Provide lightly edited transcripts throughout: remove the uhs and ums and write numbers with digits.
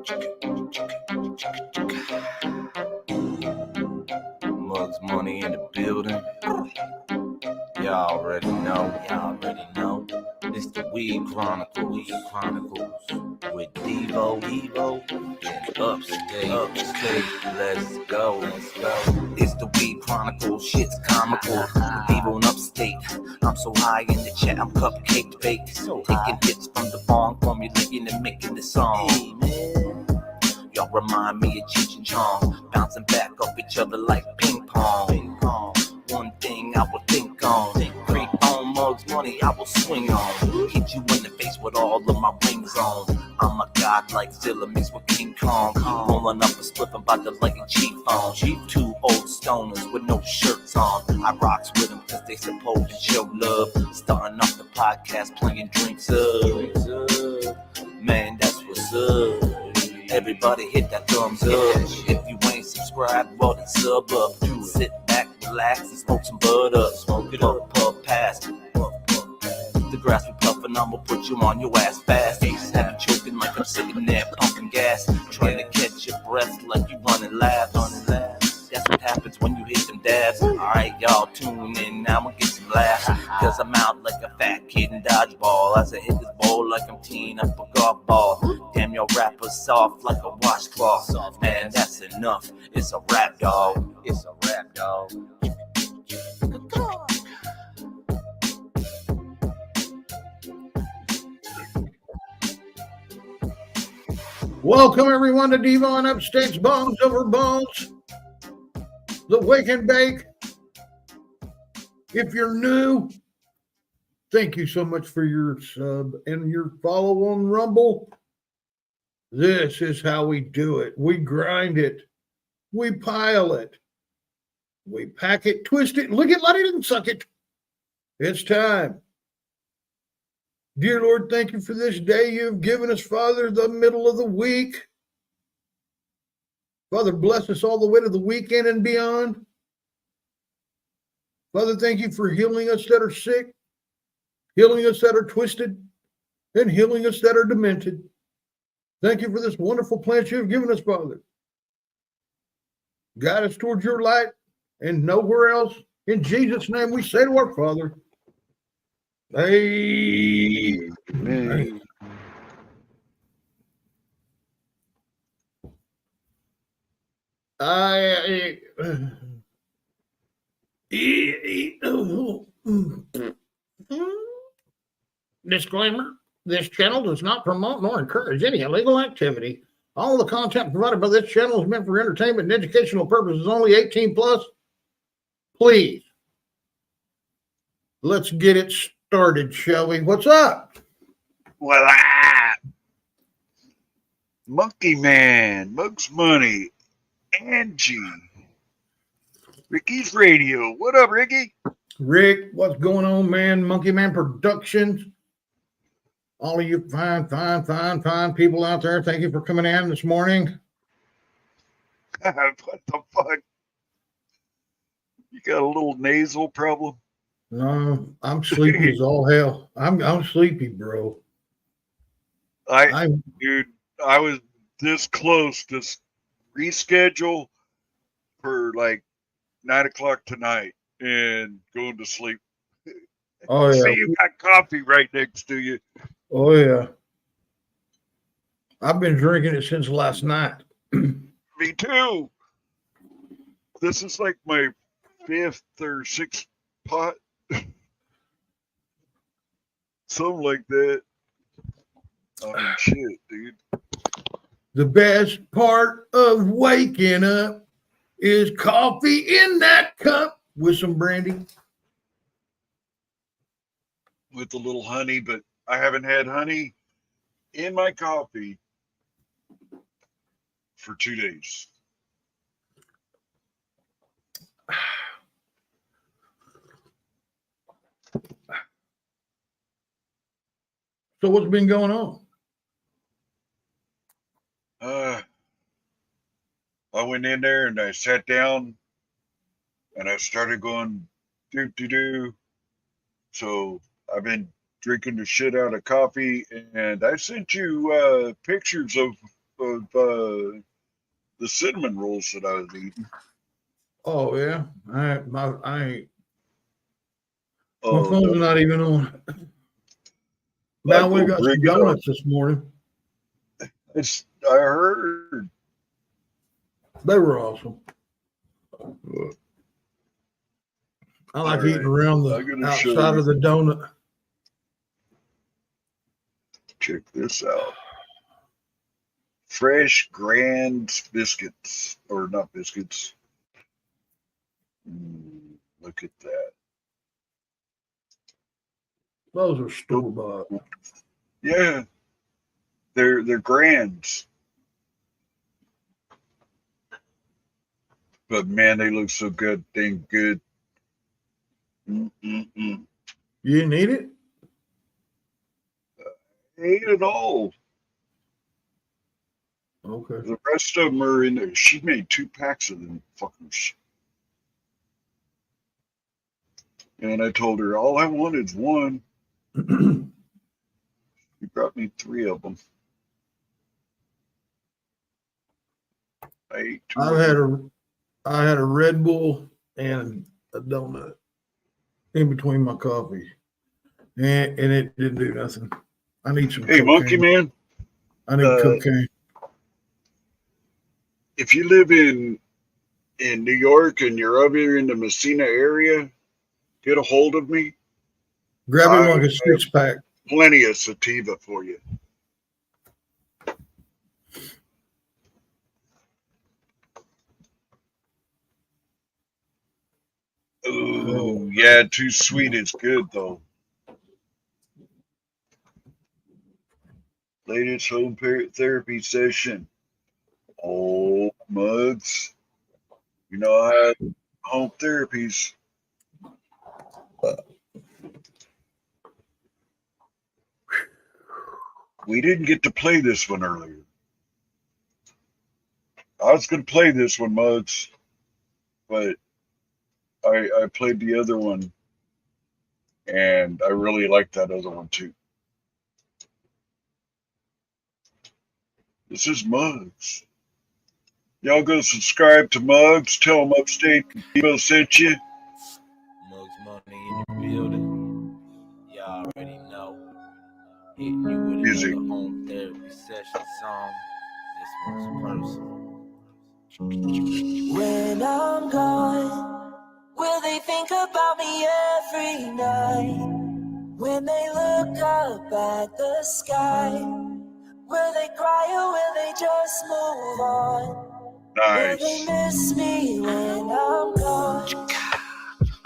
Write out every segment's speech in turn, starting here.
Mugs Money in the building. Y'all already know. It's the Weed Chronicles with Devo and Upstate. Let's go. It's the Weed Chronicles, shit's comical. With Devo and Upstate. I'm so high in the chat, I'm cupcake baked. Taking hits from the bong, formulating and making the song. Y'all remind me of Cheech and Chong, bouncing back off each other like ping pong. One thing I will think on, creep on Mugs Money I will swing on. Hit you in the face with all of my wings on. I'm a god like Zilla mixed with King Kong. Rolling up a spliff about the light and Chief on. Two old stoners with no shirts on. I rocks with them cause they supposed to show love. Starting off the podcast playing drinks up. Man, that's what's up. Everybody hit that thumbs up. If you ain't subscribed, well then sub up. Sit back, relax, and smoke some bud up. Smoke it up, puff past. The grass we puffin', I'ma put you on your ass fast. Have you choking like I'm sitting there pumping gas, trying to catch your breath like you running laps. That's what happens when you hit them dabs. Alright, y'all tune in, now I'ma get some laughs. Cause I'm out like a fat kid in dodgeball. As I hit this bowl like I'm teeing up a golf ball. Damn, your rappers soft like a washcloth. Man, that's enough, it's a rap, dog. Welcome everyone to Devo and Upstate's Bones Over Bones, the Wake and Bake. If you're new, thank you so much for your sub and your follow on Rumble. This is how we do it. We grind it. We pile it. We pack it, twist it, lick it, let it, and suck it. It's time. Dear Lord, thank you for this day you've given us, Father, the middle of the week. Father, bless us all the way to the weekend and beyond. Father, thank you for healing us that are sick, healing us that are twisted, and healing us that are demented. Thank you for this wonderful plant you've given us, Father. Guide us towards your light and nowhere else. In Jesus' name we say to our Father, Amen. Disclaimer, this channel does not promote nor encourage any illegal activity. All the content provided by this channel is meant for entertainment and educational purposes only. 18 plus. Please, let's get it started, shall we? What's up? Well, Monkey Man, Mugs Money, Angie, Ricky's Radio. What up, Ricky? Rick, what's going on, man? Monkey Man Productions. All of you fine people out there, thank you for coming in this morning. What the fuck? You got a little nasal problem? No, I'm sleepy as all hell. I'm sleepy, bro. Dude, I was this close to reschedule for like 9:00 tonight and going to sleep. Oh yeah. See, you got coffee right next to you. Oh yeah. I've been drinking it since last night. Me too. This is like my 5th or 6th pot. Something like that. Oh shit, dude. The best part of waking up is coffee in that cup with some brandy. With a little honey, but I haven't had honey in my coffee for 2 days. So what's been going on? I went in there and I sat down and I started going do. So I've been drinking the shit out of coffee, and I sent you pictures of of the cinnamon rolls that I was eating. Oh yeah, I ain't. My Oh, phone's not even on. I Now we go got bring some it up. donuts this morning. I heard. They were awesome. I like All eating right, around I'm the gonna show outside you. of the donut. Check this out. Fresh Grand biscuits, or not biscuits. Look at that. Those are store bought. Yeah, they're Grands, but man, they look so good, dang good. Mm-mm-mm. You didn't eat it? Ate it all. Okay. The rest of them are in there. She made 2 packs of them fuckers. And I told her, all I want is one. You brought me 3 of them. I ate 2 I of had them. I had a Red Bull and a donut in between my coffee, and it didn't do nothing. I need some Hey, Monkey cocaine. Man, I need cocaine. if you live in New York and you're over here in the Messina area, get a hold of me. Grab him like a I have 6-pack. plenty of sativa for you. Oh, yeah, too sweet is good, though. Latest home therapy session. Oh, Mugs. You know, I had home therapies. We didn't get to play this one earlier. I was going to play this one, Mugs, but I played the other one, and I really liked that other one too. This is Mugs. Y'all go subscribe to Mugs. Tell him Upstate Devo sent you. Mugs Money in the building. Y'all already know. Hitting you with Music. another home therapy session song. This one's personal. When I'm gone, will they think about me every night? When they look up at the sky, will they cry or will they just move on? Will they Nice. miss me when I'm gone?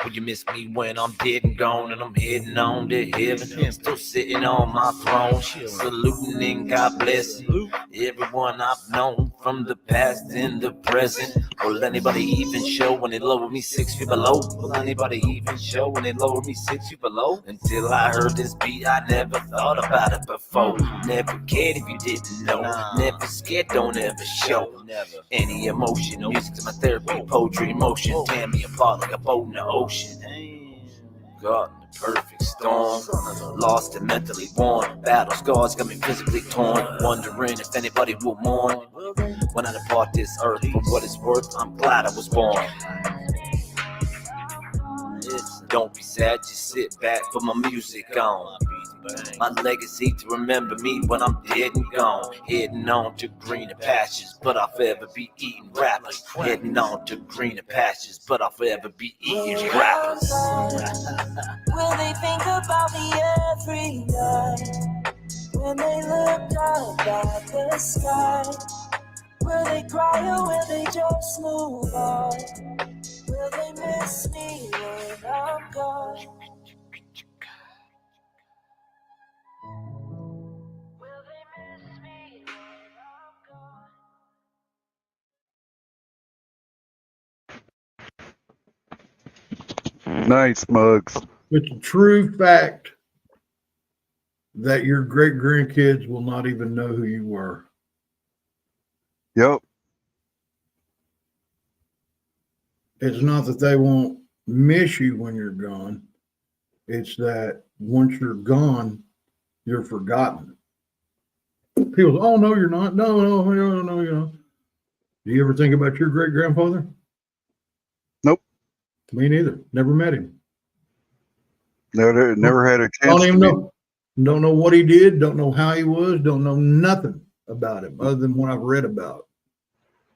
Will you miss me when I'm dead and gone and I'm heading on to heaven? Still sitting on my throne, saluting and God bless everyone I've known from the past and the present. Will anybody even show when they lower me 6 feet below? Will anybody even show when they lower me 6 feet below? Until I heard this beat, I never thought about it before. Never cared if you didn't know. Never scared, don't ever show any emotion. Music to my therapy, poetry, emotion. Tear me apart like a boat in the ocean. Got in the perfect storm, lost and mentally worn. Battle scars got me physically torn. Wondering if anybody will mourn when I depart this earth. For what it's worth, I'm glad I was born. Don't be sad, just sit back, put my music on. My legacy to remember me when I'm dead and gone. Heading on to greener pastures, but I'll forever be eating rappers. Heading on to greener pastures, but I'll forever be eating rappers. Will they think about me every night? When they look up at the sky, will they cry or will they just move on? Will they miss me when I'm gone? Will they miss me when I'm gone? Nice, Mugs. It's a true fact that your great grandkids will not even know who you were. Yep. It's not that they won't miss you when you're gone. It's that once you're gone, you're forgotten. People, oh no, you're not. No, you're not. Do you ever think about your great grandfather? Nope. Me neither. Never met him. Never had a chance Don't to even meet. know. Don't know what he did. Don't know how he was. Don't know nothing about him other than what I've read about.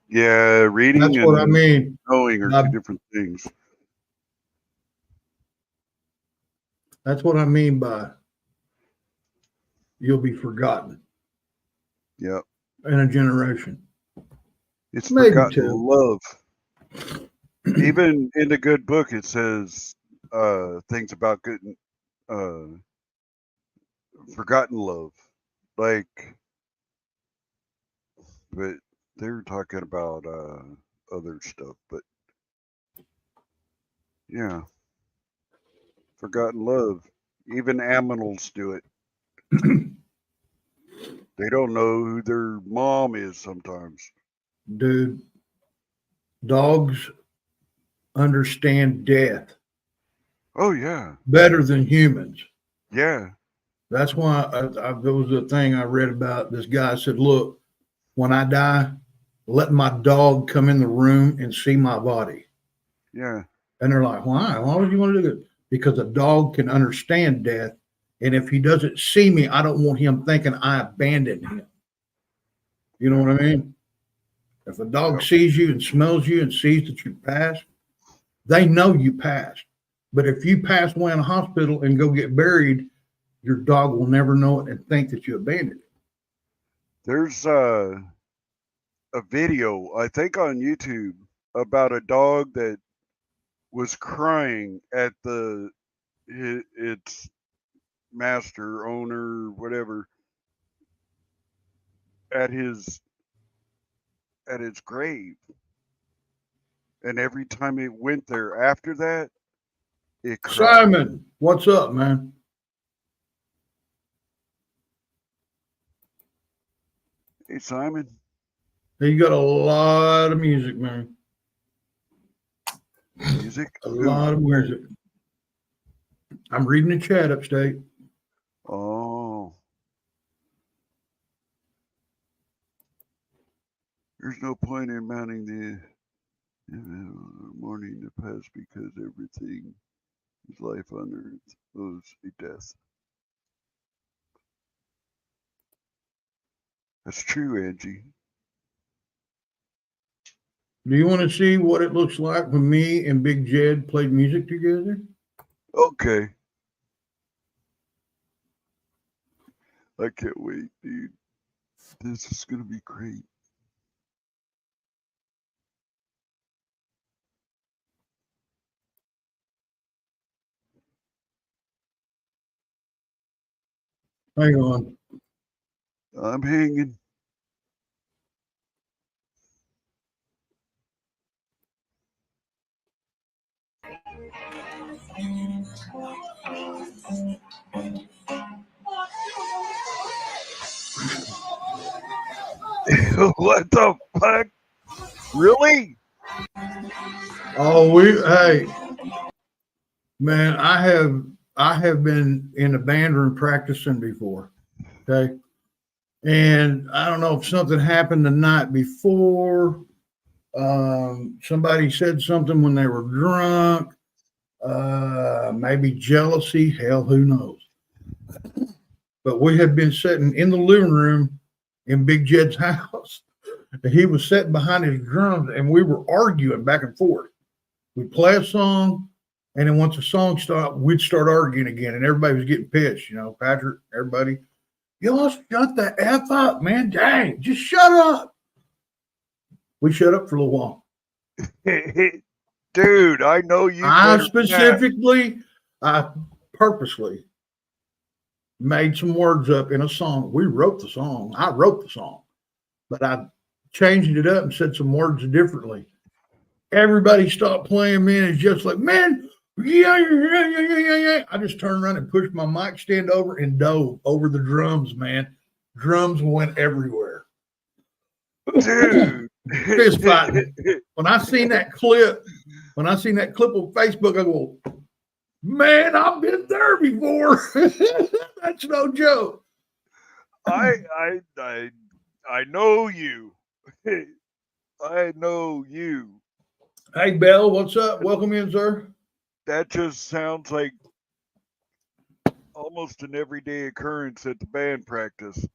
Yeah, reading That's and what I mean. knowing are by- two different things. That's what I mean by you'll be forgotten Yeah, in a generation. it's Maybe forgotten two. love. Even in the good book, it says things about good, forgotten love. Like, but they're talking about other stuff. But yeah, forgotten love. Even aminals do it. They don't know who their mom is sometimes. Dude, dogs understand death Oh yeah, better than humans. yeah, That's why there was a thing I read about. This guy said, look, when I die, let my dog come in the room and see my body. yeah. And they're like, why? Why would you want to do that? Because a dog can understand death. And if he doesn't see me, I don't want him thinking I abandoned him. You know what I mean? If a dog Yep. sees you and smells you and sees that you passed, they know you passed. But if you pass away in a hospital and go get buried, your dog will never know it and think that you abandoned it. There's a video, I think, on YouTube about a dog that was crying at its master, owner, whatever, at its grave. And every time it went there after that, it cried. Simon, what's up, man? Hey, Simon. You got a lot of music, man. Music? A lot of music. I'm reading the chat upstate. Oh. There's no point in mounting the mourning the past because everything is life on earth owes a death. That's true, Angie. Do you want to see what it looks like when me and Big Jed played music together? Okay. I can't wait, dude. This is going to be great. Hang on. I'm hanging. What the fuck? Really? Oh, hey, man, I have been in the band room practicing before. Okay. And I don't know if something happened the night before. Somebody said something when they were drunk. Maybe jealousy. Hell, who knows? But we had been sitting in the living room in Big Jed's house. He was sitting behind his drums, and we were arguing back and forth. We'd play a song, and then once the song stopped, we'd start arguing again, and everybody was getting pissed. You know, Patrick, everybody. Y'all shut the F up, man. Dang, just shut up. We shut up for a little while. Dude, I know you. I purposely made some words up in a song. We wrote the song. I wrote the song, but I changed it up and said some words differently. Everybody stopped playing, man. It's just like, man, yeah. I just turned around and pushed my mic stand over and dove over the drums, man. Drums went everywhere. Dude. Fist fighting. When I seen that clip on Facebook, I go, man, I've been there before. That's no joke. I know you. I know you. Hey, Bell, what's up? Welcome in, sir. That just sounds like almost an everyday occurrence at the band practice.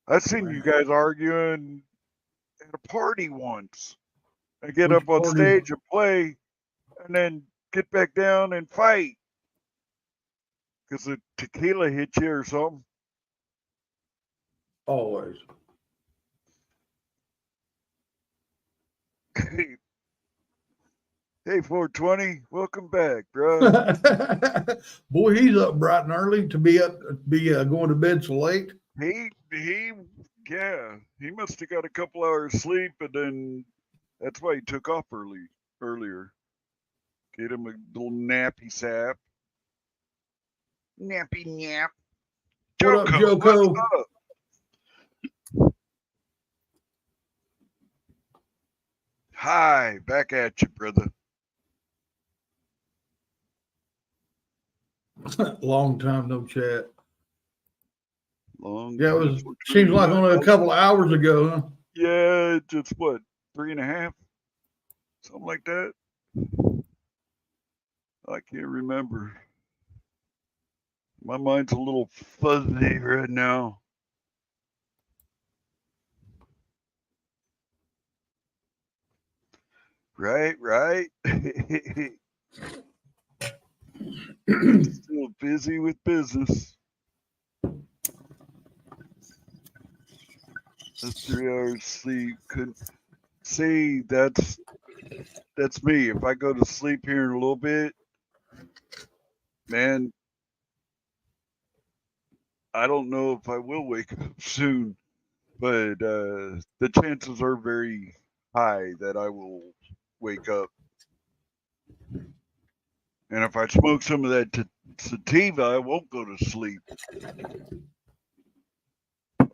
I've seen you guys arguing at a party once. I get Which up on party? stage and play, and then get back down and fight because the tequila hit you or something. Always. Hey, 420, welcome back, bro. Boy, he's up bright and early to be going to bed so late. Yeah, he must have got a couple hours sleep, and then that's why he took off earlier. Get him a little nappy sap. Nappy nap. What up, Joko, Joko? what's up? Hi, back at you, brother. Long time no chat. Long Yeah, it time was. for Seems like true. only a couple of hours ago, huh? Yeah, just what, 3.5? Something like that. I can't remember. My mind's a little fuzzy right now. Right. Still busy with business. That's 3 hours sleep. Couldn't see that's me. If I go to sleep here in a little bit, man, I don't know if I will wake up soon, but the chances are very high that I will wake up. And if I smoke some of that sativa, I won't go to sleep.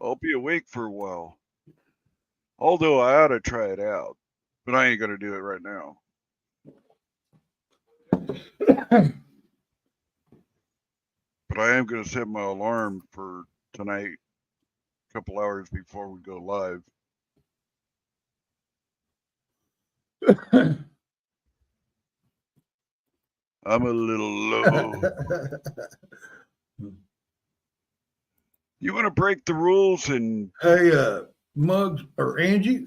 I'll be awake for a while. Although I ought to try it out, but I ain't gonna do it right now. But I am gonna set my alarm for tonight, a couple hours before we go live. I'm a little low. You want to break the rules and Hey, Muggs or Angie,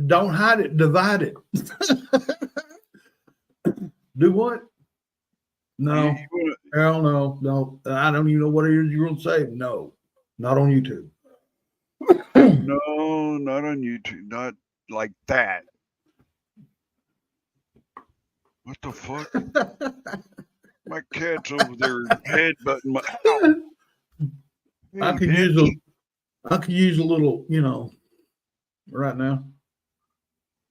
don't hide it, divide it. Do what? No, you wanna, hell no, no. I don't even know what it is you're gonna say. No, not on YouTube. no, not on YouTube, not like that. What the fuck? My cat's over there headbutting my. Ow. I Hey, could bitch. use a little, right now.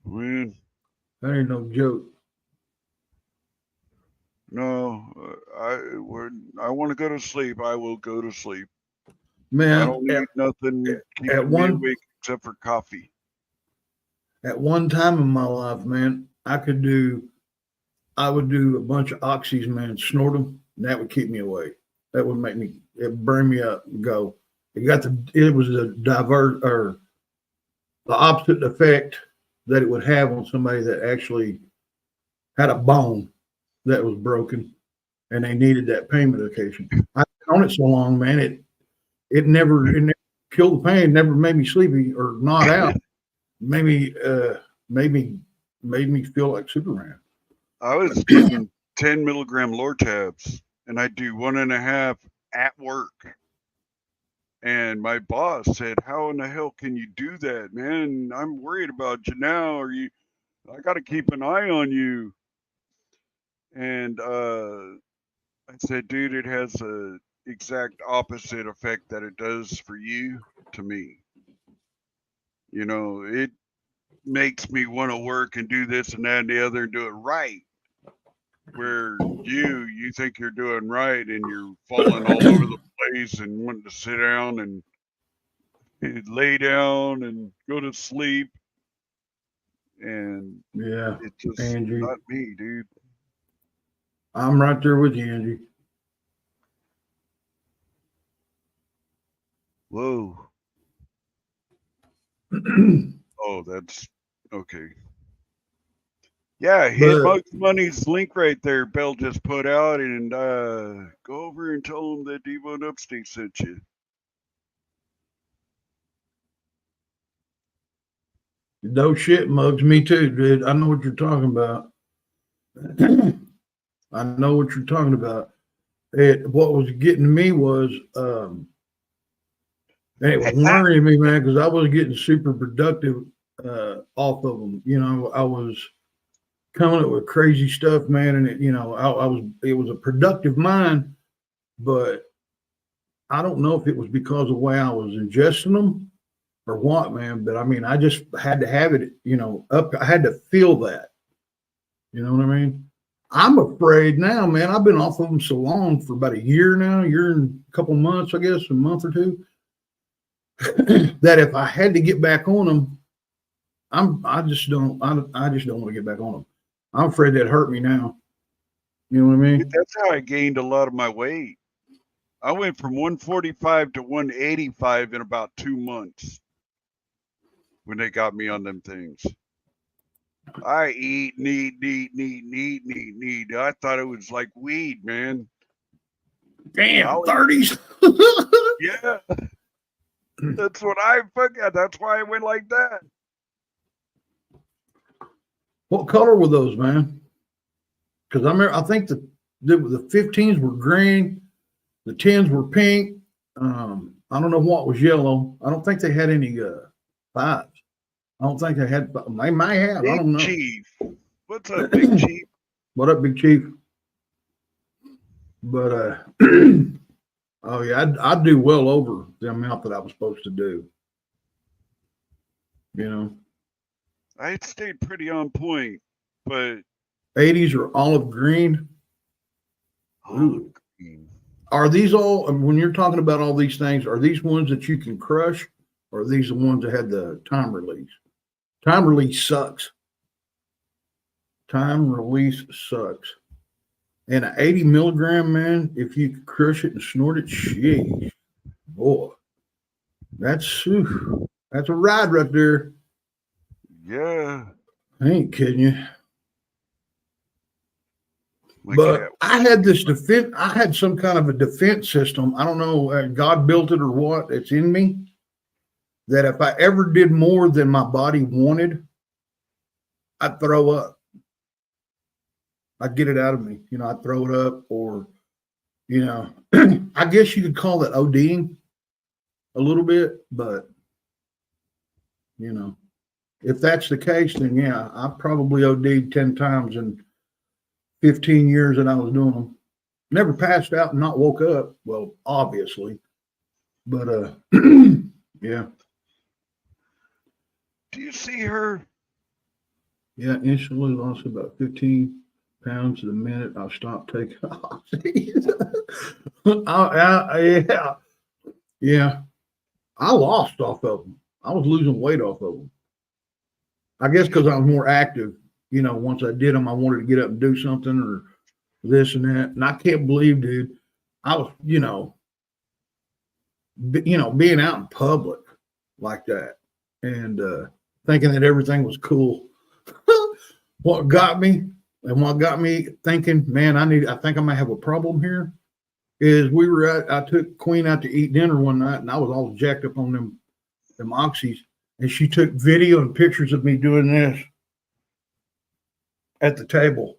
Man, That ain't no joke. no, I want to go to sleep. I will go to sleep. I Man, don't need nothing at keeping me awake except for coffee. At one time in my life, man, I would do a bunch of oxys, man, snort them, and that would keep me awake. That would it bring me up and go. It was a the opposite effect that it would have on somebody that actually had a bone that was broken and they needed that pain medication. I've been on it so long, man, it never killed the pain, never made me sleepy or not out. made me feel like Superman. I was getting 10 milligram Lortabs, and I do 1.5 at work. And my boss said, "How in the hell can you do that, man? I'm worried about you now. I got to keep an eye on you." And I said, "Dude, it has a exact opposite effect that it does for you to me. It makes me want to work and do this and that and the other and do it right. Where you think you're doing right and you're falling all over the place and wanting to sit down and lay down and go to sleep, and Yeah, it's just Angie. not me, dude." I'm right there with you, Angie. Whoa. Oh, that's okay. Yeah, hit But Mugs Money's link right there. Bell just put out, and go over and tell them that Devo and Upstate sent you. no shit, Mugs. Me too, dude. I know what you're talking about. I know what you're talking about. What was getting to me was, and it was worrying me, man, because I was getting super productive off of them. You know, I was coming up with crazy stuff, man, and it was a productive mind, but I don't know if it was because of the way I was ingesting them or what, man. But I mean, I just had to have it, up. I had to feel that. You know what I mean? I'm afraid now, man. I've been off of them so long for about a year now, year and a couple months, I guess, a month or two, that if I had to get back on them, I just don't want to get back on them. I'm afraid that hurt me now. You know what I mean? That's how I gained a lot of my weight. I went from 145 to 185 in about 2 months when they got me on them things. I eat. I thought it was like weed, man. Damn, 30s. Yeah. That's what I forgot. That's why I went like that. What color were those, man? Because I think the 15s were green, the 10s were pink. I don't know what was yellow. I don't think they had any 5s. I don't think they had. They might have. Big I don't know. Chief. What's up, Big Chief? What up, Big Chief? But oh yeah, I'd do well over the amount that I was supposed to do. You know, I stayed pretty on point, but 80s are olive green. Ooh. Are these all, when you're talking about all these things, are these ones that you can crush, or are these the ones that had the time release? Time release sucks. Time release sucks. And an 80 milligram, man, if you could crush it and snort it, sheesh, boy, that's a ride right there. Yeah. I ain't kidding you. My But cat. I had this defense. I had some kind of a defense system. I don't know, God built it or what. It's in me that if I ever did more than my body wanted, I'd throw up. I'd get it out of me. I'd throw it up, or, I guess you could call it ODing a little bit, but, if that's the case, then yeah, I probably OD'd 10 times in 15 years that I was doing them. Never passed out and not woke up. Well, obviously, but yeah. Do you see her? Yeah, instantly lost about 15 pounds the minute I stopped taking off. Yeah. I lost off of them. I was losing weight off of them. I guess because I was more active. Once I did them, I wanted to get up and do something or this and that. And I can't believe, dude, I was, being out in public like that and thinking that everything was cool. What got me thinking, man, I think I might have a problem here, is I took Queen out to eat dinner one night, and I was all jacked up on them oxys, and she took video and pictures of me doing this at the table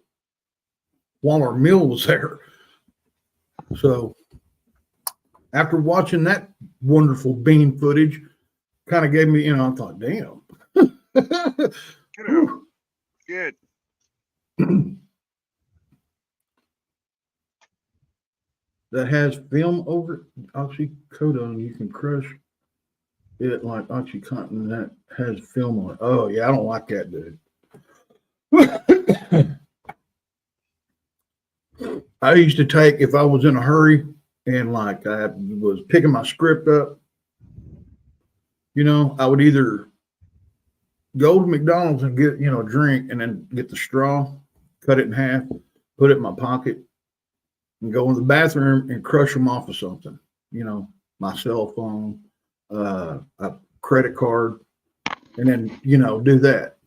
while our meal was there. So after watching that wonderful bean footage, kind of gave me, I thought, damn. Get out. Good. That has film over oxycodone. You can crush it like OxyContin that has film on it. Oh, yeah, I don't like that, dude. I used to take, if I was in a hurry and like I was picking my script up, I would either go to McDonald's and get, a drink and then get the straw, cut it in half, put it in my pocket, and go in the bathroom and crush them off of something, my cell phone, a credit card, and then, do that.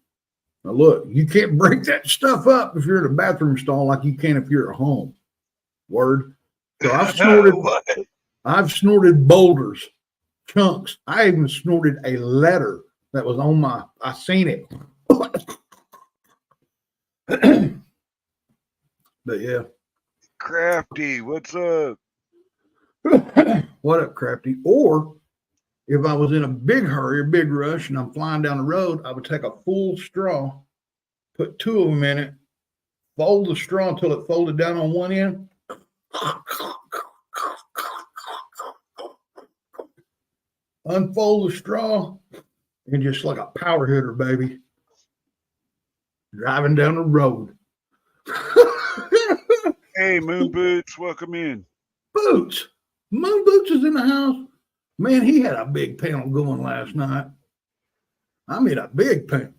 Now, look, you can't break that stuff up if you're in a bathroom stall like you can if you're at home. Word. So What? I've snorted boulders, chunks. I even snorted a letter that was on I seen it. But yeah. Crafty, what's up? What up, Crafty? Or if I was in a big hurry, a big rush, and I'm flying down the road, I would take a full straw, put 2 of them in it, fold the straw until it folded down on one end. Unfold the straw, and just like a power hitter, baby, driving down the road. Hey, Moon Boots, welcome in. Boots. Moon Boots is in the house. Man, he had a big panel going last night. I mean, a big panel.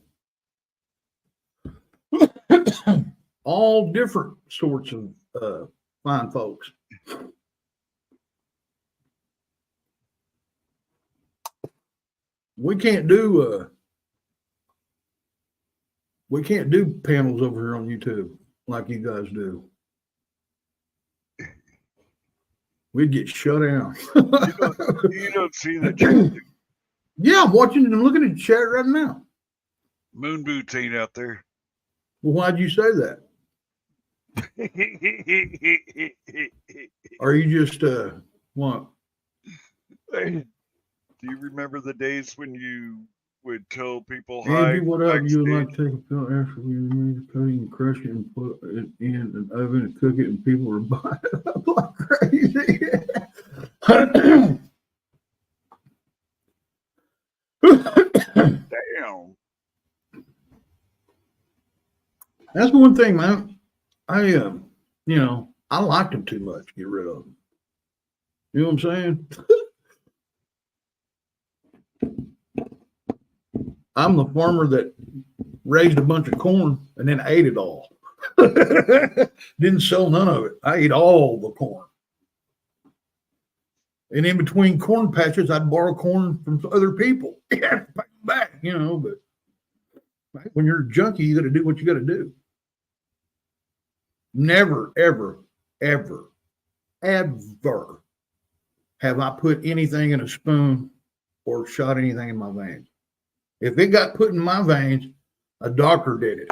All different sorts of fine folks. We can't do panels over here on YouTube like you guys do. We'd get shut down. You don't see the chat. Yeah, I'm watching and I'm looking at the chat right now. Moon Boots ain't out there. Well, why'd you say that? Are you just what? Do you remember the days when you would tell people hi? Andy, what up? backstage? You would like to take a pill after we remove the coating and crush it and put it in an oven and cook it, and people were buying it up like crazy. Damn. That's one thing, man. I liked them too much to get rid of them. You know what I'm saying? I'm the farmer that raised a bunch of corn and then ate it all. Didn't sell none of it. I ate all the corn. And in between corn patches, I'd borrow corn from other people. Yeah, back, but when you're a junkie, you got to do what you got to do. Never, ever, ever, ever have I put anything in a spoon or shot anything in my veins. If it got put in my veins, a doctor did it.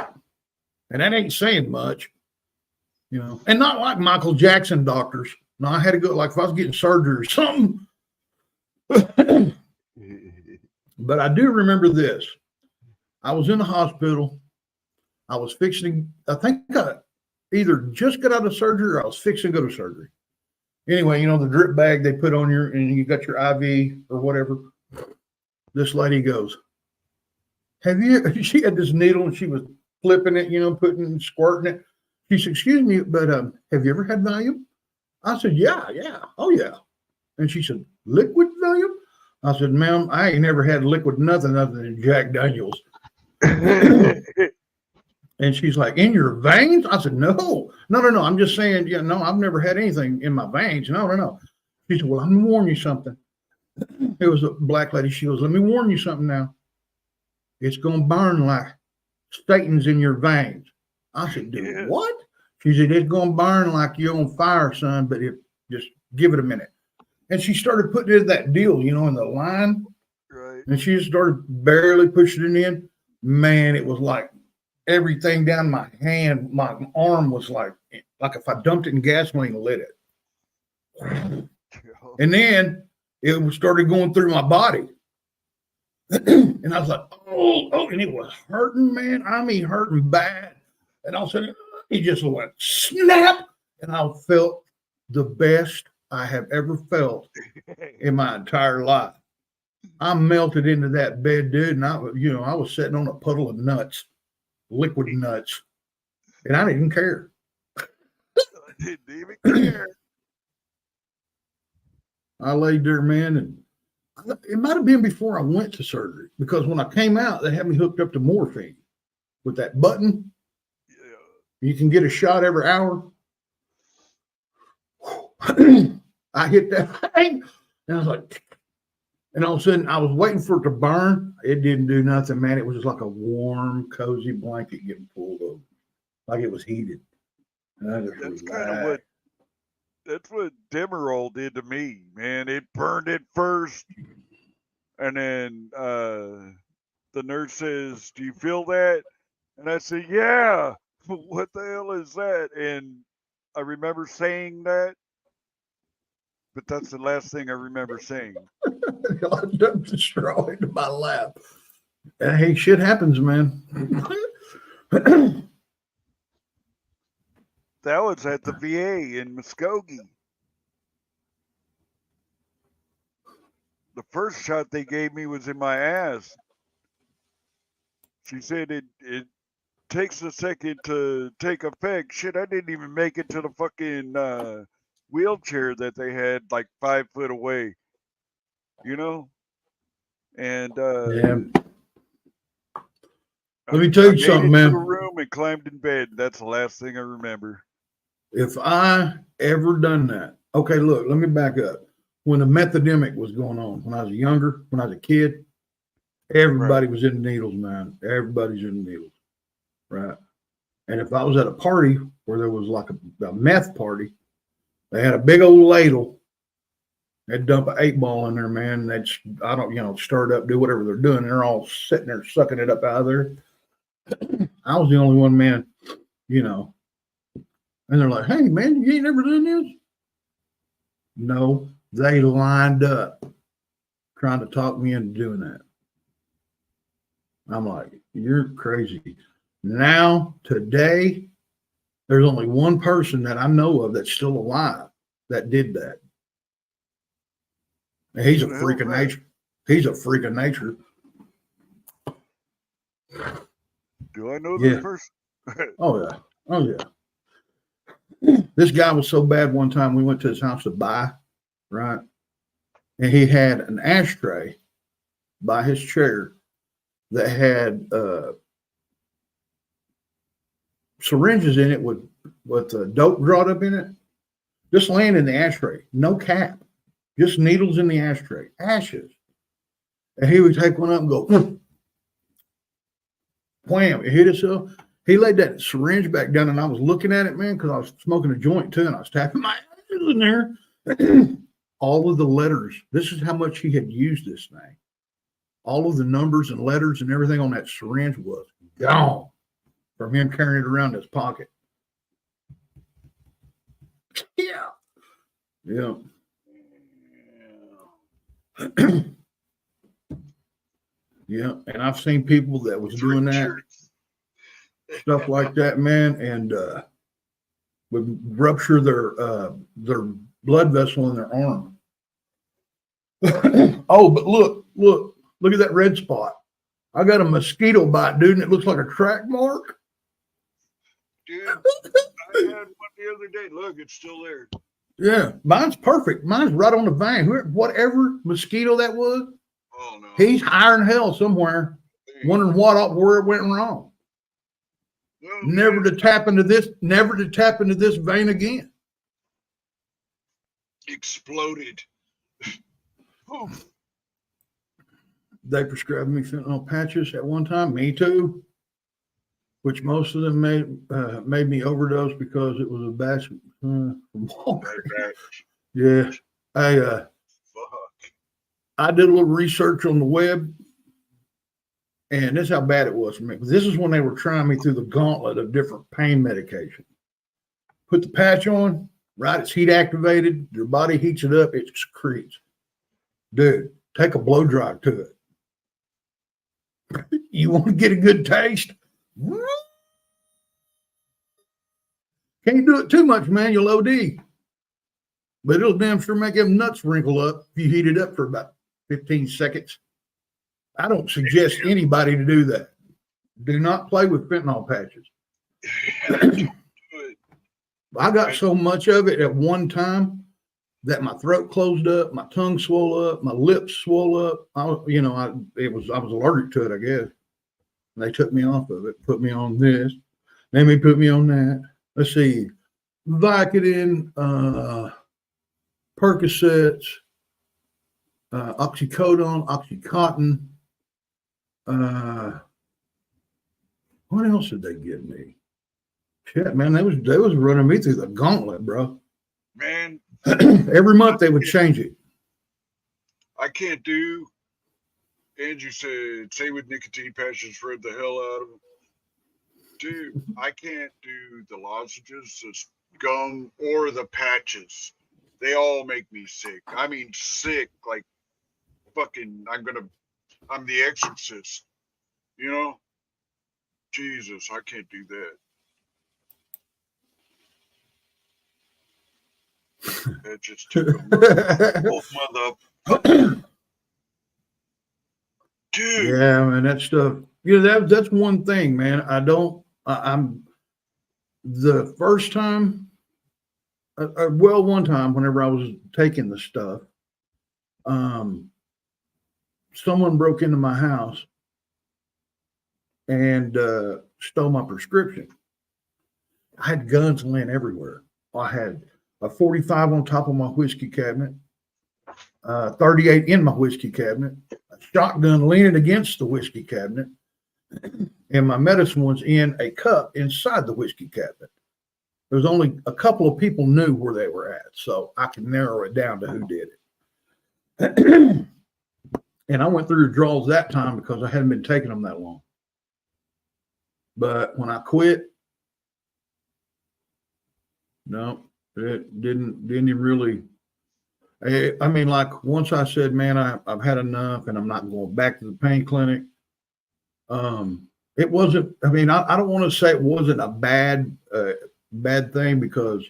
And that ain't saying much, and not like Michael Jackson doctors. No, I had to go, like if I was getting surgery or something. But I do remember this. I was in the hospital. I was I think I either just got out of surgery or I was fixing to go to surgery. Anyway, the drip bag they put on you and you got your IV or whatever. This lady goes, she had this needle and she was flipping it, squirting it. She said, excuse me, but have you ever had Valium? I said, yeah. Oh, yeah. And she said, liquid Valium? I said, ma'am, I ain't never had liquid nothing other than Jack Daniels. And she's like, in your veins? I said, no. I'm just saying, I've never had anything in my veins. No. She said, well, I'm going to warn you something. It was a black lady. She goes, let me warn you something now. It's going to burn like Satan's in your veins. I said, dude, what? She said, it's going to burn like you're on fire, son, but just give it a minute. And she started putting in that deal, in the line. Right. And she just started barely pushing it in. Man, it was like everything down my hand, my arm was like if I dumped it in gasoline and lit it. And then it started going through my body. And I was like, oh, and it was hurting, man. I mean, hurting bad. And all of a sudden, it just went snap. And I felt the best I have ever felt in my entire life. I melted into that bed, dude. And I was sitting on a puddle of nuts, liquid nuts. And I didn't care. I didn't even care. I laid there, man, and it might have been before I went to surgery, because when I came out, they had me hooked up to morphine with that button. Yeah. You can get a shot every hour. I hit that thing, and I was like, And all of a sudden, I was waiting for it to burn. It didn't do nothing, man. It was just like a warm, cozy blanket getting pulled over, like it was heated. And I just That's kind of relaxed. what that's what Demerol did to me, man. It burned it first, and then the nurse says, "Do you feel that?" And I said, "Yeah." What the hell is that? And I remember saying that, but that's the last thing I remember saying. I dumped the straw into my lap. And hey, shit happens, man. That was at the VA in Muskogee. The first shot they gave me was in my ass. She said it takes a second to take effect. Shit, I didn't even make it to the fucking wheelchair that they had like 5 foot away, you know? And Yeah. Let me tell you made something, it to man. the room and climbed in bed. That's the last thing I remember. If I ever done that, okay, look, let me back up. When the methademic was going on, when I was younger, when I was a kid, everybody was in the needles, man. Everybody's in the needles, right? And if I was at a party where there was like a meth party, they had a big old ladle. They'd dump an 8-ball in there, man. They'd, I don't, stir it up, do whatever they're doing. They're all sitting there sucking it up out of there. I was the only one, man, and they're like, "Hey, man, you ain't never done this?" No, they lined up trying to talk me into doing that. I'm like, "You're crazy." Now, today, there's only one person that I know of that's still alive that did that. And he's a freak of nature. He's a freak of nature. Do I know this person? Oh, yeah. Oh, yeah. This guy was so bad one time we went to his house to buy, right? And he had an ashtray by his chair that had syringes in it with dope brought up in it, just laying in the ashtray, no cap, just needles in the ashtray, ashes. And he would take one up and go, wham, it hit itself. He laid that syringe back down, and I was looking at it, man, because I was smoking a joint too, and I was tapping my ashes in there. All of the letters, this is how much he had used this thing. All of the numbers and letters and everything on that syringe was gone from him carrying it around his pocket. Yeah. Yeah. Yeah. And I've seen people that was doing that, stuff like that, man, and would rupture their blood vessel in their arm. Oh, but look at that red spot. I got a mosquito bite, dude, and it looks like a track mark. Dude, I had one the other day. Look, it's still there. Yeah, mine's perfect. Mine's right on the vein. Whatever mosquito that was, oh no, he's higher than hell somewhere, wondering where it went wrong. Well, Never to tap into this vein again. Exploded. They prescribed me fentanyl patches at one time. Me too. Which most of them made me overdose because it was a batch from Walgreens. Yeah, I did a little research on the web, and this is how bad it was for me. This is when they were trying me through the gauntlet of different pain medication. Put the patch on, right? It's heat activated. Your body heats it up. It secretes. Dude, take a blow dry to it. You want to get a good taste? Can't do it too much, man. You'll OD. But it'll damn sure make them nuts wrinkle up if you heat it up for about 15 seconds. I don't suggest anybody to do that. Do not play with fentanyl patches. I got so much of it at one time that my throat closed up, my tongue swole up, my lips swole up. I was allergic to it, I guess. And they took me off of it, put me on this. Then they put me on that. Let's see, Vicodin, Percocets, oxycodone, oxycontin. What else did they give me? Shit, man, they was running me through the gauntlet, bro. Man, Every month they would change it. I can't do. Andrew said, say with nicotine patches, read the hell out of them. Dude, I can't do the lozenges, the gum, or the patches. They all make me sick. I mean, sick, like fucking, I'm the exorcist, you know? Jesus, I can't do that. That just took a mother. Dude. Yeah, man, that stuff. That's one thing, man. I'm the first time. One time whenever I was taking the stuff, someone broke into my house and stole my prescription. I had guns laying everywhere. I had a 45 on top of my whiskey cabinet, 38 in my whiskey cabinet, a shotgun leaning against the whiskey cabinet, and my medicine was in a cup inside the whiskey cabinet. There was only a couple of people knew where they were at, so I could narrow it down to who did it. And I went through the drawers that time because I hadn't been taking them that long. But when I quit, no, it didn't even really. I mean, like once I said, man, I've had enough and I'm not going back to the pain clinic. It wasn't, I mean, I don't want to say it wasn't a bad thing because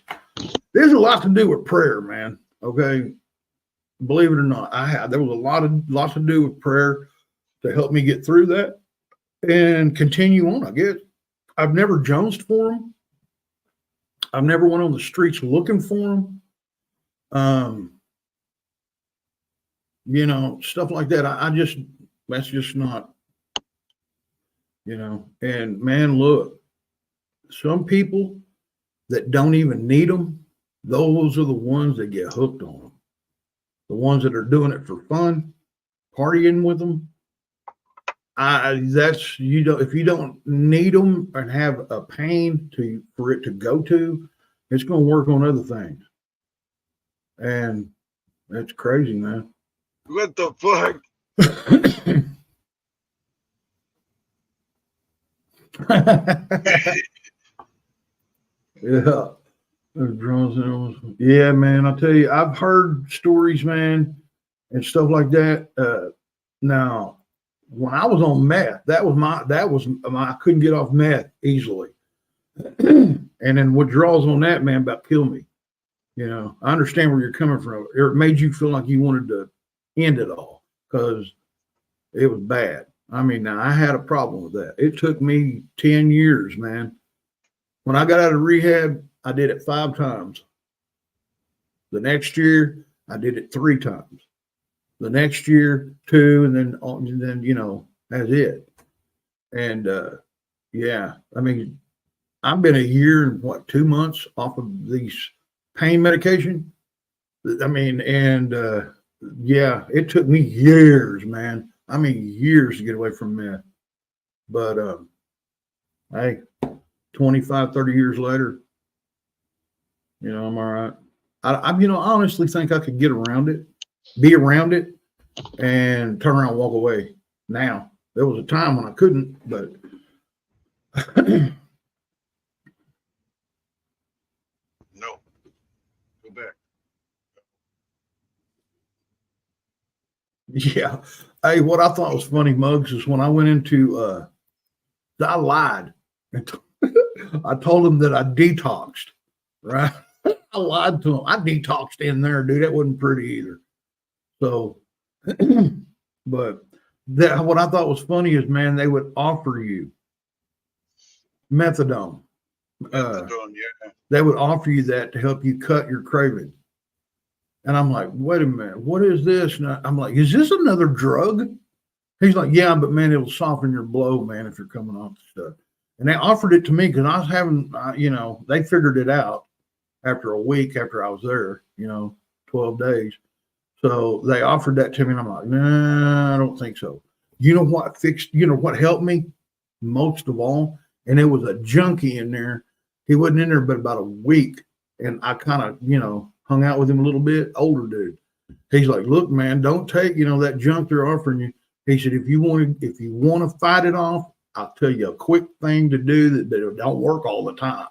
there's a lot to do with prayer, man. Okay. Believe it or not, there was a lot to do with prayer to help me get through that and continue on. I guess I've never jonesed for them. I've never went on the streets looking for them. Stuff like that. That's just not, and man, look, some people that don't even need them, those are the ones that get hooked on them. The ones that are doing it for fun, partying with them. If you don't need them and have a pain for it to go to, it's going to work on other things. And that's crazy, man. What the fuck? Yeah. Yeah, man. I'll tell you, I've heard stories, man, and stuff like that. Now, when I was on meth, I couldn't get off meth easily. And then withdrawals on that, man, about killed me. I understand where you're coming from. It made you feel like you wanted to end it all because it was bad. I mean, now I had a problem with that. It took me 10 years, man. When I got out of rehab, I did it 5 times. The next year, I did it 3 times. The next year, 2, and then that's it. And yeah, I mean, I've been a year and 2 months off of these pain medication. I mean, and yeah, it took me years, man. I mean, years to get away from meth. But hey, 25, 30 years later, I'm all right. I honestly think I could be around it, and turn around and walk away. Now, there was a time when I couldn't, but no, go back. Yeah. Hey, what I thought was funny, Muggs, is when I went into, I lied. I told them that I detoxed, right? I lied to them. I detoxed in there, dude. That wasn't pretty either. So, but what I thought was funny is, man, they would offer you methadone. Methadone, yeah. They would offer you that to help you cut your craving. And I'm like, wait a minute, what is this? And I'm like, is this another drug? He's like, yeah, but man, it'll soften your blow, man, if you're coming off the stuff. And they offered it to me because I was having, they figured it out after a week after I was there, 12 days. So they offered that to me, and I'm like, nah, I don't think so. You know what fixed? You know what helped me most of all? And it was a junkie in there. He wasn't in there but about a week, and I kind of, hung out with him a little bit. Older dude. He's like, look, man, don't take, that junk they're offering you. He said, if you want to fight it off, I'll tell you a quick thing to do that don't work all the time.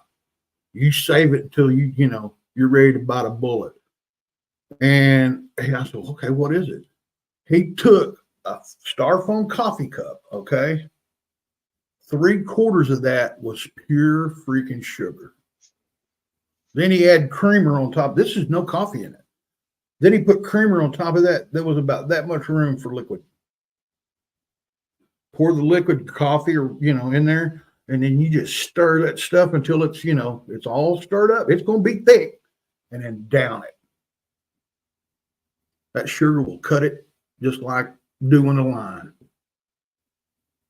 You save it until you're ready to bite a bullet. And I said, okay, what is it? He took a styrofoam coffee cup, okay? 3/4 of that was pure freaking sugar. Then he had creamer on top. This is no coffee in it. Then he put creamer on top of that. There was about that much room for liquid. Pour the liquid coffee in there, and then you just stir that stuff until it's, it's all stirred up. It's going to be thick, and then down it. That sugar will cut it just like doing a line.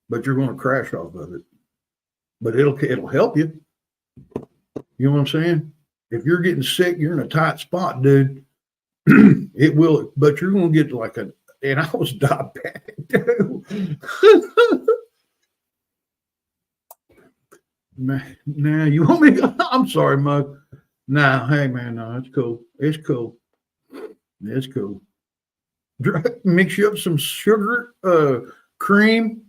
But you're going to crash off of it. But it'll help you. You know what I'm saying? If you're getting sick, you're in a tight spot, dude. It will, but you're going to get and I was diabetic, too. Now you want me? I'm sorry, Mug. Nah, hey, man, no, it's cool. It's cool. It's cool. Mix you up some sugar, cream,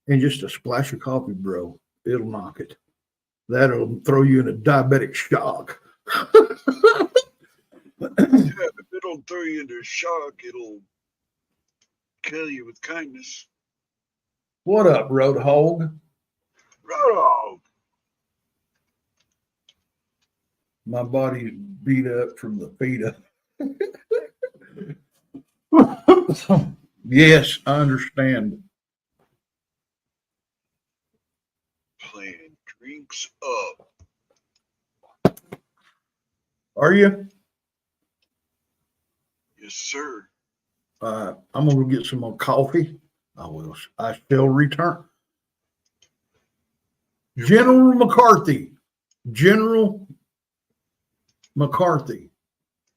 and just a splash of coffee, bro. It'll knock it. That'll throw you in a diabetic shock. Yeah, if it don't throw you into shock, it'll kill you with kindness. What up, Roadhog? Roadhog. My body's beat up from the feet up. Yes, I understand. Playing drinks up. Are you? Yes, sir. I'm gonna go get some more coffee. I shall return. General McCarthy.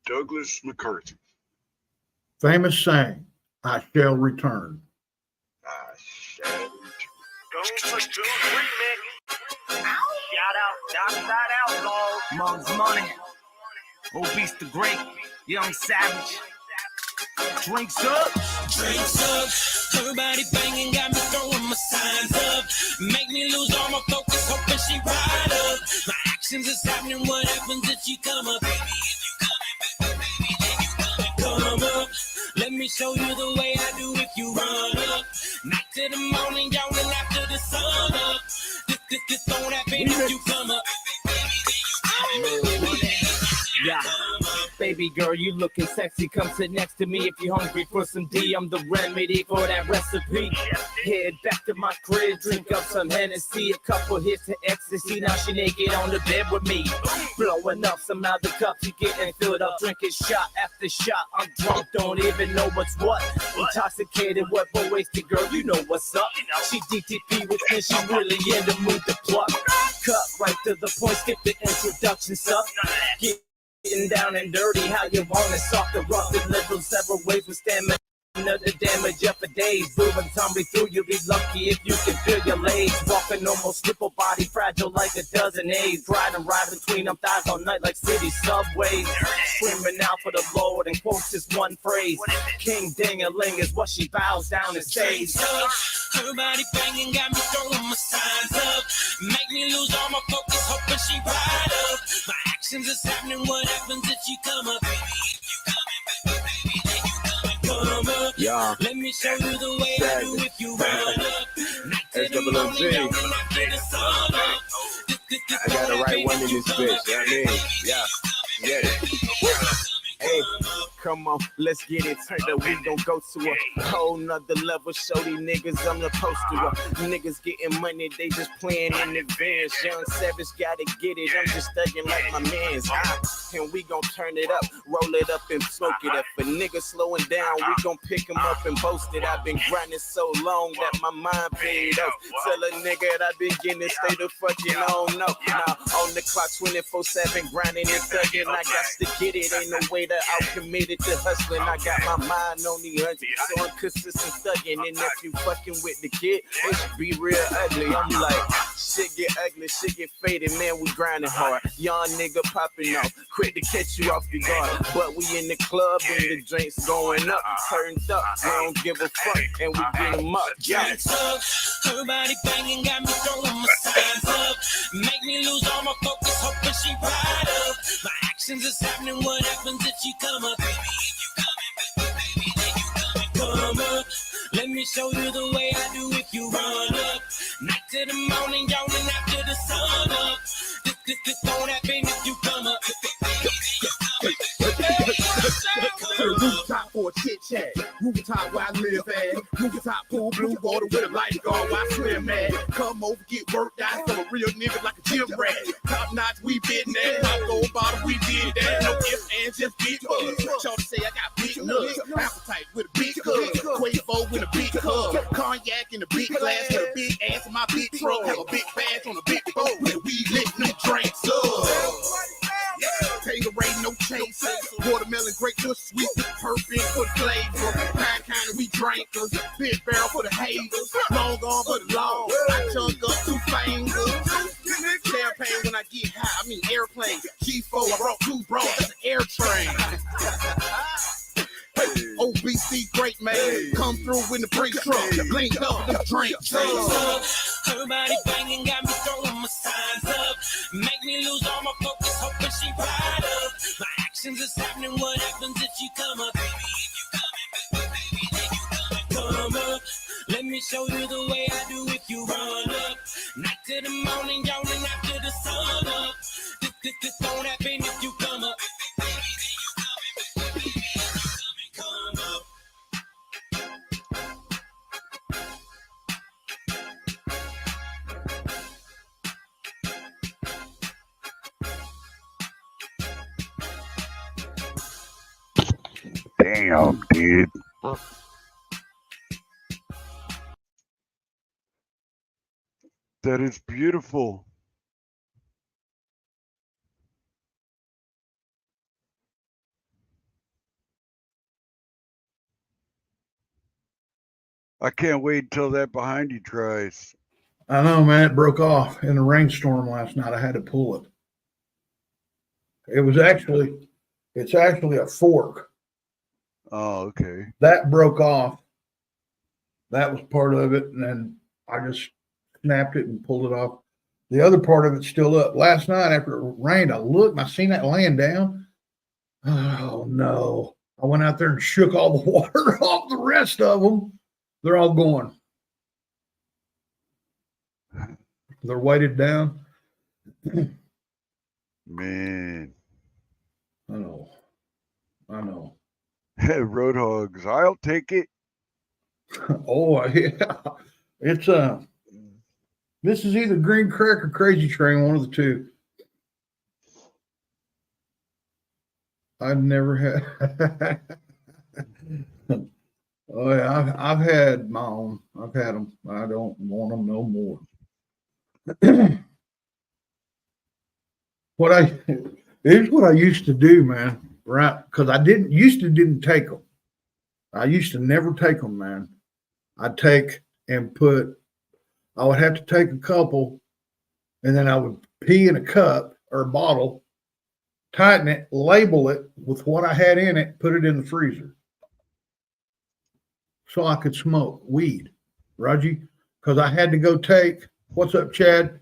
Douglas McCarthy. Famous saying, I shall return. I shall return. Going for 2 remix. Shout out, Southside Outlaws. Mugs Money, Obese the Great, Young Savage. Drinks up. Drinks up, everybody banging, got me throwing my signs up. Make me lose all my focus, hoping she ride up. My actions is happening, what happens if you come up? Baby, if you coming, then you come up. Let me show you the way I do if you run up. Night to the morning, yawning after the sun up. This don't happen if you come up. Yeah. Baby girl, you looking sexy. Come sit next to me if you're hungry for some D. I'm the remedy for that recipe. Head back to my crib, drink up some Hennessy, a couple hits of ecstasy. Now she naked on the bed with me, blowing up some other cups. You getting filled up, drinking shot after shot. I'm drunk, don't even know what's what. Intoxicated, what but wasted, girl, you know what's up. She DTP with me, she really in the mood to pluck. Cut right to the point, skip the introduction stuff. Getting down and dirty, how you want it, soft and rough, it liberal several ways with stamina. The damage up for days, moving tumbling through, you'll be lucky if you can feel your legs. Walking almost nipple body, fragile like a dozen A's. Riding right between them thighs all night like city subways. Screaming out for the Lord and quotes this one phrase. King Ding-a-ling is what she bows down and says. Everybody banging, got me throwing my signs up. Make me lose all my focus, hoping she ride up. My actions is happening, what happens if you come up? Baby, if you coming, baby, then you come up. Yeah. Let me show you the way I do if you run up. I got the right one in this bitch, you know what I mean? Yeah, get it. Hey, come on, let's get it turned up. We gon' go to a whole nother level. Show these niggas I'm the poster. Niggas getting money, they just playing in advance. Young Savage gotta get it. I'm just thugging like my man's. And we gon' turn it up, roll it up and smoke it up. A nigga slowing down, we gon' pick him up and boast it. I've been grinding so long that my mind paid off. Tell a nigga that I been getting it, stay the fucking on. No, now on the clock 24/7, grinding and thugging. I got to get it, ain't no way that I'll commit it. dedicated to hustling. I got my mind on the 100. So I'm consistent thugging. And if you fucking with the kid, it should be real ugly. I'm like, shit get ugly, shit get faded. Man, we grinding hard. Young nigga popping off, quick to catch you off the guard. But we in the club and the drinks going up, turned up. We don't give a fuck and we get them up. Yeah. Everybody banging got me throwing my signs up. Make me lose all my focus, hoping she ride up. My actions is happening, what happens if she come up? Baby, if you coming, baby, then you coming. Come up, let me show you the way I do if you run up. Night to the morning, yawning after the sun up. This won't happen if you come up. To the rooftop for a chit chat. Rooftop where I live at. Rooftop pool, blue water with a lifeguard while I swim at. Come over, get worked out. So a real nigga like a gym rat. Top notch, we been that. Hot gold bottle, we did that. No ifs, ands, just big bugs. Shorty say I got big nuts. Appetite with a big cup. Quavo with a big cup. Cognac in a big glass. Got a big ass in my big truck. Have a big badge on a big boat. And we lit new drinks up. Gatorade, no chaser. Watermelon, grape, bush, sweet, perfect for the flavor. Pie kind of we drinkers. Big barrel for the haters. Long arm for the law. I chunk up 2 fingers. Champagne when I get high. I mean airplane. G4, I brought 2 bros. That's an air train. OBC great man, come through in the brake truck, blink up the drink. Everybody banging got me throwing my signs up. Make me lose all my focus, hoping she ride up. My actions is happening, what happens if she come up? Baby, if you coming, baby, then you coming. Come up, let me show you the way I do if you run up. Night to the morning, yawning after the sun up. This won't happen if you come up. Damn, dude. That is beautiful. I can't wait until that behind you dries. I know, man. It broke off in a rainstorm last night. I had to pull it. It's actually a fork. Oh, okay. That broke off. That was part of it. And then I just snapped it and pulled it off. The other part of it's still up. Last night after it rained, I looked and I seen that laying down. Oh, no. I went out there and shook all the water off the rest of them. They're all gone. They're weighted down. Man. I know. Roadhogs, I'll take it. Oh, yeah. It's this is either Green Crack or Crazy Train, one of the two. I've never had. Oh yeah, I've had my own. I've had them. I don't want them no more. Here's what I used to do, man. Right, because I didn't take them. I used to never take them, man. I'd take and I would have to take a couple, and then I would pee in a cup or a bottle, tighten it, label it with what I had in it, put it in the freezer, so I could smoke weed, Reggie, because I had to go take. What's up, Chad?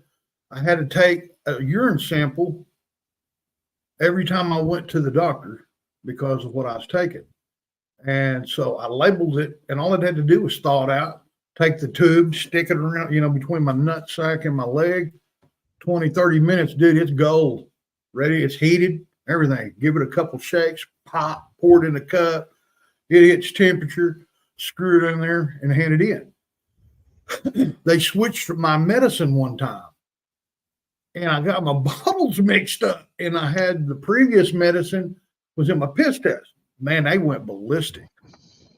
I had to take a urine sample every time I went to the doctor because of what I was taking. And so I labeled it, and all it had to do was thaw it out, take the tube, stick it around, between my nutsack and my leg. 20, 30 minutes, dude, it's gold. Ready? It's heated, everything. Give it a couple shakes, pop, pour it in a cup. It hits temperature, screw it in there, and hand it in. They switched my medicine one time, and I got my bottles mixed up, and I had the previous medicine was in my piss test. Man, they went ballistic.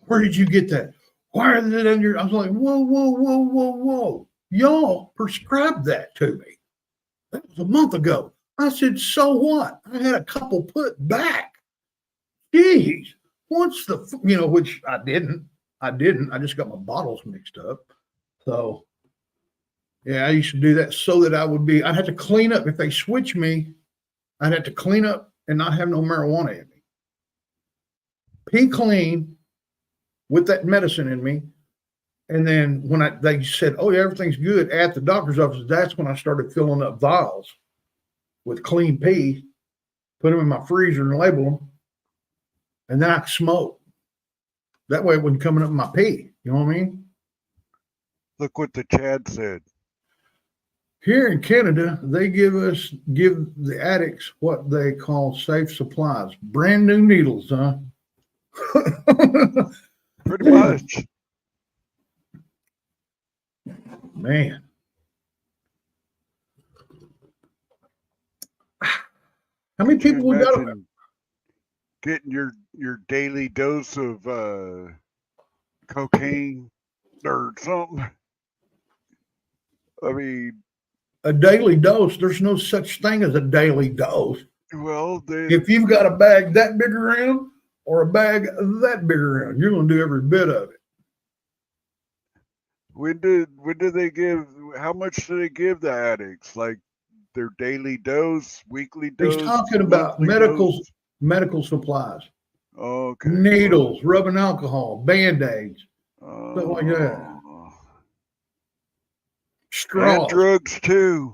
Where did you get that? Why is it in your? I was like, whoa. Y'all prescribed that to me. That was a month ago. I said, so what? I had a couple put back. Jeez. Once which I didn't. I just got my bottles mixed up. So, yeah, I used to do that so that I'd have to clean up. If they switch me, I'd have to clean up and not have no marijuana in me. Pee clean with that medicine in me. And then when they said, oh, yeah, everything's good at the doctor's office, that's when I started filling up vials with clean pee, put them in my freezer and label them. And then I could smoke. That way it wasn't coming up in my pee. You know what I mean? Look what the Chad said. Here in Canada, they give the addicts what they call safe supplies. Brand new needles, huh? Pretty much. Man. How many people we got? Getting your daily dose of cocaine or something. I mean, a daily dose. There's no such thing as a daily dose. Well, if you've got a bag that big around or a bag that big around, you're going to do every bit of it. When did they give? How much do they give the addicts? Like their daily dose, weekly dose? He's talking about medical supplies. Okay. Needles, rubbing alcohol, Band-Aids, stuff like that. Straws. And drugs too.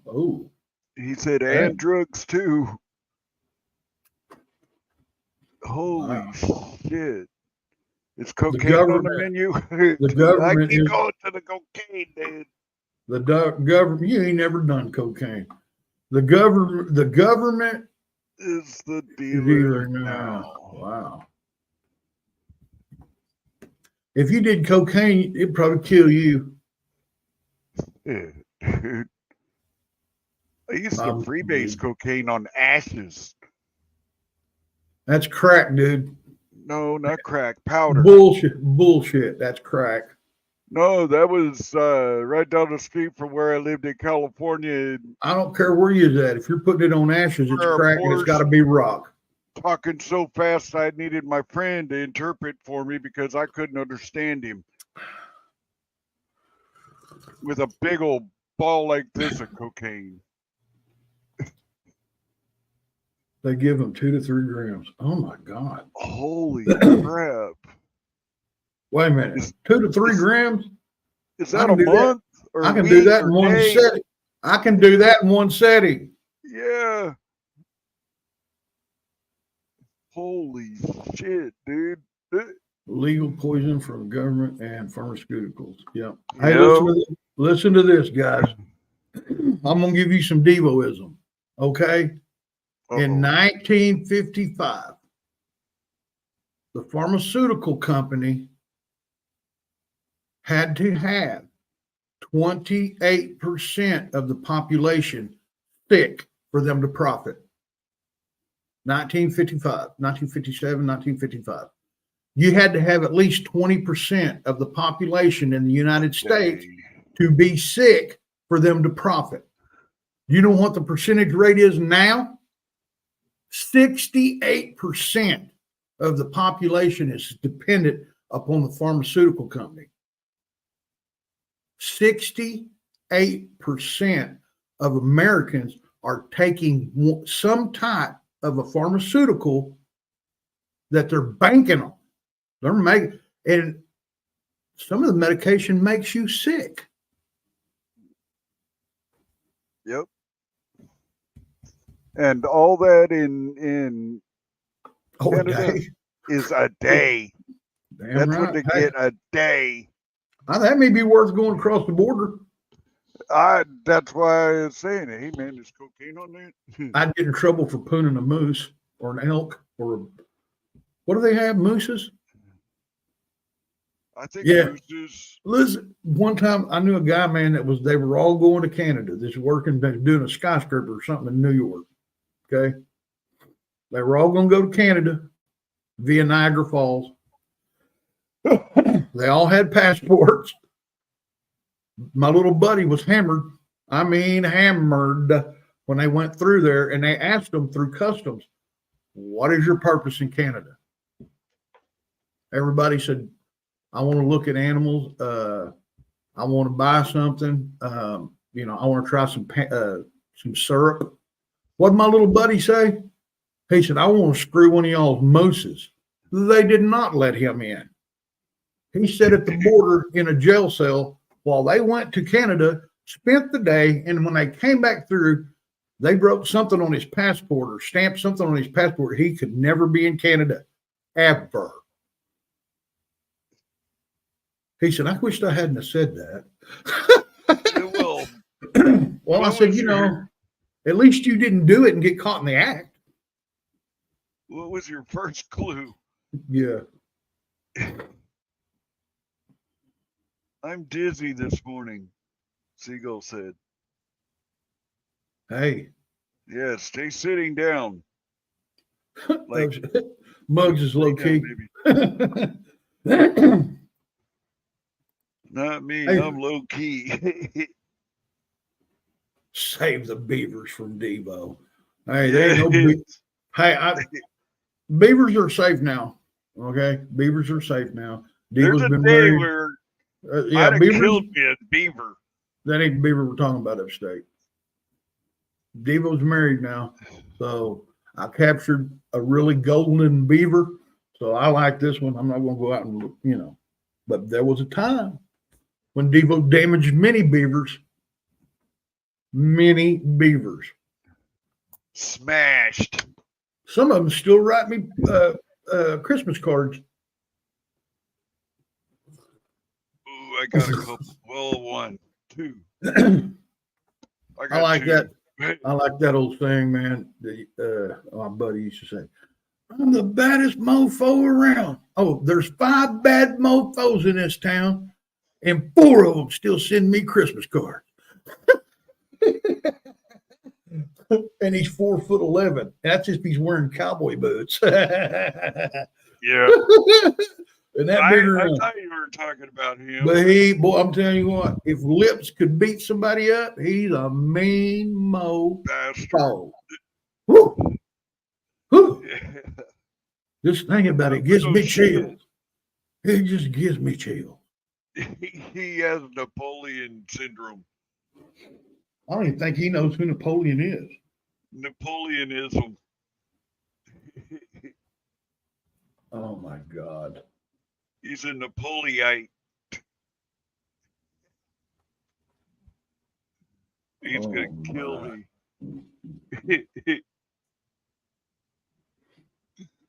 Oh. He said, and drugs too. Holy shit. It's cocaine on the menu. The government I keep going to the cocaine, dude. The government, you ain't never done cocaine. The government is the dealer now. Wow. If you did cocaine, it'd probably kill you. Yeah, dude. I used to freebase cocaine on ashes. That's crack, dude. No, not crack. Powder. Bullshit. That's crack. No, that was right down the street from where I lived in California. I don't care where you're at. If you're putting it on ashes, it's crack and it's got to be rock. Talking so fast, I needed my friend to interpret for me because I couldn't understand him. With a big old ball like this of cocaine. They give them 2 to 3 grams. Oh my God. Holy crap. Wait a minute. 2 to 3 grams? Is that a month? Or I can do that in one setting. I can do that in one setting. Yeah. Holy shit, dude. Legal poison from government and pharmaceuticals. Yep. Hey, listen to this, guys. I'm going to give you some Devoism. Okay. In 1955, the pharmaceutical company had to have 28% of the population sick for them to profit. 1955, 1957, 1955. You had to have at least 20% of the population in the United States to be sick for them to profit. You know what the percentage rate is now? 68% of the population is dependent upon the pharmaceutical company. 68% of Americans are taking some type of a pharmaceutical that they're banking on. They're making, and some of the medication makes you sick. Yep. And all that in Canada is a day. Damn That's right. what they get a day. That may be worth going across the border. That's why I was saying it. Hey man, there's cocaine on that. I'd get in trouble for pooning a moose or an elk or what do they have? Mooses? I think mooses. Listen, one time I knew a guy, man, they were all going to Canada. This working, doing a skyscraper or something in New York. Okay. They were all going to go to Canada via Niagara Falls. They all had passports. My little buddy was hammered. I mean, hammered when they went through there, and they asked them through customs, what is your purpose in Canada? Everybody said, I want to look at animals. I want to buy something. You know, I want to try some syrup. What did my little buddy say? He said, I want to screw one of y'all's mooses. They did not let him in. He sat at the border in a jail cell while they went to Canada, spent the day, and when they came back through, they wrote something on his passport or stamped something on his passport. He could never be in Canada, ever. He said, I wished I hadn't have said that. Well, Well, I said, you know, at least you didn't do it and get caught in the act. what was your first clue? Yeah. I'm dizzy this morning, Seagull said. Hey. Yeah, stay sitting down. Like Muggs is low key. Not me. Hey. I'm low key. Save the beavers from Devo. Hey, there ain't no hey, beavers are safe now. Okay, beavers are safe now. There's Devo's a been day married. where Yeah, I'd have beavers. killed me a beaver. That ain't the beaver we're talking about upstate. Devo's married now, so I captured a really golden beaver. So I like this one. I'm not going to go out and, you know, but there was a time when Devo damaged many beavers. Many beavers. Smashed. Some of them still write me Christmas cards. Ooh, I got a couple. Well, one, two. I like two. that. I like that old saying, man. My buddy used to say, I'm the baddest mofo around. Oh, there's 5 bad mofos in this town, and 4 of them still send me Christmas cards. And he's 4'11". That's if he's wearing cowboy boots. Yeah. And that I bigger, thought you were talking about him. but boy, I'm telling you what, if Lips could beat somebody up, he's a mean Bastard. mofo. Woo. Woo. Yeah. Just thinking about it gives me chills. It just gives me chills. He has Napoleon syndrome. I don't even think he knows who Napoleon is. Napoleonism. Oh my God. He's a Napoleonite. He's gonna kill me.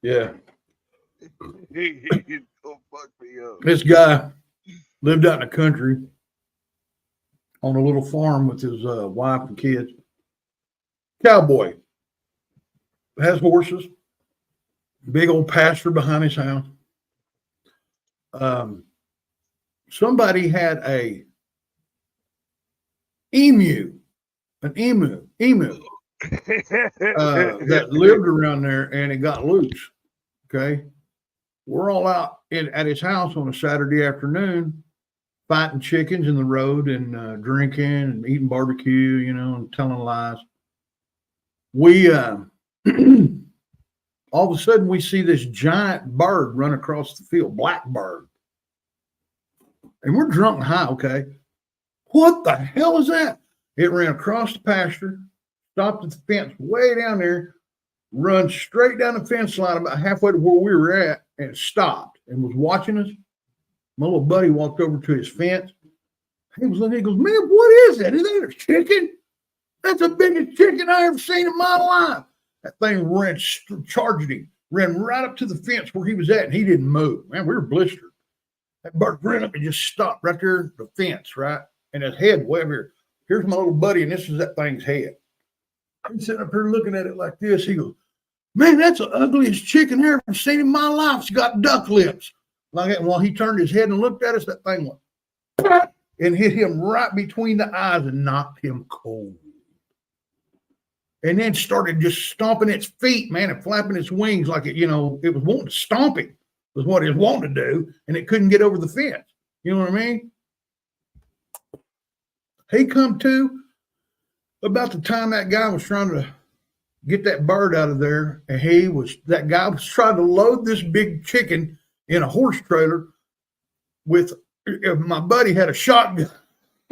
Yeah. He's gonna fuck me up. This guy lived out in the country on a little farm with his wife and kids. Cowboy. Has horses. Big old pasture behind his house. Somebody had an emu that lived around there, and it got loose. Okay. We're all out at his house on a Saturday afternoon, fighting chickens in the road and drinking and eating barbecue, you know, and telling lies. We, all of a sudden, we see this giant bird run across the field, black bird. And we're drunk and high, okay? What the hell is that? It ran across the pasture, stopped at the fence way down there, run straight down the fence line about halfway to where we were at, and stopped and was watching us. My little buddy walked over to his fence. He was looking, he goes, man, what is that? Is that a chicken? That's the biggest chicken I ever seen in my life. That thing ran, charged him, ran right up to the fence where he was at, and he didn't move. Man, we were blistered. That bird ran up and just stopped right there at the fence, right? And his head way over here. Here's my little buddy, and this is that thing's head. I'm sitting up here looking at it like this. He goes, man, that's the ugliest chicken I ever seen in my life. It's got duck lips. Like that. And while he turned his head and looked at us, that thing went and hit him right between the eyes and knocked him cold. And then started just stomping its feet, man, and flapping its wings like it, you know, it was wanting to stomp him, was what it was wanting to do, and it couldn't get over the fence. You know what I mean? He come to about the time that guy was trying to get that bird out of there. And that guy was trying to load this big chicken in a horse trailer with, my buddy had a shotgun.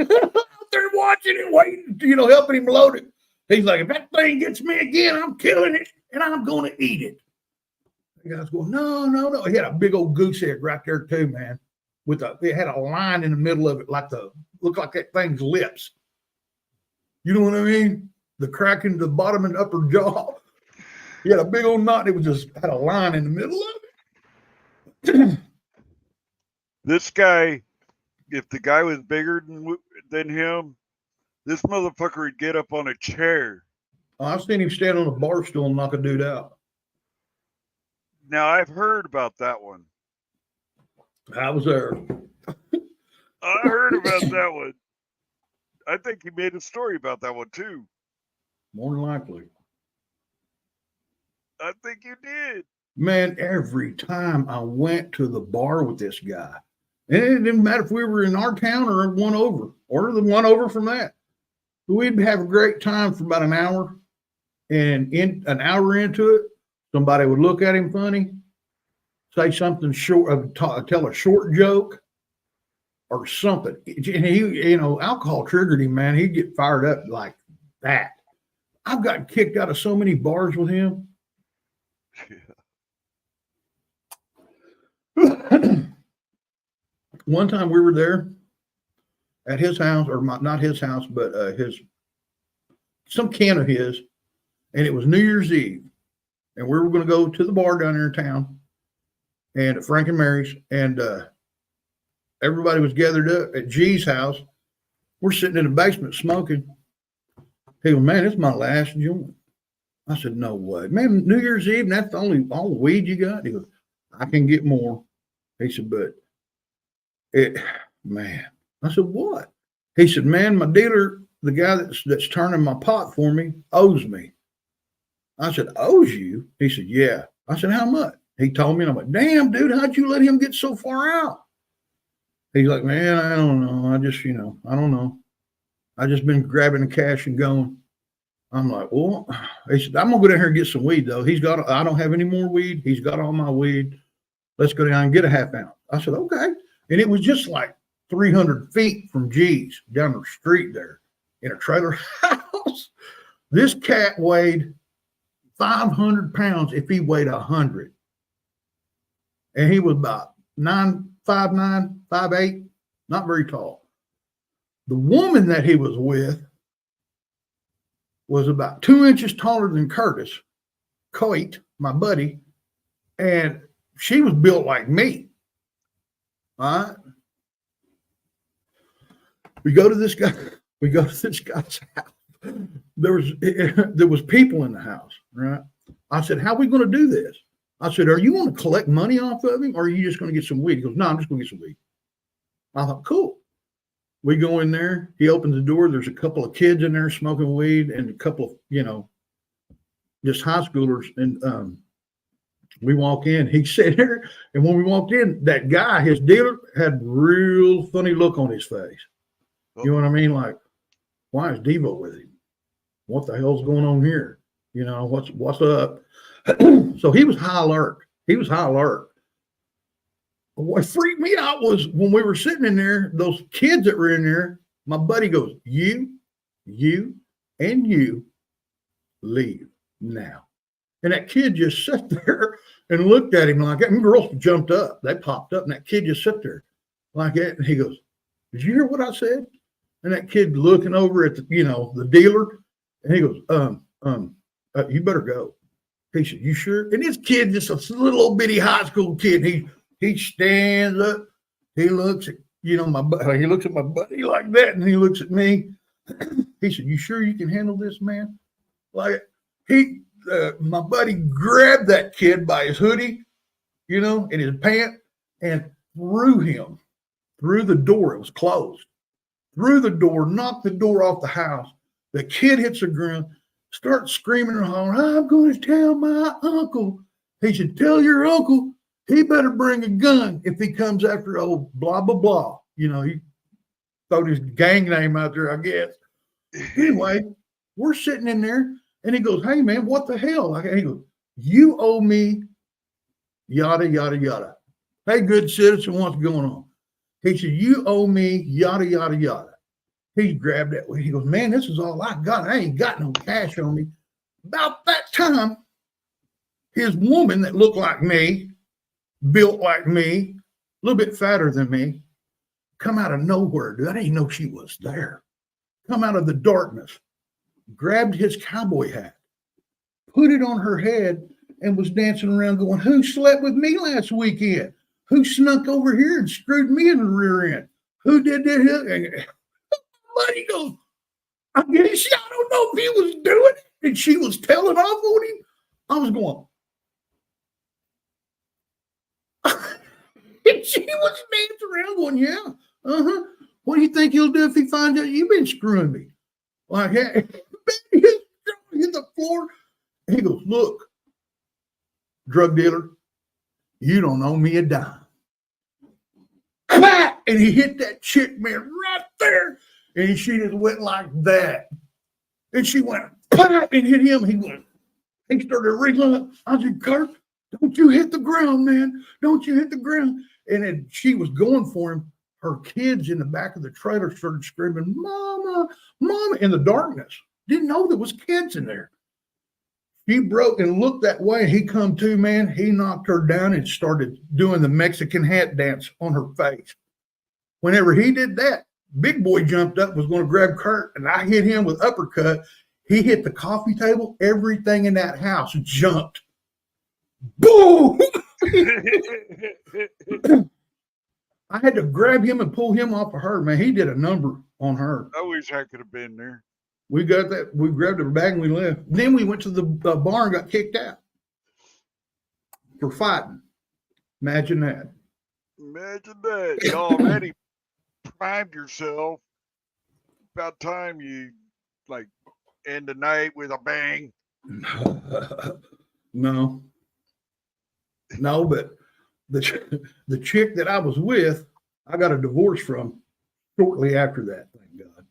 Out there watching it, waiting, helping him load it. He's like, if that thing gets me again, I'm killing it and I'm going to eat it. The guy's going, no. He had a big old goose egg right there too, man. It had a line in the middle of it, looked like that thing's lips. You know what I mean? The crack in the bottom and upper jaw. He had a big old knot. It was just had a line in the middle of it. This guy, if the guy was bigger than him, this motherfucker would get up on a chair. I've seen him stand on a bar stool and knock a dude out. Now, I've heard about that one. I was there. I heard about that one. I think he made a story about that one too. More than likely. I think you did. Man, every time I went to the bar with this guy, and it didn't matter if we were in our town or one over, or the one over from that, we'd have a great time for about an hour. And an hour into it, somebody would look at him funny, say something short, tell a short joke or something. And he, alcohol triggered him, man. He'd get fired up like that. I've gotten kicked out of so many bars with him. One time we were there at his house, or not his house, but some kin of his, and it was New Year's Eve, and we were going to go to the bar down there in town, and at Frank and Mary's, and everybody was gathered up at G's house. We're sitting in the basement smoking. He goes, man, it's my last joint. I said, no way. Man, New Year's Eve, and that's all the weed you got? He goes, I can get more. He said, but man. I said, what? He said, man, my dealer, the guy that's turning my pot for me, owes me. I said, owes you? He said, yeah. I said, how much? He told me, and I'm like, damn, dude, how'd you let him get so far out? He's like, man, I don't know. I just, I don't know. I just been grabbing the cash and going. I'm like, well, he said, I'm going to go down here and get some weed, though. I don't have any more weed. He's got all my weed. Let's go down and get a half ounce. I said, okay. And it was just like 300 feet from G's down the street there in a trailer house. This cat weighed 500 pounds if he weighed 100. And he was about 5'9", 5'8", not very tall. The woman that he was with was about 2 inches taller than Curtis Coit, my buddy, and she was built like me. All right. We go to this guy's house. There was people in the house, right? I said, how are we going to do this? I said, are you going to collect money off of him, or are you just going to get some weed? He goes, no, I'm just going to get some weed. I thought, cool. We go in there. He opens the door. There's a couple of kids in there smoking weed, and a couple of, just high schoolers. And we walk in. He sat there, and when we walked in, that guy, his dealer, had real funny look on his face. You know what I mean? Like, why is Devo with him? What the hell's going on here? What's up? So he was high alert. What freaked me out was when we were sitting in there, those kids that were in there, my buddy goes, you, and you leave now. And that kid just sat there and looked at him like that. And girls jumped up. They popped up, and that kid just sat there like that. And he goes, did you hear what I said? And that kid looking over at the dealer, and he goes, you better go. He said, you sure? And this kid, just a little old bitty high school kid, he stands up, he looks at, he looks at my buddy like that, and he looks at me. He said, you sure you can handle this, man? Like, my buddy grabbed that kid by his hoodie, in his pant, and threw him through the door. It was closed. Through the door, knocked the door off the house. The kid hits the ground, starts screaming and hollering, I'm going to tell my uncle. He said, tell your uncle he better bring a gun if he comes after old blah, blah, blah. He threw his gang name out there, I guess. Anyway, we're sitting in there. And he goes, hey, man, what the hell? He goes, you owe me yada, yada, yada. Hey, good citizen, what's going on? He said, you owe me yada, yada, yada. He grabbed that. He goes, man, this is all I got. I ain't got no cash on me. About that time, his woman that looked like me, built like me, a little bit fatter than me, come out of nowhere. Dude, I didn't know she was there. Come out of the darkness, grabbed his cowboy hat, put it on her head, and was dancing around going, who slept with me last weekend? Who snuck over here and screwed me in the rear end? Who did this? And buddy goes, I guess I don't know if he was doing it. And she was telling off on him. I was going, and she was dancing around going, yeah, uh-huh. What do you think he'll do if he finds out you've been screwing me? Like, hey, he hit the floor. And he goes, look, drug dealer, you don't owe me a dime. And he hit that chick, man, right there. And she just went like that. And she went, and hit him. He started wriggling up. I said, Kurt, don't you hit the ground, man. Don't you hit the ground. And then she was going for him. Her kids in the back of the trailer started screaming, Mama, Mama, in the darkness. Didn't know there was kids in there. She broke and looked that way. He come to, man. He knocked her down and started doing the Mexican hat dance on her face. Whenever he did that, big boy jumped up, was going to grab Kurt, and I hit him with uppercut. He hit the coffee table. Everything in that house jumped. Boom! I had to grab him and pull him off of her, man. He did a number on her. I wish I could have been there. We got that. We grabbed her bag and we left. Then we went to the bar and got kicked out for fighting. Imagine that. Imagine that. You already primed yourself. About time you like end the night with a bang. No, but the chick that I was with, I got a divorce from shortly after that. Thank God.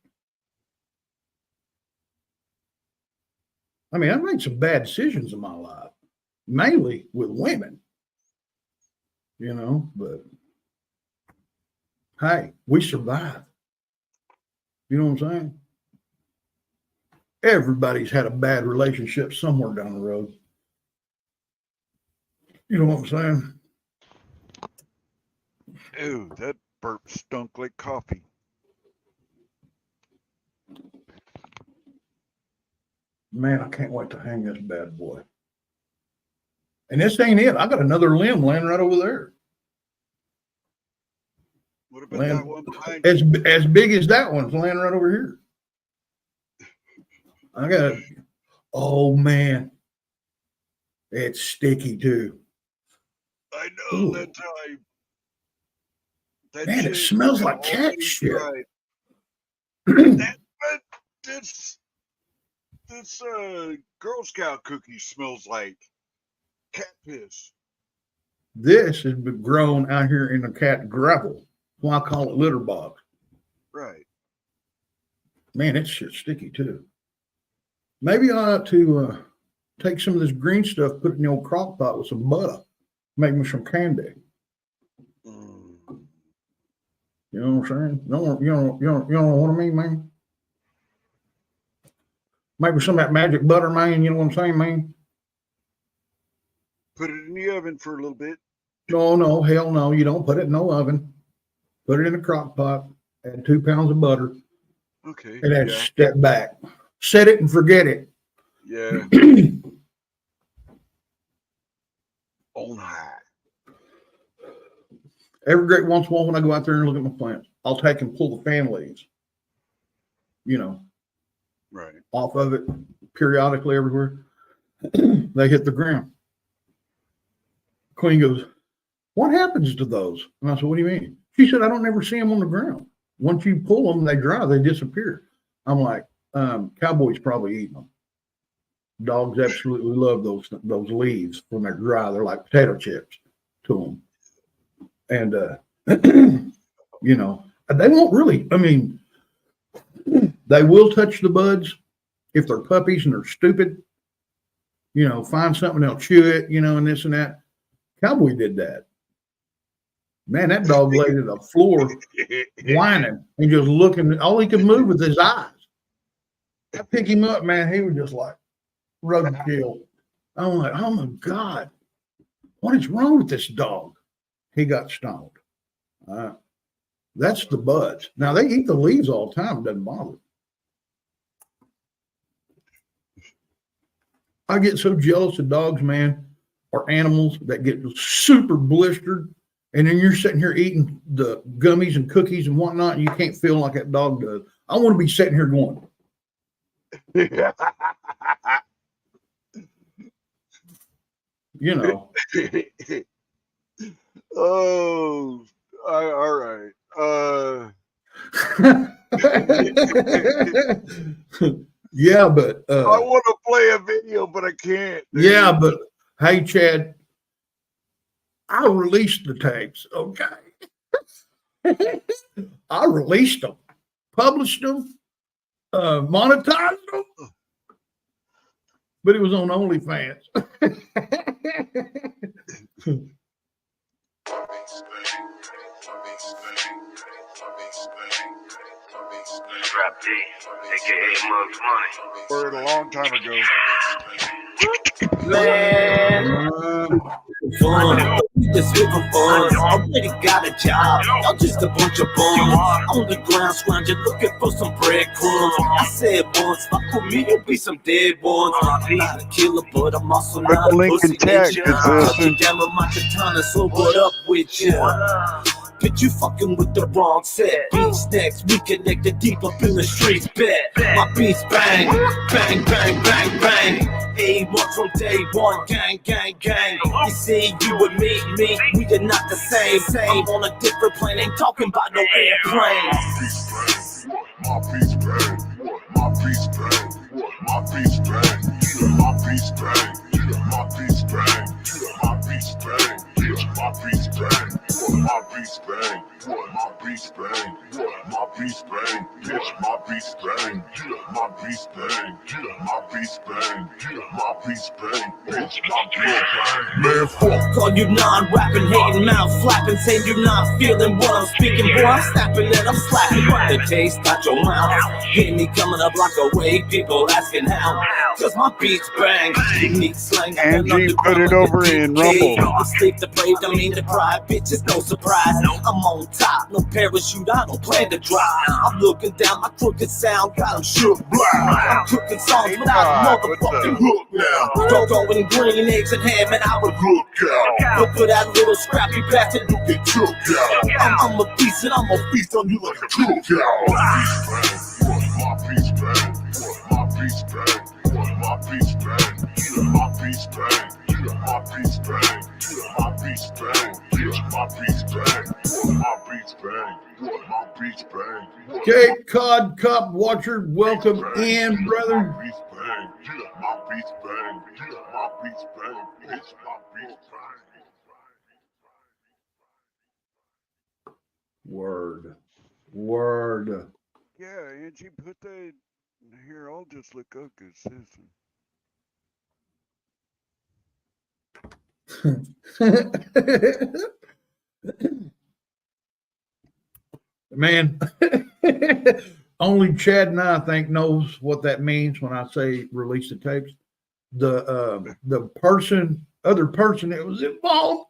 I mean, I made some bad decisions in my life, mainly with women, you know, but hey, we survived. You know what I'm saying? Everybody's had a bad relationship somewhere down the road. You know what I'm saying? Ew, that burp stunk like coffee. Man, I can't wait to hang this bad boy. And this ain't it. I got another limb laying right over there. What about Laying, that one behind you? as big as that one's laying right over here. I got it. Oh man, it's sticky too. I know. Ooh. That's how I. That Man, it shit smells like always cat shit. tried. This Girl Scout cookie smells like cat piss. This has been grown out here in the cat gravel. Why I call it litter box. Right. Man, it's shit sticky too. Maybe I ought to take some of this green stuff, put it in the old crock pot with some butter, make me some candy. You know what I'm saying? You know what I mean, man? Maybe some of that magic butter, man. You know what I'm saying, man? Put it in the oven for a little bit. No, hell no. You don't put it in no oven. Put it in a crock pot. Add 2 pounds of butter. Okay. And then step back. Set it and forget it. Yeah. On high. Every great once in a while when I go out there and look at my plants, I'll take and pull the fan leaves, you know, Right. off of it periodically everywhere. They hit the ground. Queen goes, what happens to those? And I said, what do you mean? She said, I don't ever see them on the ground. Once you pull them, they dry, they disappear. I'm like, cowboys probably eat them. Dogs absolutely love those leaves when they're dry. They're like potato chips to them. And, you know, they won't really, I mean, they will touch the buds if they're puppies and they're stupid, find something, they'll chew it, and this and that. Cowboy did that. Man, that dog laid at the floor whining and just looking. All he could move with his eyes. I pick him up, man. He was just like roadkill. I'm like, oh my God, what is wrong with this dog? He got stoned. That's the buds. Now they eat the leaves all the time. It doesn't bother. I get so jealous of dogs, man, or animals that get super blistered. And then you're sitting here eating the gummies and cookies and whatnot, and you can't feel like that dog does. I want to be sitting here going, Oh, all right. Yeah, but I want to play a video, but I can't. Dude. Yeah, but hey, Chad, I released the tapes. Okay, I released them, published them, monetized them, but it was on OnlyFans. Trap D, aka Mug's Money. Word a long time ago. Man. Fun. This with my funds. Already got a job. Y'all just a bunch of bums. On the ground scrounging, looking for some breadcrumbs. I said once, fuck with me, you'll be some dead ones. I'm not a killer, but I'm also not a pussy bitch. I'm down with my katana, so what up with ya? Bitch, you fucking with the wrong set. Beats next, we connected deep up in the streets. Bet my beats bang, bang, bang, bang, bang. A1 from day one, gang, gang, gang. You see, you and me, we are not the same. I'm on a different plane, ain't talking about no airplane. My beats bang, my beats bang, my beats bang, my beats bang, my beats bang, my beats bang, my beats bang, my beats bang, my beats bang, my beats bang, my beats bang, my beats bang, my beats bang, my beats bang, my beats bang. Man, fuck all you non-rapping, hating, mouth flapping, saying you're not feeling what I'm speaking. Boy, I'm snapping and I'm slapping. The taste got your mouth. Hear me coming up like a wave, people asking how. Cause my beats bang, unique slang. Angie, put it over in Rumble. Sleep depraved, I mean deprived, bitches, no surprise. I'm on top, no parachute, I don't plan to drop. I'm looking down, my crooked sound got them shook. I'm cooking songs without a motherfucking hook now. Going green, eggs and ham, and I would hook out. Look for that little scrappy bastard, you get took out. I'm a beast and I'm a feast on you like a cookout. my beats bang, my beats bang, my beats bang, my beats bang, my beats bang, my beats bang, my beats bang, my beats bang, my beats bang. Cape Cod Cup Watcher, welcome in, brother. My beats bang, my beats bang, my beats bang, my beats bang. Word. Yeah, Angie, put that here. I'll just look up good citizen. Man, only Chad and I think knows what that means when I say release the tapes. The other person that was involved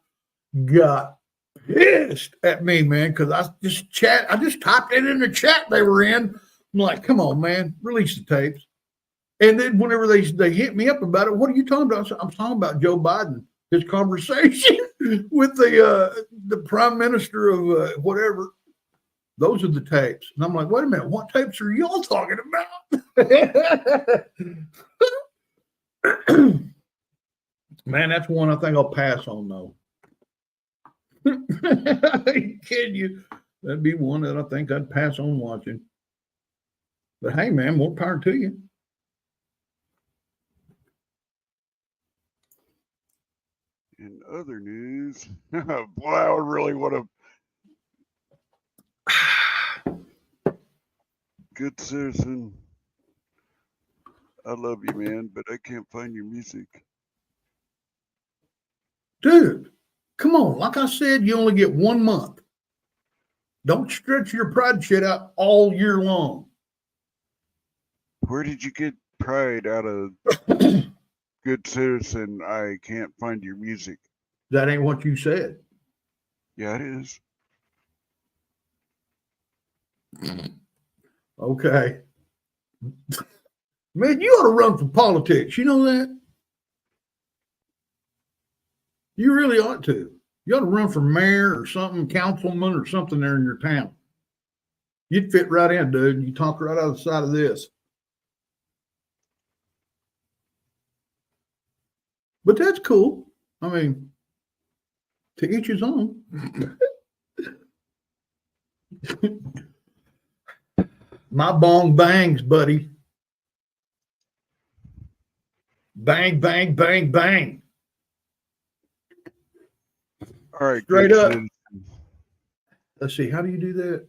got pissed at me, man, because I just typed it in the chat they were in. I'm like, come on, man, release the tapes. And then whenever they hit me up about it, what are you talking about? I'm talking about Joe Biden, his conversation with the prime minister of whatever. Those are the tapes. And I'm like, wait a minute, what tapes are y'all talking about? Man, that's one I think I'll pass on, though. Can you? That'd be one that I think I'd pass on watching. But hey, man, more power to you. In other news, boy, I would really want to. Good citizen. I love you, man, but I can't find your music. Dude, come on. Like I said, you only get 1 month. Don't stretch your pride shit out all year long. Where did you get pride out of good citizen? I can't find your music. That ain't what you said. Yeah, it is. Okay. Man, you ought to run for politics. You know that? You really ought to. You ought to run for mayor or something, councilman or something there in your town. You'd fit right in, dude. You talk right out of the side of this. But that's cool. I mean, to each his own. My bong bangs, buddy. Bang, bang, bang, bang. All right, Straight good up. citizen. Let's see. How do you do that?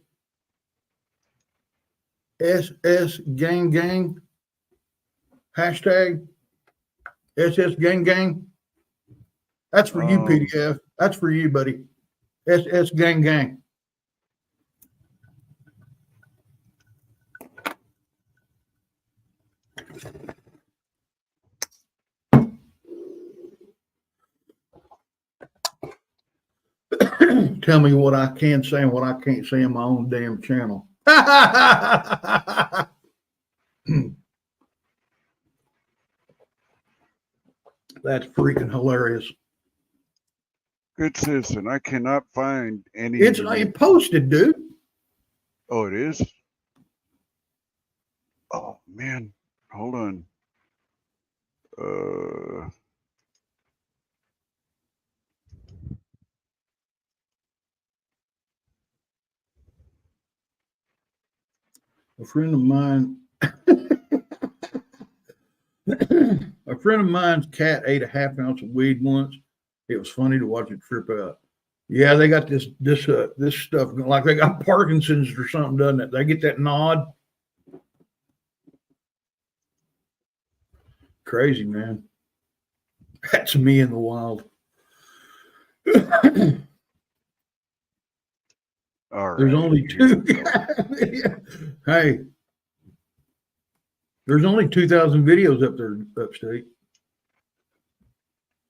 SS gang gang. Hashtag SS gang gang. That's for you, PDF. That's for you, buddy. SS gang gang. Tell me what I can say and what I can't say in my own damn channel. That's freaking hilarious. Good citizen. I cannot find any. It's posted, dude. Oh, it is? Oh, man. Hold on. A friend of mine, a friend of mine's cat ate a half ounce of weed once. It was funny to watch it trip out. Yeah, they got this stuff like they got Parkinson's or something, doesn't it? They get that nod. Crazy, man. That's me in the wild. All right. There's only two. Hey, there's only 2,000 videos up there upstate.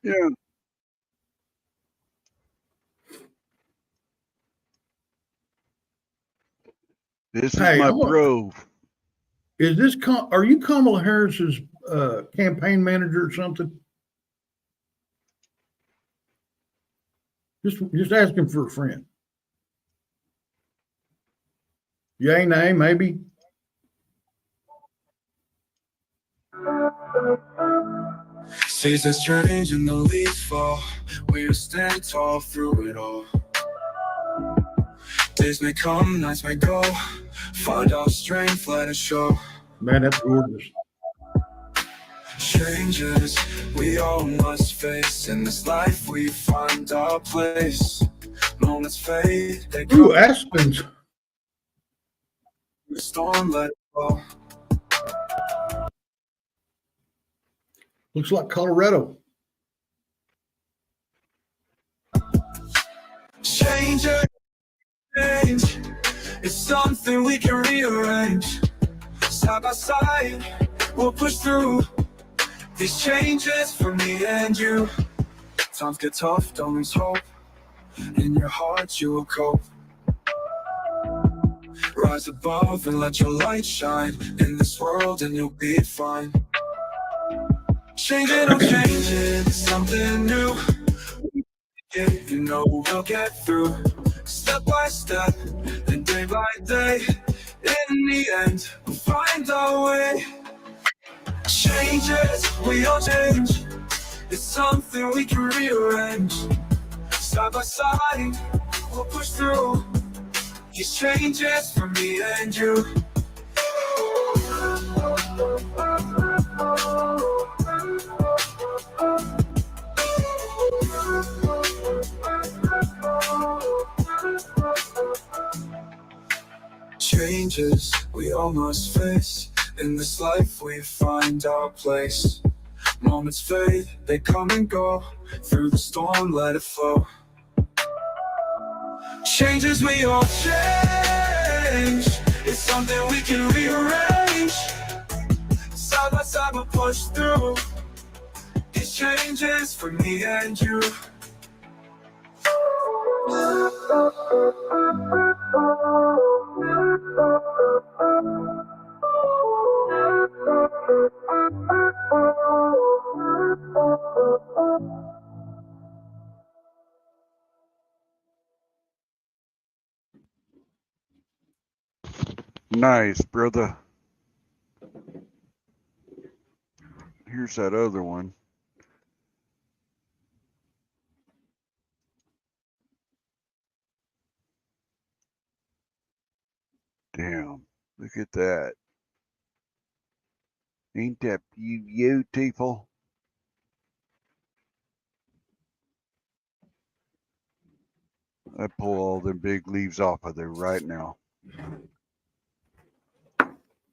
Yeah. This is my bro. Is this are you Kamala Harris's campaign manager or something? Just asking for a friend. Yay, nay, maybe. Seasons change and the leaves fall. We'll stand tall through it all. Days may come, nights may go. Find our strength, let it show. Man, that's gorgeous. Changes we all must face. In this life we find our place. Moments fade. Ooh, aspens. The storm let it go. Looks like Colorado. Change it's something we can rearrange. Side by side, we'll push through these changes for me and you. Times get tough, don't lose hope. In your heart you will cope. Rise above and let your light shine in this world and you'll be fine. Changing, I'm changing, something new. You know we'll get through. Step by step and day by day. In the end, we'll find our way. Changes, we all change. It's something we can rearrange. Side by side, we'll push through these changes for me and you. Changes we all must face. In this life we find our place. Moments fade, they come and go. Through the storm, let it flow. Changes, we all change. It's something we can rearrange. Side by side we'll push through. These changes for me and you. Nice, brother. Here's that other one. Damn, look at that. Ain't that beautiful? I pull all them big leaves off of there right now.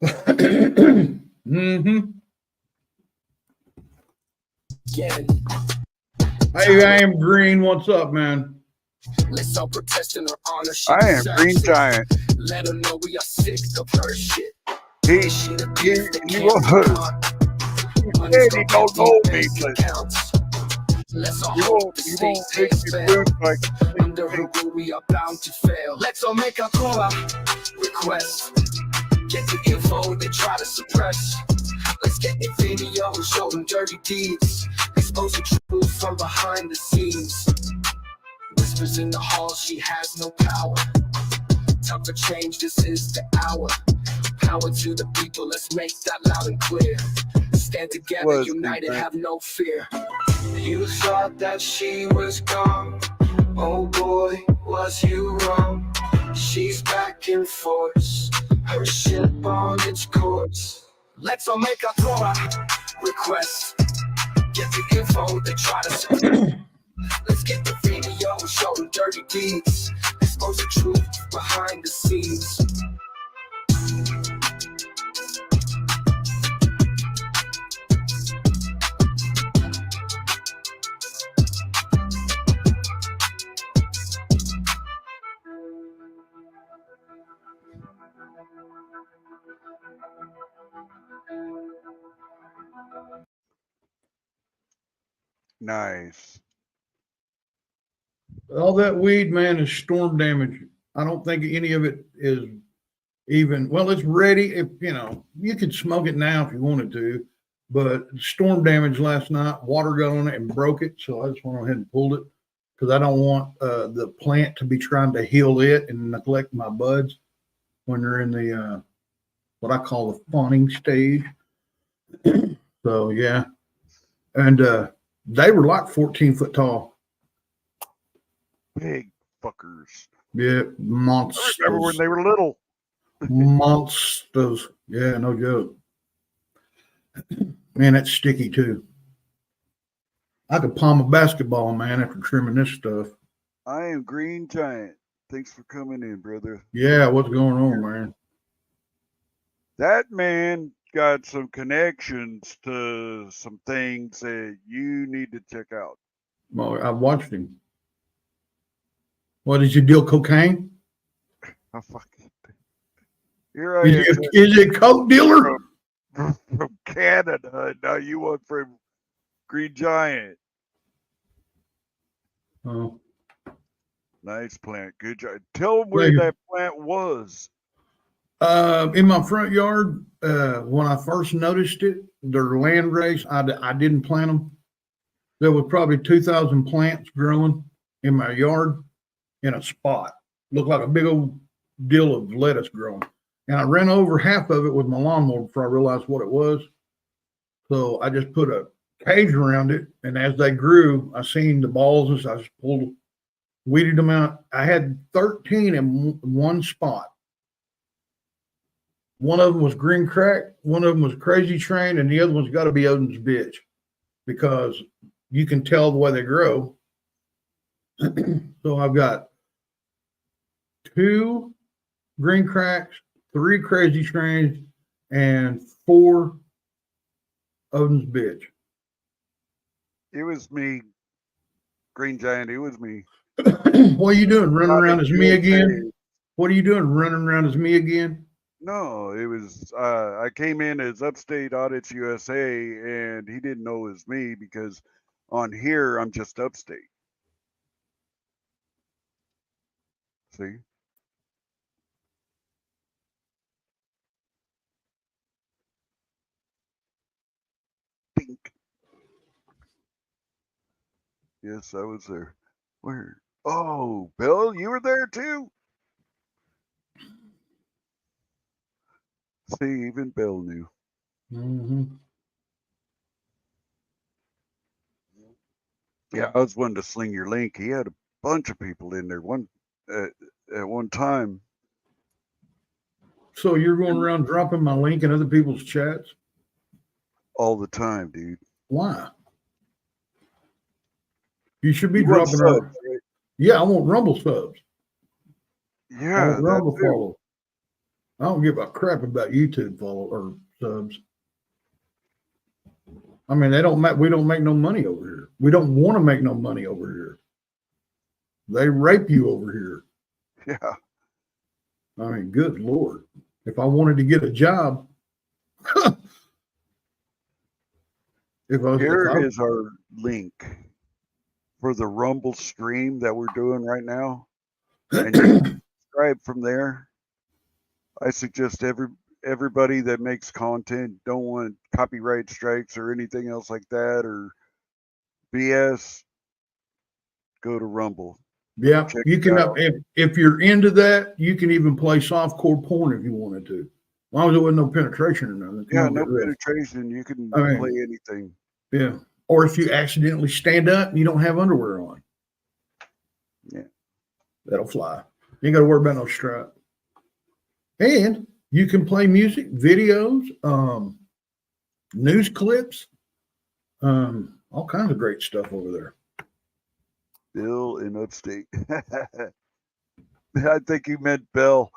Mm-hmm. Again. Hey, I am Green. What's up, man? Let's all protest in her honor. She I am deserves Green it. Giant. Let her know we are sick of her shit. He, She the he, gift that he can't was. be bought. He Money's said he gonna don't know empty me, bank but accounts. Let's all he hope won't. the He state won't make stays me fair. food like. Under her rule, we are bound to fail. Let's all make our call out request. Get the info they try to suppress. Let's get the video and show them dirty deeds. Expose the truth from behind the scenes. Whispers in the hall, she has no power. Time for change, this is the hour. Power to the people, let's make that loud and clear. Stand together, Was united, Green have no fear. You thought that she was gone. Oh boy, was you wrong. She's back in force, her ship on its course. Let's all make our Torah requests. Get the info they try to let's get the video, show them dirty deeds. Expose the truth behind the scenes. Nice. All that weed, man, is storm damage. I don't think any of it is even, well, it's ready. If you know, you could smoke it now if you wanted to, but storm damage last night, water got on it and broke it. So I just went ahead and pulled it because I don't want the plant to be trying to heal it and neglect my buds when they're in the what I call the fawning stage. So yeah, and they were like 14 foot tall. Big fuckers. Yeah, I monsters. remember when they were little. Monsters. Yeah, no joke. Man, that's sticky too. I could palm a basketball, man, after trimming this stuff. I am Green Giant. Thanks for coming in, brother. Yeah, what's going on, man? That man got some connections to some things that you need to check out. Well, I watched him. What did you deal cocaine? I fucking here I Is am he a coke dealer? from Canada. Now you want from Green Giant. Oh, Nice plant. Good job. Tell them where Thank you. that plant was. in my front yard, when I first noticed it, their land race, I didn't plant them. There was probably 2,000 plants growing in my yard in a spot. Looked like a big old deal of lettuce growing. And I ran over half of it with my lawnmower before I realized what it was. So I just put a cage around it. And as they grew, I seen the balls and so I just pulled, weeded them out. I had 13 in one spot. One of them was green crack, one of them was crazy train, and the other one's got to be Odin's bitch because you can tell the way they grow. So I've got 2 green cracks, 3 crazy trains, and 4 of them's bitch. It was me, Green Giant. It was me. What are you doing? Running Not around a as me good again? day. What are you doing? Running around as me again? No, it was. I came in as Upstate Audits USA, and he didn't know it was me because on here I'm just Upstate. See? Pink. Yes, I was there. Where? Oh, Bill, you were there too. See, even Bill knew. Mm-hmm. Yeah, I was one to sling your link. He had a bunch of people in there at one time. So you're going around dropping my link in other people's chats? All the time, dude. Why? You should be You want dropping subs, our. Yeah, I want Rumble subs. I Yeah, want that Rumble too. follow. I don't give a crap about YouTube follow or subs. I mean, we don't make no money over here. We don't want to make no money over here. They rape you over here. Yeah. I mean, good Lord. If I wanted to get a job, Here is our link for the Rumble stream that we're doing right now. And you can subscribe from there. I suggest everybody that makes content don't want copyright strikes or anything else like that or BS, go to Rumble. yeah, Check you it can, out. if you're into that, you can even play softcore porn if you wanted to. As long as there wasn't no penetration or nothing. Come Yeah, on, no get real. penetration. You can I mean, play anything. Yeah. Or if you accidentally stand up and you don't have underwear on. Yeah. That'll fly. You ain't got to worry about no strap. And you can play music, videos, news clips, all kinds of great stuff over there. Bill in Upstate. I think you meant Bell.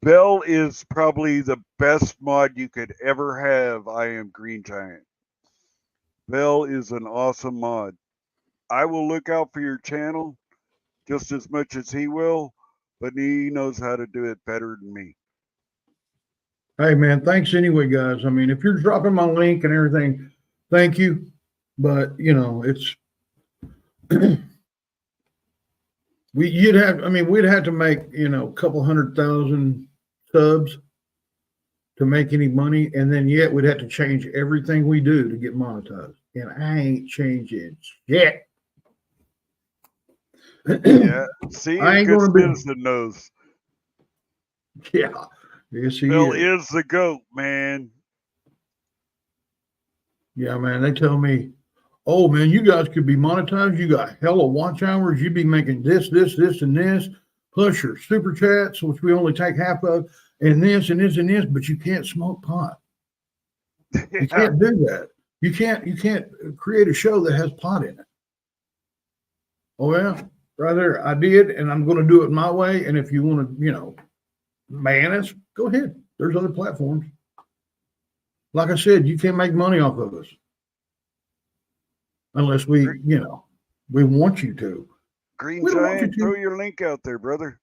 Bell is probably the best mod you could ever have. I am Green Giant. Bell is an awesome mod. I will look out for your channel just as much as he will, but he knows how to do it better than me. Hey, man, thanks anyway, guys. I mean, if you're dropping my link and everything, thank you. But, you know, it's, we'd have to make, you know, a couple 100,000 subs to make any money. And then yet we'd have to change everything we do to get monetized. And I ain't changing shit. Yeah, see, I a ain't good gonna be. citizen knows. Yeah. Yes, he Bill is. is the GOAT, man. Yeah, man. They tell me, oh man, you guys could be monetized. You got hella watch hours. You'd be making this, and this, plus your super chats, which we only take half of, and this, but you can't smoke pot. You can't do that. You can't create a show that has pot in it. Oh yeah, right there. I did, and I'm going to do it my way. And if you want to, you know, man us, go ahead. There's other platforms. Like I said, you can't make money off of us unless we, you know, we want you to. Green We don't want Giant, you throw to. your link out there, brother.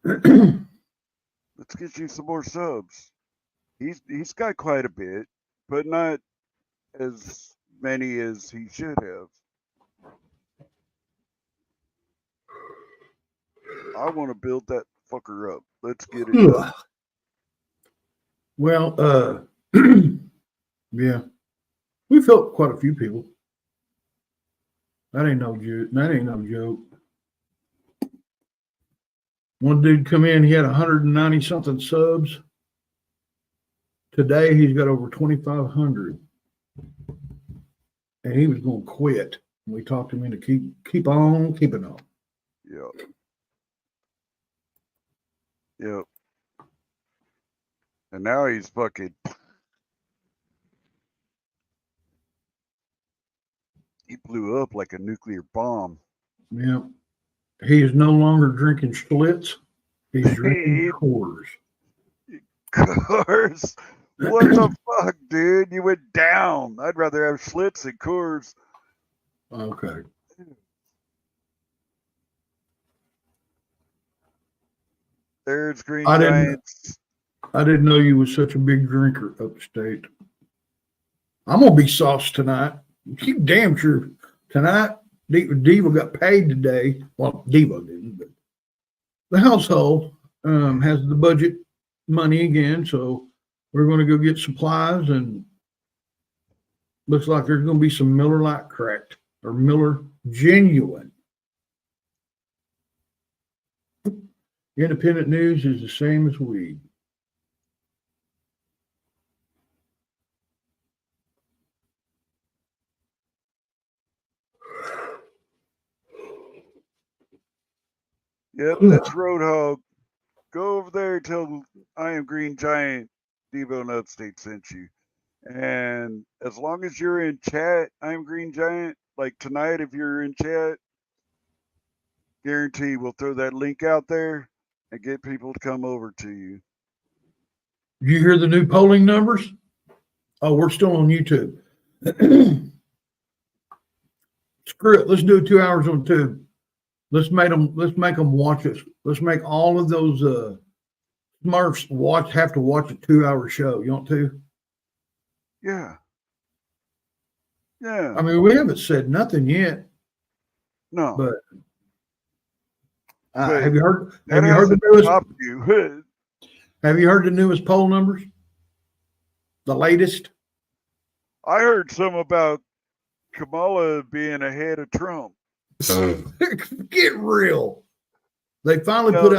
Let's get you some more subs. He's got quite a bit, but not as many as he should have. I want to build that fucker up. Let's get it done. Well, yeah, we felt quite a few people. That ain't no joke. One dude come in, he had 190 something subs. Today he's got over 2,500, and he was going to quit. We talked him into keep on keeping on. Yep. Yep. And now he's fucking. He blew up like a nuclear bomb. Yeah. He is no longer drinking Schlitz. He's drinking quarters. Coors. What the fuck, dude? You went down. I'd rather have Schlitz than Coors. Okay. There's Green I didn't- Giants. I didn't know you was such a big drinker upstate. I'm gonna be sauced tonight. You damn sure tonight. Devo got paid today. Well, Devo didn't, but the household has the budget money again, so we're going to go get supplies, and looks like there's going to be some Miller Lite cracked or Miller Genuine. Independent news is the same as weed. Yep, that's Roadhog. Go over there and tell I am Green Giant. Devo and Upstate sent you. And as long as you're in chat, I am Green Giant. Like tonight, if you're in chat, guarantee we'll throw that link out there and get people to come over to you. You hear the new polling numbers? Oh, we're still on YouTube. Screw it. Let's do 2 hours on Tube. Let's make them watch us. Let's make all of those Smurfs have to watch a 2 hour show. You want to? Yeah. Yeah. I mean, we haven't said nothing yet, No. but But have you heard? that Have you heard the hasn't newest? stopped you. Have you heard the newest poll numbers? The latest? I heard some about Kamala being ahead of Trump. Get real. They finally put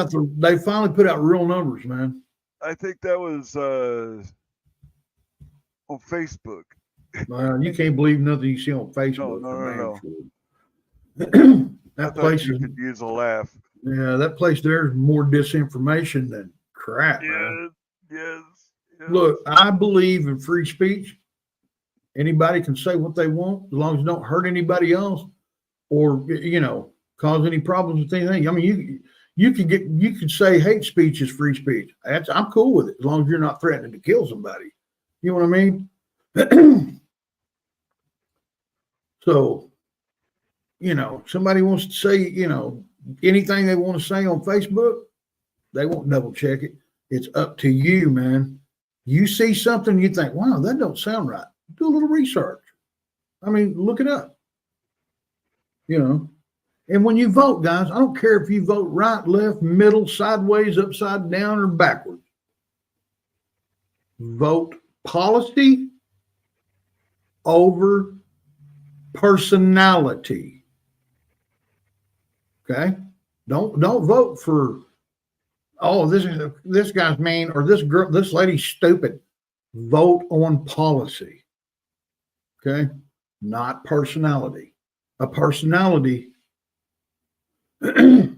out real numbers, man. I think that was on Facebook. You can't believe nothing you see on Facebook. No. I That thought place you is, could use a laugh. yeah, that place there's more disinformation than crap, man. Yes. Look, I believe in free speech. Anybody can say what they want as long as it don't hurt anybody else or, cause any problems with anything. I mean, you could say hate speech is free speech. I'm cool with it as long as you're not threatening to kill somebody. You know what I mean? So, somebody wants to say, anything they want to say on Facebook, they won't double check it. It's up to you, man. You see something, you think, wow, that don't sound right. Do a little research. I mean, look it up. And when you vote, guys, I don't care if you vote right, left, middle, sideways, upside down, or backwards. Vote policy over personality. Okay? Don't vote for, oh, this guy's mean or this lady's stupid. Vote on policy. Okay? Not personality. A personality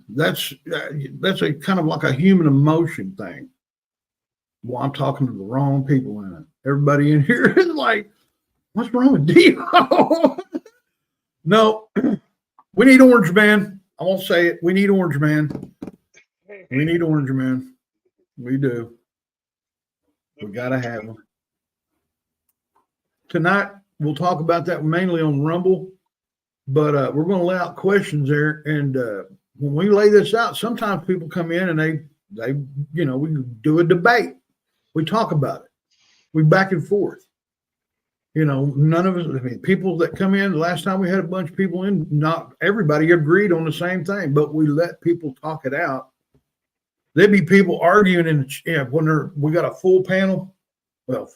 that's a kind of like a human emotion thing. Well, I'm talking to the wrong people in it. Everybody in here is like, what's wrong with Devo? No, we need Orange Man. I won't say it. We need Orange Man. We need Orange Man. We do. We got to have him. Tonight, we'll talk about that mainly on Rumble, but we're going to lay out questions there. And when we lay this out, sometimes people come in and they we do a debate. We talk about it. We back and forth. None of us, people that come in, the last time we had a bunch of people in, not everybody agreed on the same thing, but we let people talk it out. There'd be people arguing when we got a full panel, 4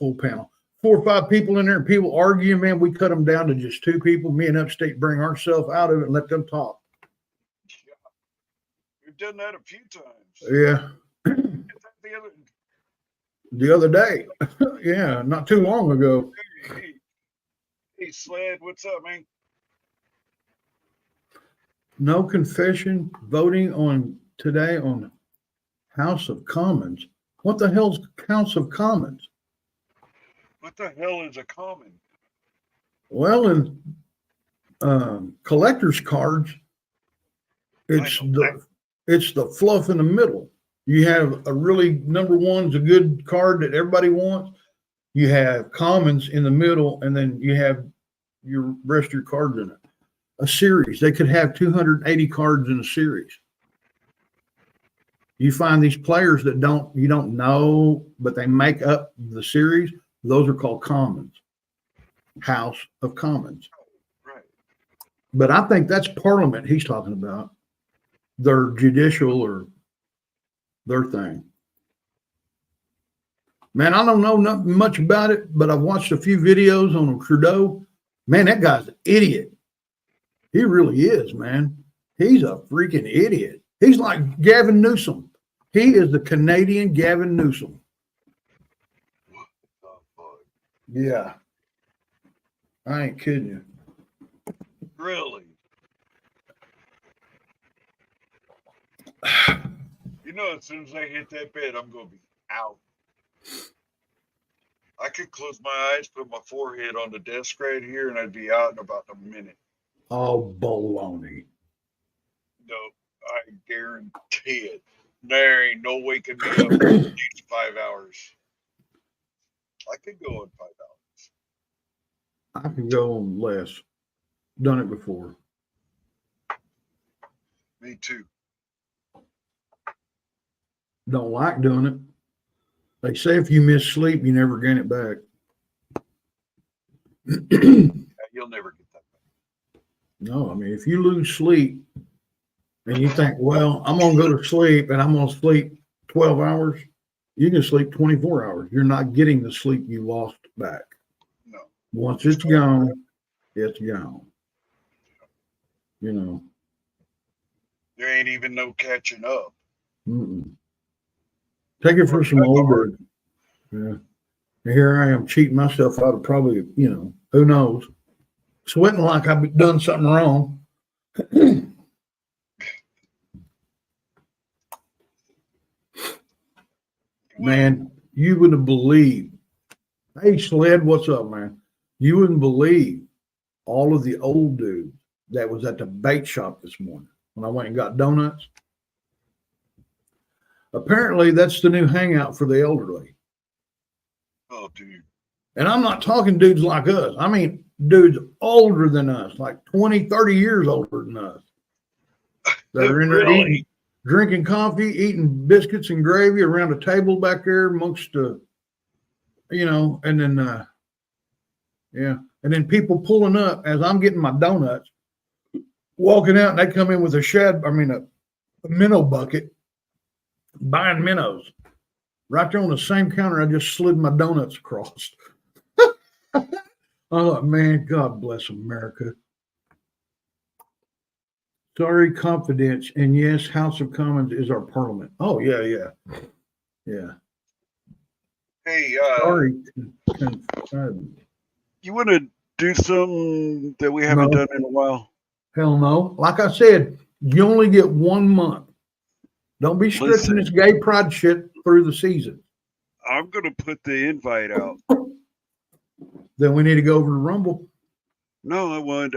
or 5 people in there and people arguing, man, we cut them down to just 2 people. Me and Upstate bring ourselves out of it and let them talk. Yeah. We've done that a few times. Yeah. The other day. Yeah, not too long ago. Hey, Sled, what's up, man? No confession voting on today on House of Commons. What the hell's House of Commons? What the hell is a common? Well, in collector's cards, it's the fluff in the middle. You have a really number one's a good card that everybody wants. You have commons in the middle, and then you have your rest of your cards in it. A series. They could have 280 cards in a series. You find these players that you don't know, but they make up the series. Those are called commons. House of Commons. Right. But I think that's Parliament he's talking about. Their judicial or their thing. Man, I don't know nothing much about it, but I've watched a few videos on Trudeau. Man, that guy's an idiot. He really is, man. He's a freaking idiot. He's like Gavin Newsom. He is the Canadian Gavin Newsom. Yeah. I ain't kidding you. Really? You know, as soon as I hit that bed, I'm going to be out. I could close my eyes, put my forehead on the desk right here, and I'd be out in about a minute. Oh, baloney. No, I guarantee it. There ain't no waking me up in these 5 hours. I could go in 5 hours. I can go on less. Done it before. Me too. Don't like doing it. They say if you miss sleep, you never gain it back. You'll never get that back. No, I mean, if you lose sleep and you think, well, I'm going to go to sleep and I'm going to sleep 12 hours, you can sleep 24 hours. You're not getting the sleep you lost back. No. Once it's gone, it's gone. You know. There ain't even no catching up. Mm-mm. Take it for some old dude. Yeah. And here I am cheating myself out of probably, who knows, sweating like I've done something wrong. Man, you wouldn't believe. Hey, Sled, what's up, man? You wouldn't believe all of the old dudes that was at the bait shop this morning when I went and got donuts. Apparently, that's the new hangout for the elderly. Oh, dude. And I'm not talking dudes like us. I mean, dudes older than us, like 20, 30 years older than us. That are in there Really? drinking coffee, eating biscuits and gravy around a table back there amongst, and then, and then people pulling up as I'm getting my donuts, walking out, and they come in with a minnow bucket, buying minnows right there on the same counter I just slid my donuts across. I thought, man, God bless America. Sorry, confidence. And yes, House of Commons is our parliament. Oh, yeah. Hey, Sorry. You want to do something that we haven't done in a while? Hell no. Like I said, you only get 1 month. Don't be stretching this gay pride shit through the season. I'm going to put the invite out. Then we need to go over to Rumble. No, I want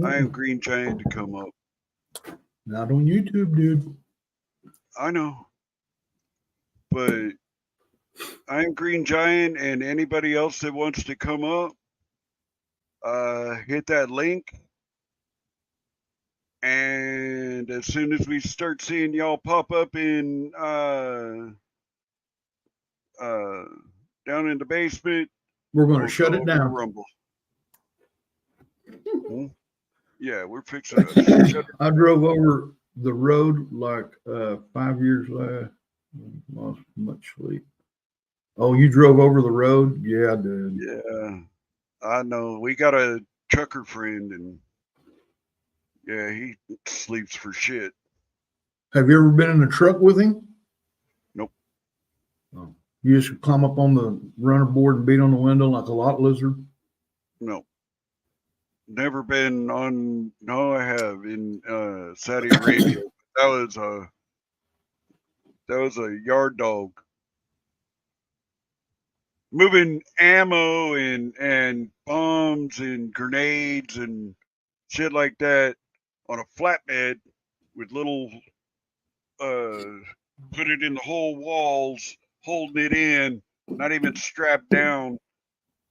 I Am Green Giant to come up. Not on YouTube, dude. I know. But I Am Green Giant and anybody else that wants to come up, hit that link. And as soon as we start seeing y'all pop up in down in the basement, we're going to shut it down. Rumble. Yeah, we're fixing to shut it. I drove over the road like 5 years last. Lost much sleep. Oh, you drove over the road? Yeah, I did. Yeah, I know. We got a trucker friend, and yeah, he sleeps for shit. Have you ever been in a truck with him? Nope. Oh. You just climb up on the runner board and beat on the window like a lot lizard? No. Never been on. No, I have in Saudi Arabia. That was a yard dog moving ammo and bombs and grenades and shit like that on a flatbed with little put it in the whole walls, holding it in, not even strapped down,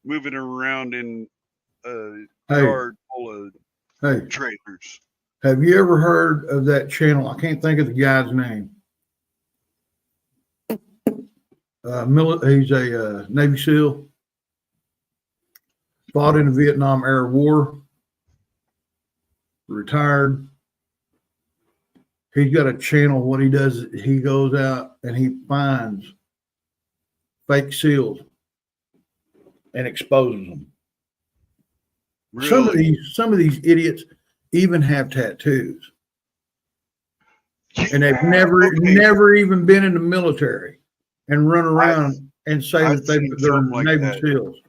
moving it around in a Hey. yard full of Hey, trailers. have you ever heard of that channel? I can't think of the guy's name. He's a Navy SEAL. Fought in the Vietnam era war. Retired. He's got a channel. What he does, he goes out and he finds fake SEALs and exposes them. Really? Some of these idiots even have tattoos, and they've Yeah, never even been in the military, and run around and say I've that seen they're something like Navy that. SEALs.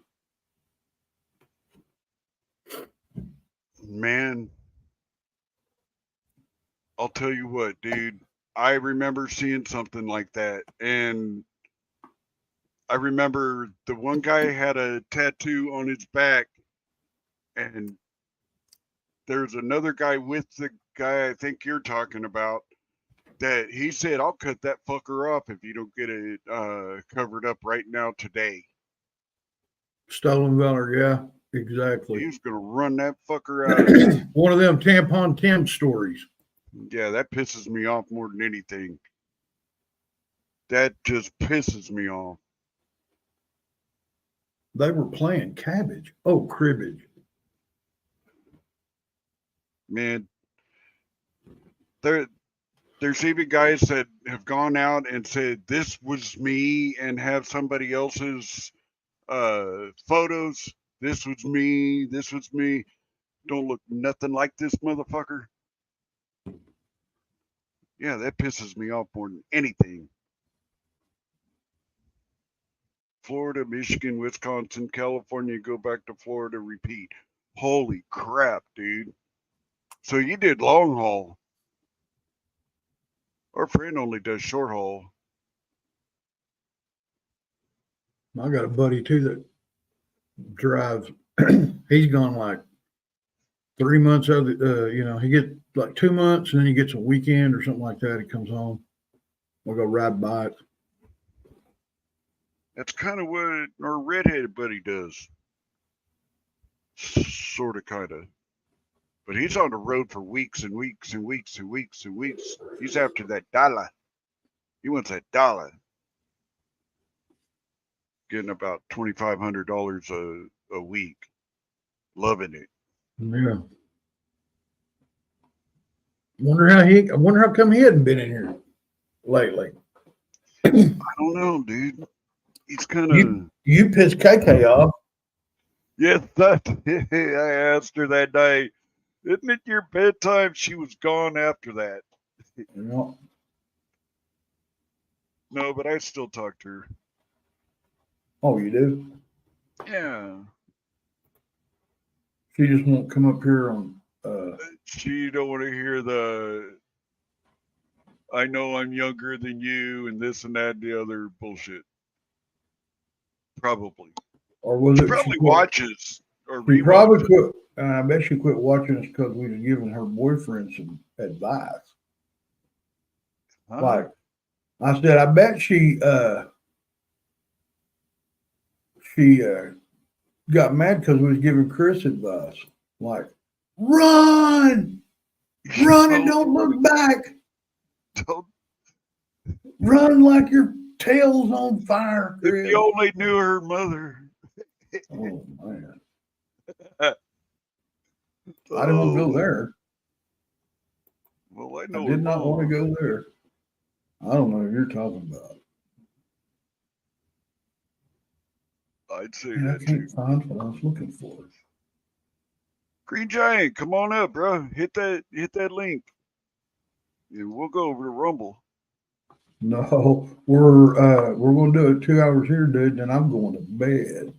Man, I'll tell you what, dude. I remember seeing something like that, and I remember the one guy had a tattoo on his back, and there's another guy with the guy I think you're talking about that he said, "I'll cut that fucker up if you don't get it covered up right now today." Stolen valor, yeah, exactly. He's gonna run that fucker out. One of them tampon Tim stories. Yeah, that pisses me off more than anything. That just pisses me off. They were playing cabbage. Oh, cribbage. Man, there's even guys that have gone out and said this was me and have somebody else's photos. This was me. This was me. Don't look nothing like this motherfucker. Yeah, that pisses me off more than anything. Florida, Michigan, Wisconsin, California, go back to Florida, repeat. Holy crap, dude. So you did long haul. Our friend only does short haul. I got a buddy too that drives. He's gone like 3 months of the, he gets like 2 months and then he gets a weekend or something like that. He comes home. We'll go ride bikes. That's kind of what our redheaded buddy does. Sort of, kind of. But he's on the road for weeks and weeks and weeks and weeks and weeks. He's after that dollar. He wants that dollar. Getting about $2,500 a week. Loving it. Yeah. I wonder how come he hadn't been in here lately. I don't know, dude. He's kind of. You pissed KK off. Yes, that. I asked her that day. Isn't it your bedtime? She was gone after that. Yeah. No, but I still talk to her. Oh, you do? Yeah. She just won't come up here on. She don't want to hear the I know I'm younger than you and this and that and the other bullshit. Probably. Or was She it? probably watches or She probably rewatches. quit. I bet she quit watching us because we was giving her boyfriend some advice. Huh? Like I said, I bet she got mad because we was giving Chris advice. Like, run and don't look back. Don't, Run like your tail's on fire, Chris. if you only knew her mother. Oh man. I didn't want to go there. Well, I I know. did not want to go there. I don't know what you're talking about. I'd say Man, I that can't too. find what I was looking for. Green Giant, come on up, bro. Hit that link. And we'll go over to Rumble. No, we're gonna do it 2 hours here, dude, and I'm going to bed.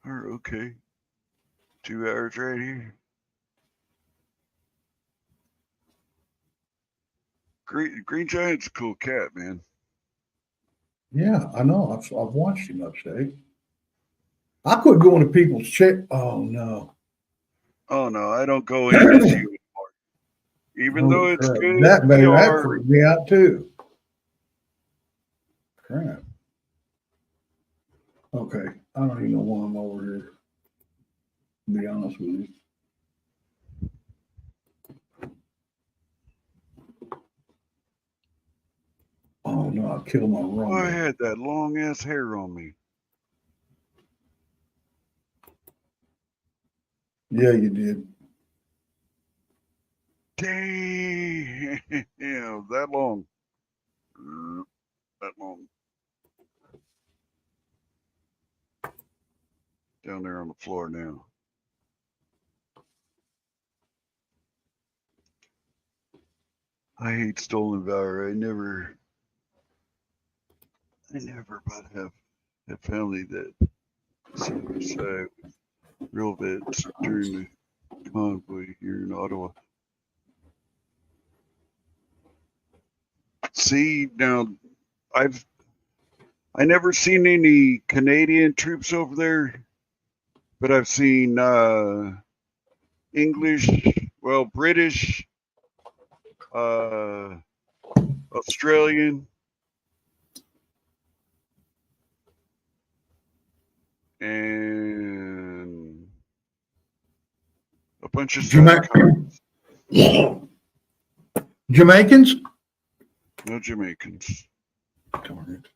Oh, okay. 2 hours right here. Green Giant's a cool cat, man. Yeah, I know. I've watched him upstate. I quit going to people's chat. Oh no. Oh no, I don't go in to see you anymore. Even though Holy it's crap. good That PR, freaked me out too. Crap. Okay, I don't even know why I'm over here. To be honest with you. Oh no, I killed my rumble. I had that long ass hair on me. Yeah, you did. Damn, that long. That long. Down there on the floor now. I hate stolen valor. I never but have family that side by side with real vets during the convoy here in Ottawa. See, now I never seen any Canadian troops over there, but I've seen English, well, British, Australian, and a bunch of Southern countries. Jamaicans? No Jamaicans. Darn it.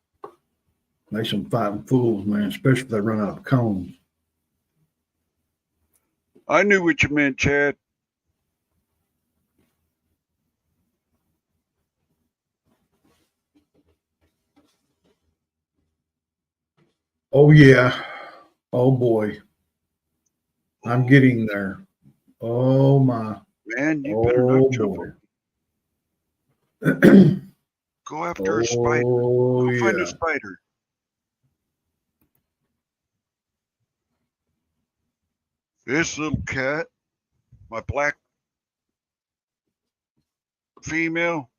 They some fighting fools, man, especially if they run out of cones. I knew what you meant, Chad. Oh yeah. Oh boy. I'm getting there. Oh my. Man, you better not jump boy. on. Go after a spider. Oh Go find a yeah. spider. This little cat, my black female,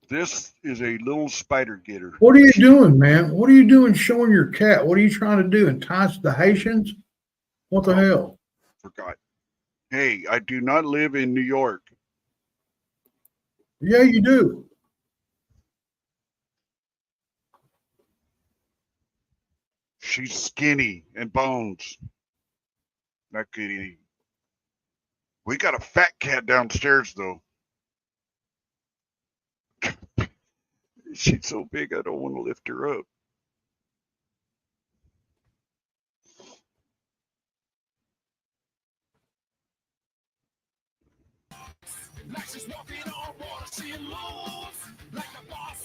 this is a little spider getter. What are you doing, man? What are you doing showing your cat? What are you trying to do? Entice the Haitians? What the hell? Forgot. Hey, I do not live in New York. Yeah, you do. She's skinny and bones. Not good eating. We got a fat cat downstairs, though. She's so big, I don't want to lift her up.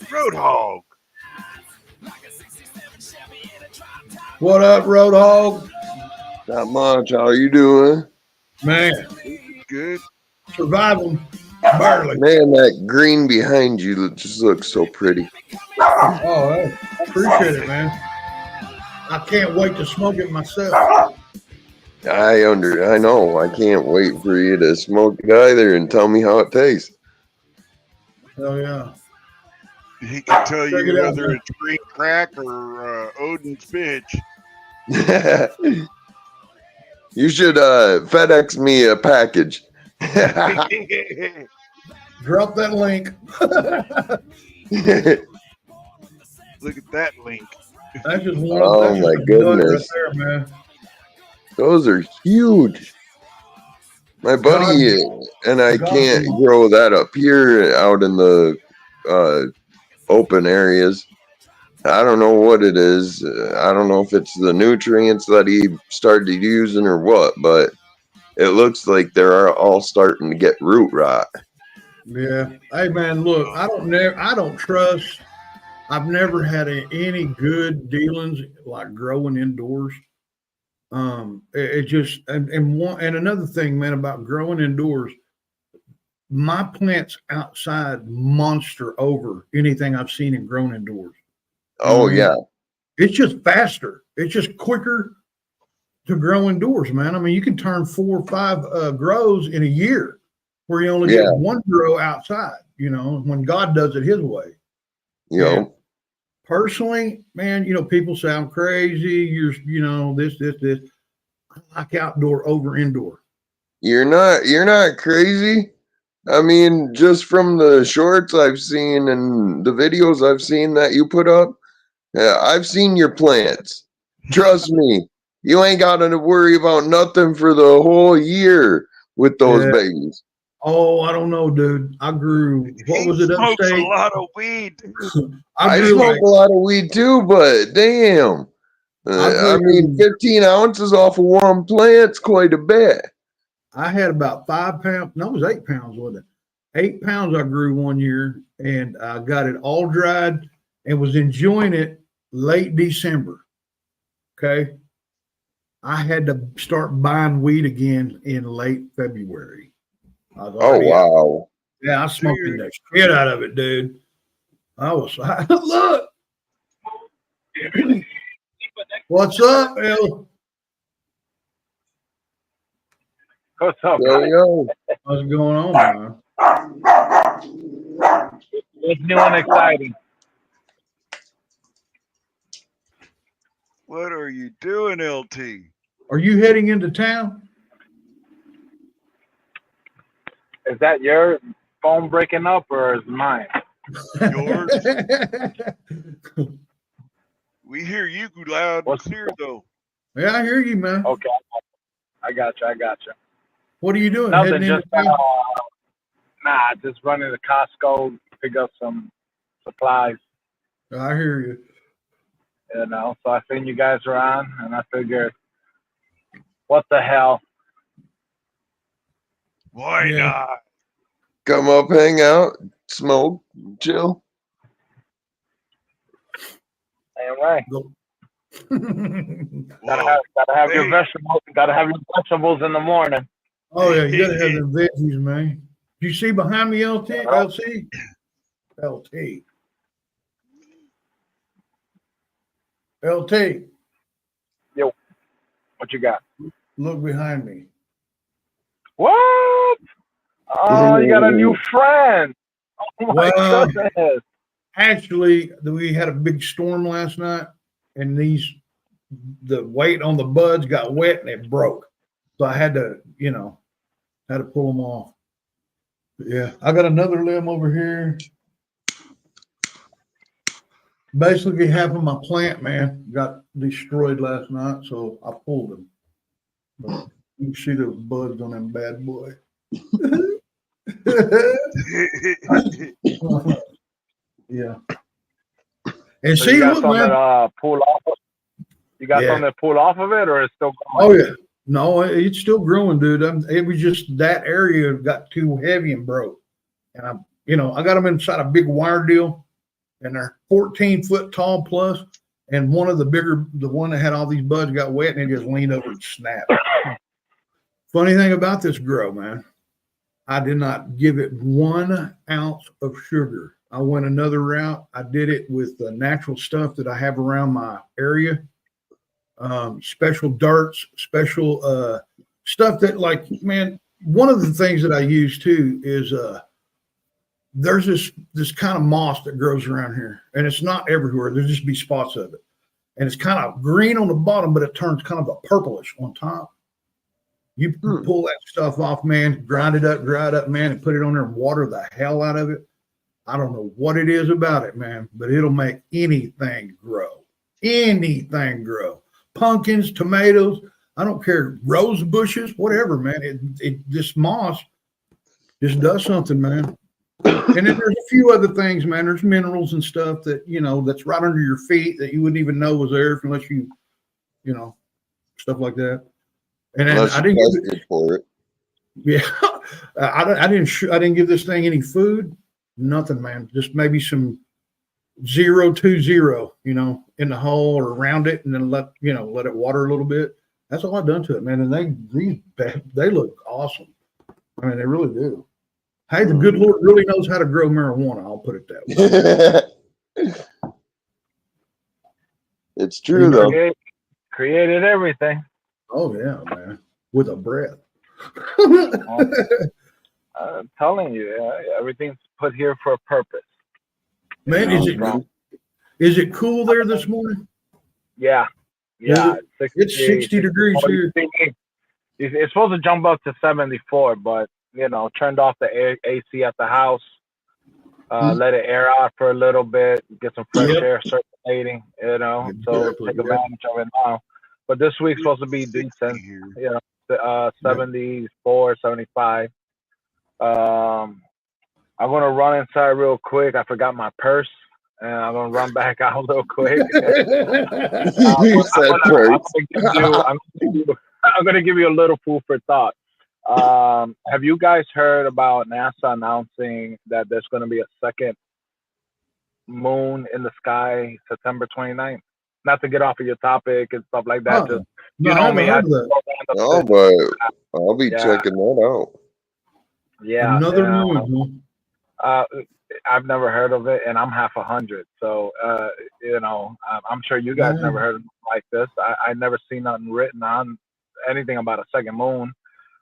Roadhog. What up, Roadhog? Not much. How you doing? Man, Good. surviving barely. Man, that green behind you just looks so pretty. Oh, hey, I appreciate it, man. I can't wait to smoke it myself. I know. I can't wait for you to smoke it either and tell me how it tastes. Hell yeah. He can tell Check you it out, whether man. it's green crack or Odin's bitch. You should FedEx me a package. Drop that link. Look at that link. That's just one Oh, of my right goodness. there, man. Those are huge. My buddy and I can't grow that up here out in the open areas. I don't know what it is. I don't know if it's the nutrients that he started using or what, but it looks like they're all starting to get root rot. Yeah. Hey, man, look, I don't trust. I've never had any good dealings like growing indoors. It just and another thing, man, about growing indoors, my plants outside monster over anything I've seen in grown indoors. Oh yeah, It's just faster. It's just quicker to grow indoors, man. I mean, you can turn 4 or 5 grows in a year, where you only get one grow outside. You know, when God does it His way. You know. Personally, man, people say I'm crazy. This. I like outdoor over indoor. You're not crazy. I mean, just from the shorts I've seen and the videos I've seen that you put up, I've seen your plants. Trust me, you ain't got to worry about nothing for the whole year with those Yeah. babies. Oh, I don't know, dude. I grew, what He was it, smokes a upstate? lot of weed. I grew smoke like, a lot of weed too, but damn. I I mean, grew, 15 ounces off of one plant's quite a bit. I had about 5 pounds. No, it was 8 pounds, wasn't it? 8 pounds I grew one year, and I got it all dried and was enjoying it late December. Okay. I had to start buying weed again in late February. I was Oh, already out. wow. Yeah, I smoked the shit out of it, dude. I was look. What's up, El? What's up, Yo, guys? yo. What's going on, man? What's new and exciting? What are you doing, LT? Are you heading into town? Is that your phone breaking up or is mine? Yours? We hear you loud and clear, though. Yeah, I hear you, man. Okay, I got you. What are you doing? Nothing, Heading into just town? just running to Costco, pick up some supplies. I hear you. You know, so I seen you guys were on, and I figured, what the hell? Why not? Come up, hang out, smoke, chill. Ain't right. Whoa. Gotta have your vegetables. Gotta have your vegetables in the morning. Oh yeah, you gotta have them veggies, man. You see behind me, LT? LT. Yo, what you got? Look behind me. What? Oh, you got a new friend. Oh my Well, goodness. actually, we had a big storm last night, and the weight on the buds got wet and it broke. So I had to, had to pull them off. But yeah, I got another limb over here. Basically, half of my plant, man, got destroyed last night, so I pulled them. But you can see the buds on them bad boy. Yeah. And So see, you got look, something man. to pull off of? You got Yeah. something to pull off of it, or it's still going? Oh yeah. No, it's still growing, dude. It was just that area got too heavy and broke. And I got them inside a big wire deal, and they're 14 foot tall plus. And one of the one that had all these buds got wet, and it just leaned over and snapped. Funny thing about this grow, man, I did not give it 1 ounce of sugar. I went another route. I did it with the natural stuff that I have around my area. Special darts, special stuff that, like, man, one of the things that I use too is there's this kind of moss that grows around here, and it's not everywhere. There's just be spots of it, and it's kind of green on the bottom, but it turns kind of a purplish on top. You pull that stuff off, man, grind it up, dry it up, man, and put it on there and water the hell out of it. I don't know what it is about it, man, but it'll make anything grow. Anything grow. Pumpkins, tomatoes, I don't care, rose bushes, whatever, man. This moss just does something, man. And then there's a few other things, man. There's minerals and stuff that, that's right under your feet that you wouldn't even know was there unless you stuff like that. And then I didn't give it for it. Yeah, I didn't give this thing any food, nothing, man. Just maybe some 0-2-0, in the hole or around it, and then let it water a little bit. That's all I've done to it, man. And they look awesome. I mean, they really do. Hey, the good Lord really knows how to grow marijuana. I'll put it that way. It's true, though. Created everything. Oh yeah, man, with a breath. I'm telling you, everything's put here for a purpose. Man, is it cool there this morning? Yeah. It's 60 degrees here. It's supposed to jump up to 74, but turned off the AC at the house, let it air out for a little bit, get some fresh Yep. air circulating, so Exactly, take yep. advantage of it now. But this week's supposed to be decent, Here. 74, 75. I'm gonna run inside real quick. I forgot my purse, and I'm gonna run back out real quick. You said first. I'm gonna give you a little food for thought. Have you guys heard about NASA announcing that there's gonna be a second moon in the sky September 29th? Not to get off of your topic and stuff like that. Just No, I haven't me. heard of that. No, but I'll be checking that out. Yeah. Another moon. I've never heard of it, and I'm half 100. So, I'm sure you guys never heard of it like this. I never seen nothing written on anything about a second moon,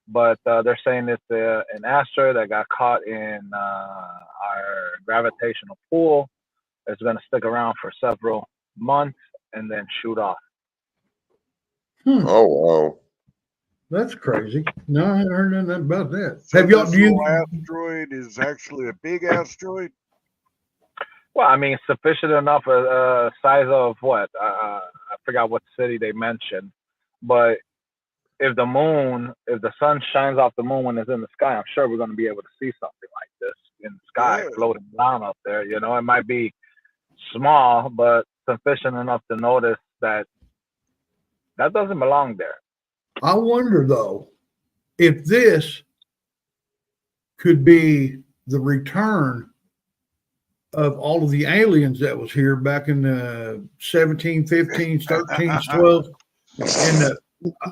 but they're saying it's an asteroid that got caught in our gravitational pull. It's going to stick around for several months and then shoot off. Oh wow, that's crazy. No, I haven't heard nothing about that. So Have y'all? this Do you? little asteroid is actually a big asteroid? Well, I mean, sufficient enough size of what? I forgot what city they mentioned, but if the sun shines off the moon when it's in the sky, I'm sure we're going to be able to see something like this in the sky floating around up there. It might be small, but sufficient enough to notice that doesn't belong there. I wonder though, if this could be the return of all of the aliens that was here back in the 1715s, 13s, 12s, and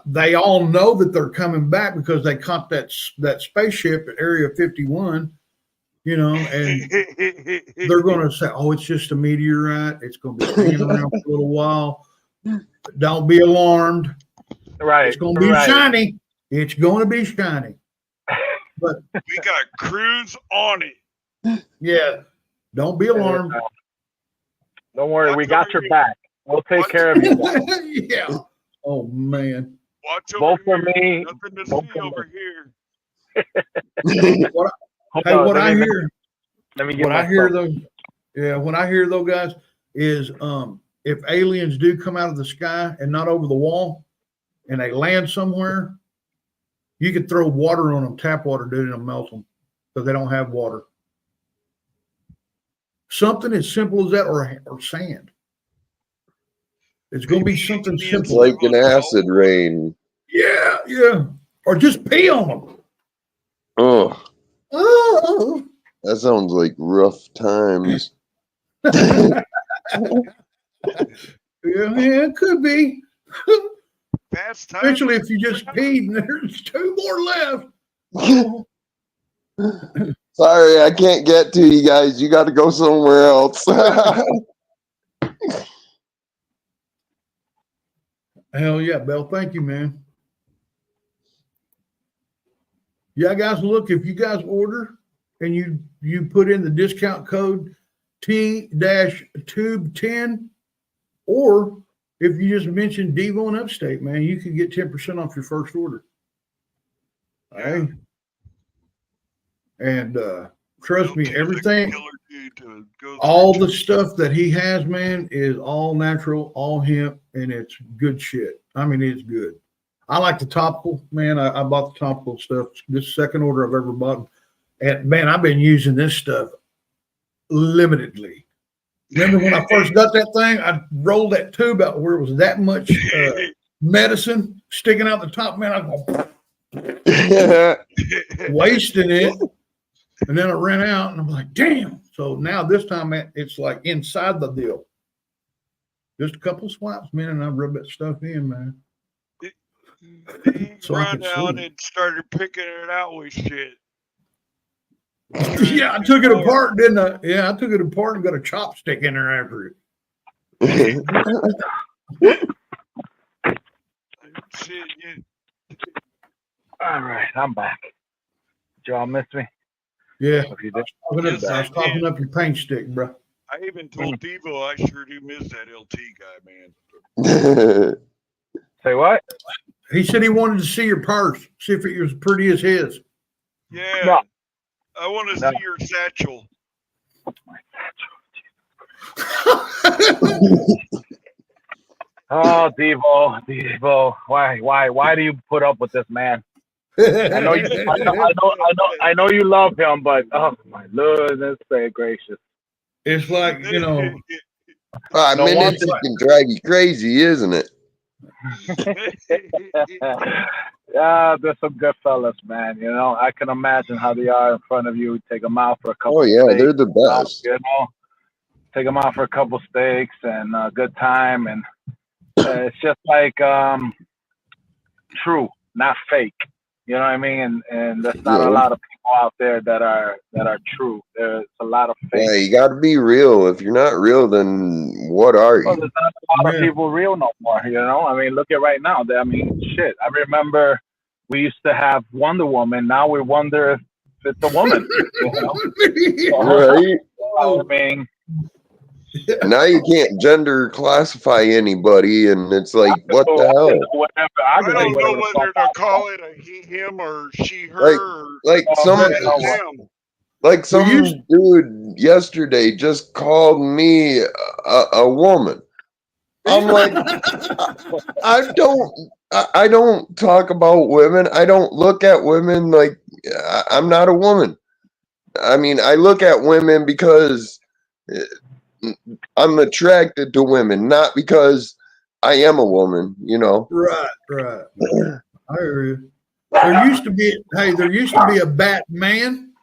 they all know that they're coming back because they caught that spaceship at Area 51, and they're going to say, "Oh, it's just a meteorite. It's going to be hanging around for a little while. Don't be alarmed. Right. It's going to be shiny. It's going to be shiny." But we got crews on it. Yeah, don't be alarmed. Don't worry, we got your back. We'll take care of you. Yeah. Oh man. Watch vote for me. Nothing to see over here. What I hear though, guys, is if aliens do come out of the sky and not over the wall, and they land somewhere, you could throw water on them, tap water, dude, and it'll melt them because they don't have water. Something as simple as that, or sand. It's going to be something it's simple, like an acid rain. Yeah, or just pee on them. Oh, Oh, that sounds like rough times. yeah, it could be. Fast time. Especially if you just peed and there's 2 more left. Sorry, I can't get to you guys. You got to go somewhere else. Hell yeah, Bell. Thank you, man. Yeah, guys, look, if you guys order and you put in the discount code T-Tube10, or if you just mention Devo and Upstate, man, you can get 10% off your first order. Hey. And trust me, everything, all the stuff that he has, man, is all natural, all hemp, and it's good shit. I mean, it's good. I like the topical, man. I bought the topical stuff. This second order I've ever bought. And man, I've been using this stuff limitedly. Remember when I first got that thing, I rolled that tube out where it was that much medicine sticking out the top, man. I go wasting it. And then it ran out, and I'm like, damn. So now this time it's like inside the deal. Just a couple swipes, man, and I rub that stuff in, man. He So run out and started picking it out with shit. Yeah, I took it apart, didn't I? Yeah, I took it apart and got a chopstick in there after it. Shit, yeah. All right, I'm back. Did y'all miss me? Yeah, If you did. I was topping up your paint stick, bro. I even told Devo I sure do miss that LT guy, man. Say what? He said he wanted to see your purse, see if it was pretty as his. Yeah. No. I want to No. see your satchel. Oh, Devo, why do you put up with this man? I know you, I know you love him, but oh my goodness gracious! It's like, you know, 5 No minutes wonder. it can drive you crazy, isn't it? Yeah, there's some good fellas, man. You know, I can imagine how they are in front of you. Take them out for a couple Oh yeah, steaks. they're the best. You know, take them out for a couple steaks and a good time, and it's just like true, not fake. You know what I mean? And there's not a Yeah, lot of people out there that are true. There's a lot of fake. yeah, you got to be real. If you're not real, then what are Well, you? there's not a lot of yeah. people real no more. You know, I mean, look at right now. I mean, shit. I remember we used to have Wonder Woman. Now we wonder if it's a woman. You know, Right? I mean, Now you can't gender classify anybody, and it's like, what so the I can hell? do whatever. I I can do don't know whatever the fuck whether I to want. call it a he, him, or she, Like, her, or like Oh, some, you know what? them. like We used some dude yesterday just called me a woman. I'm like, I don't talk about women. I don't look at women like I'm not a woman. I mean, I look at women because I'm attracted to women, not because I am a woman, you know. right, right. I hear you. There used to be, hey, there used to be a Batman,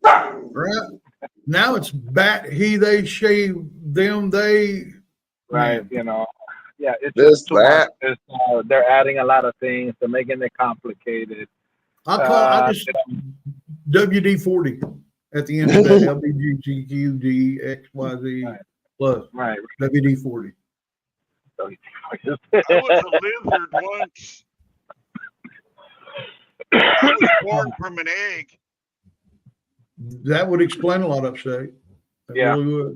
right? Now it's bat, he, they, she, them, they, Right? man. You know, yeah. It's just This, too much. that. It's, they're adding a lot of things. They're making it complicated. I just You know, WD-40 at the end of that, LBGTQDXYZ right, plus right. WD-40. So, I was a lizard once. I was born from an egg. That would explain a lot of state. That yeah. really would.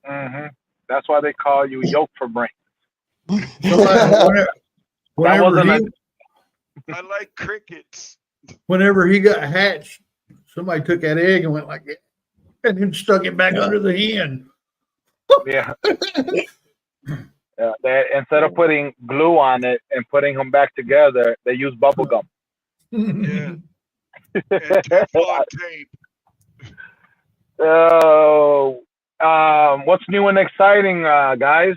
hmm That's why they call you yolk for brain. Somebody, That whenever wasn't he a I like crickets. whenever he got hatched, somebody took that egg and went like that, and then stuck it back under the hen. yeah. They, instead of putting glue on it and putting them back together, they use bubble gum. Yeah. And Teflon tape. So, what's new and exciting, guys?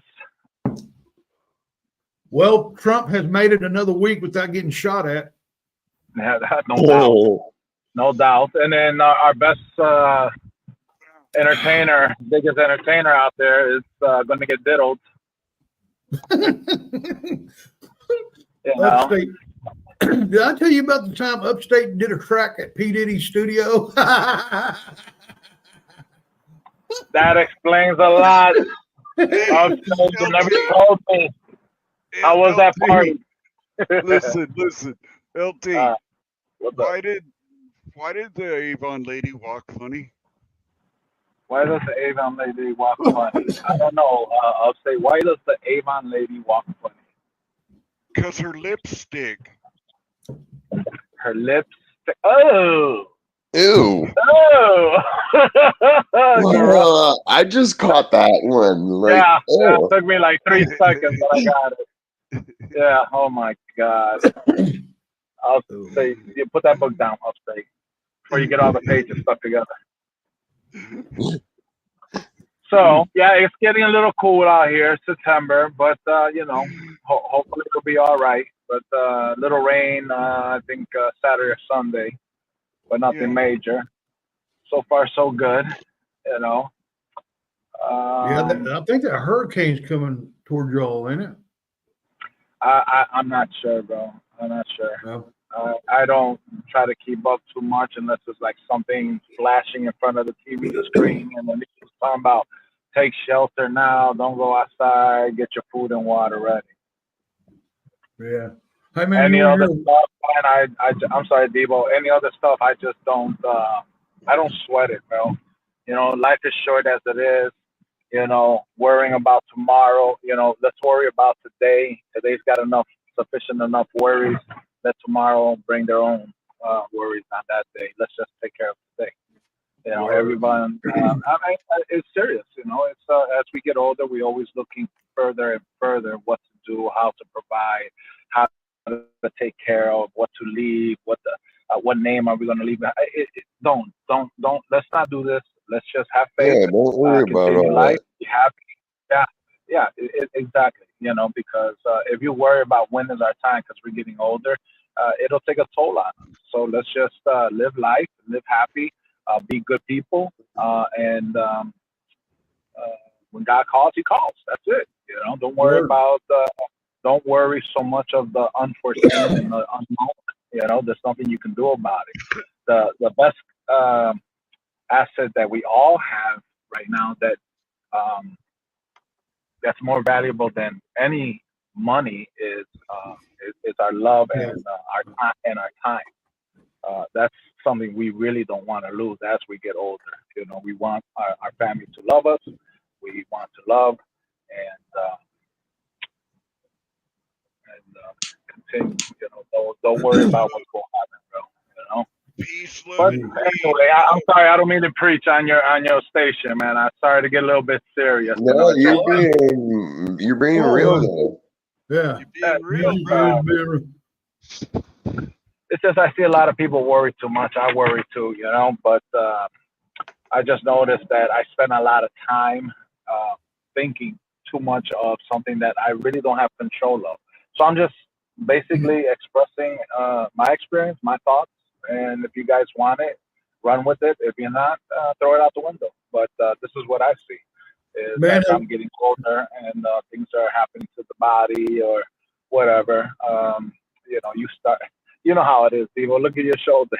Well, Trump has made it another week without getting shot at. Yeah, no doubt, no doubt. And then our best entertainer, biggest entertainer out there, is going to get diddled. You know, Upstate. Did I tell you about the time Upstate did a track at P. Diddy's studio? that explains a lot. Hey, Upstate, you never LT. told me. How was that party? Listen, LT. What's up? Why did the Avon lady walk funny? Why does the Avon lady walk funny? I don't know. Upstate, why does the Avon lady walk funny? Cause her lipstick. Her lips. Oh. Ew. Oh. I just caught that one. Like, yeah, oh. it took me like 3 seconds, but I got it. Yeah. Oh my God. I'll say, you put that book down. I'll say before you get all the pages stuck together. So yeah, it's getting a little cool out here, September, but you know, hopefully it'll be all right. But little rain, I think Saturday or Sunday, but nothing major. So far, so good. You know. Yeah, I think that hurricane's coming toward y'all, ain't it? I'm not sure, bro. I'm not sure. No. I don't try to keep up too much unless it's like something flashing in front of the TV screen, and then it's talking about take shelter now, don't go outside, get your food and water ready. Yeah. Hey man, Any you other want to stuff, I'm sorry, Devo. Any other stuff, I just don't. I don't sweat it, bro. You know, life is short as it is. You know, worrying about tomorrow. You know, let's worry about today. Today's got sufficient enough worries. Let tomorrow bring their own. worries on that day. Let's just take care of today. You know, Word. everyone. It's serious. You know, it's as we get older, we always looking further and further what to do, how to provide, how to take care of, what to leave, what name are we going to leave? Don't. Let's not do this. Let's just have faith, Yeah, don't worry about continue all life, that. be happy. Yeah, yeah, exactly. You know, because if you worry about when is our time, because we're getting older, it'll take a toll on us. So let's just live life, live happy, be good people, and when God calls, He calls. That's it. You know, don't worry Word. about. Don't worry so much of the unforeseen and the unknown. You know, there's nothing you can do about it. The best asset that we all have right now um, that's more valuable than any money is our love Yeah. and our time. That's something we really don't want to lose as we get older. You know, we want our family to love us. We want to love and continue. You know, don't worry about what's going to happen, bro. You know. Peace, love, But and greed. anyway, I'm sorry. I don't mean to preach on your station, man. I'm sorry to get a little bit serious. You know, No, it's just you're being Oh, real though. yeah. You being You real, just bro. it's just I see a lot of people worry too much. I worry too, you know. But I just noticed that I spend a lot of time thinking too much of something that I really don't have control of. So I'm just basically expressing my experience, my thoughts, and if you guys want it, run with it. If you're not, throw it out the window. But this is what I see: is Man, as I'm getting older and things are happening to the body or whatever. You know, you start. You know how it is, Devo. Look at your shoulder.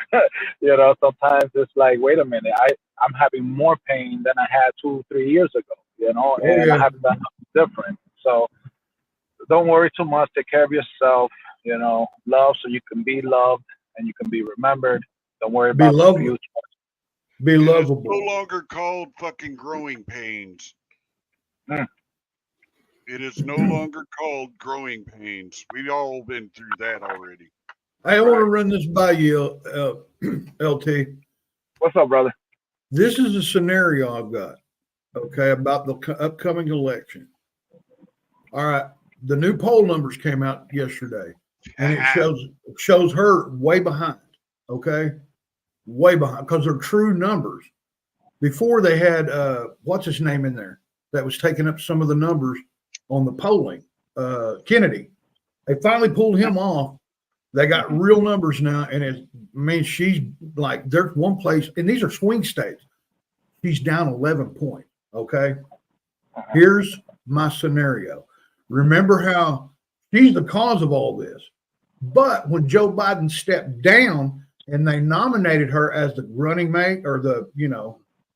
You know, sometimes it's like, wait a minute, I'm having more pain than I had 2, 3 years ago. You know, oh and I yeah. haven't done nothing different. So don't worry too much. Take care of yourself. You know, love so you can be loved and you can be remembered. Don't worry Be about the lovable. future. Be It is no lovable. longer called fucking growing pains. Mm. It is no longer called growing pains. We've all been through that already. I want to Right. run this by you, LT. What's up, brother? This is a scenario I've got, okay, about the upcoming election. All right. The new poll numbers came out yesterday, and it shows her way behind, okay? Way behind because they're true numbers. Before they had what's his name in there that was taking up some of the numbers on the polling, Kennedy. They finally pulled him off. They got real numbers now, and I mean, she's like, there's one place, and these are swing states. She's down 11 points. Okay. Here's my scenario. Remember how she's the cause of all this. But when Joe Biden stepped down and they nominated her as the running mate or the,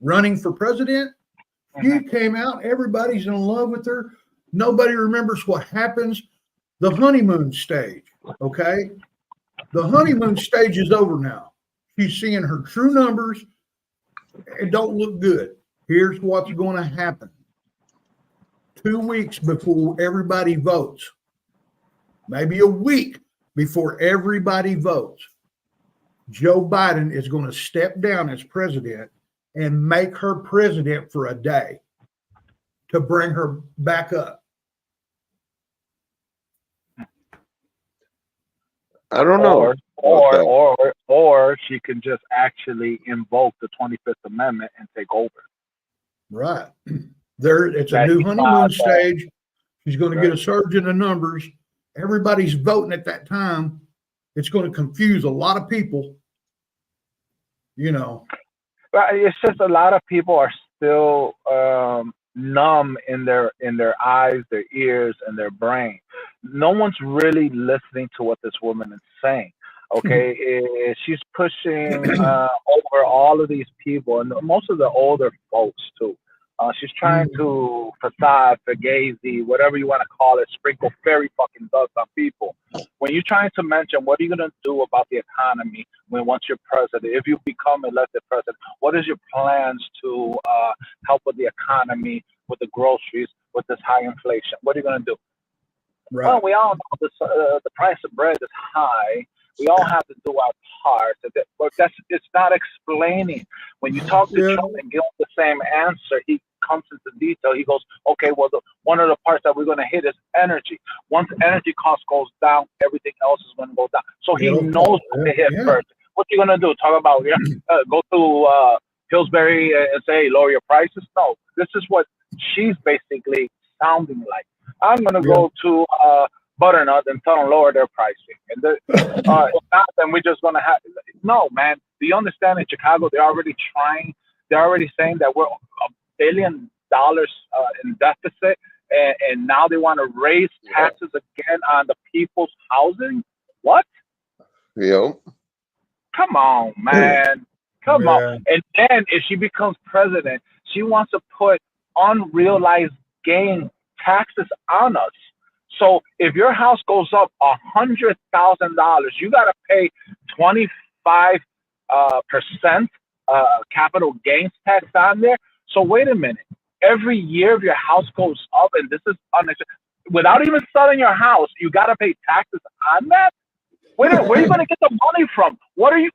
running for president, she came out. Everybody's in love with her. Nobody remembers what happens. The honeymoon stage. Okay. The honeymoon stage is over now. She's seeing her true numbers. It don't look good. Here's what's going to happen. 2 weeks before everybody votes, maybe a week before everybody votes, Joe Biden is going to step down as president and make her president for a day to bring her back up. I don't know. Or she can just actually invoke the 25th Amendment and take over. Right. It's a new honeymoon stage. She's going to get a surge in the numbers. Everybody's voting at that time. It's going to confuse a lot of people. But it's just a lot of people are still numb in their eyes, their ears, and their brain. No one's really listening to what this woman is saying. Okay, she's pushing over all of these people, and most of the older folks too. She's trying to facade, fugazi, whatever you want to call it, sprinkle fairy fucking dust on people. When you're trying to mention what are you going to do about the economy once you're president, if you become elected president, what is your plans to help with the economy, with the groceries, with this high inflation? What are you going to do? Right. Well, we all know this, the price of bread is high. We all have to do our part. But it's not explaining. When you talk to Yeah. Trump and give him the same answer, he comes into detail. He goes, okay, well, one of the parts that we're going to hit is energy. Once energy cost goes down, everything else is going to go down. So he It'll knows fall. what to hit Yeah. first. What's he going to do? Talk about, go to Pillsbury and say, lower your prices? No, this is what she's basically sounding like. I'm going to go to Butternut and tell them lower their pricing. And if not, then we're just going to have. No, man. Do you understand? In Chicago, they're already trying. They're already saying that we're $1 billion in deficit, and now they want to raise taxes again on the people's housing. What? Yep. Come on, man. Come on. And then if she becomes president, she wants to put unrealized gain taxes on us. So if your house goes up $100,000, you got to pay 25% capital gains tax on there. So wait a minute. Every year, if your house goes up, and this is without even selling your house, you got to pay taxes on that. Wait a minute, where are you going to get the money from? What is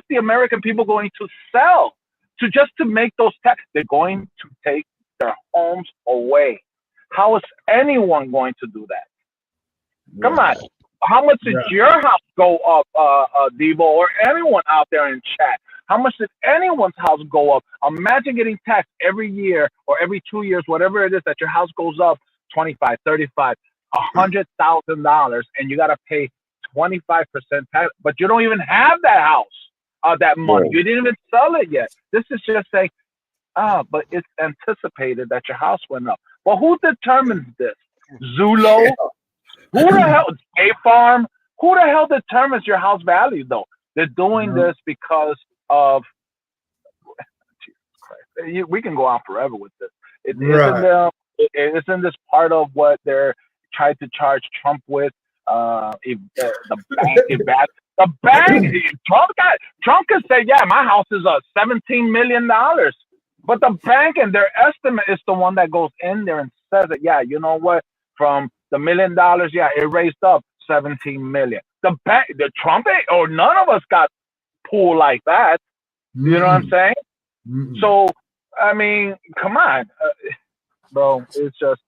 the American people going to sell to make those taxes? They're going to take their homes away. How is anyone going to do that? Come on. How much did your house go up, Devo, or anyone out there in chat? How much did anyone's house go up? Imagine getting taxed every year or every 2 years, whatever it is, that your house goes up $25,000, $35,000, $100,000, and you got to pay 25% tax, but you don't even have that house, that money. You didn't even sell it yet. This is just saying, but it's anticipated that your house went up. Well, who determines this? Zulo? Who the hell? State Farm? Who the hell determines your house value, though? They're doing this because of. Jesus Christ. We can go on forever with this. Isn't this part of what they're trying to charge Trump with? The bank. Trump can say, yeah, my house is $17 million, but the bank and their estimate is the one that goes in there and says that, yeah, you know what, from the $1 million, yeah, it raised up 17 million. The bank, the Trump, or none of us got pool like that. You know what I'm saying? So, I mean, come on, bro. It's just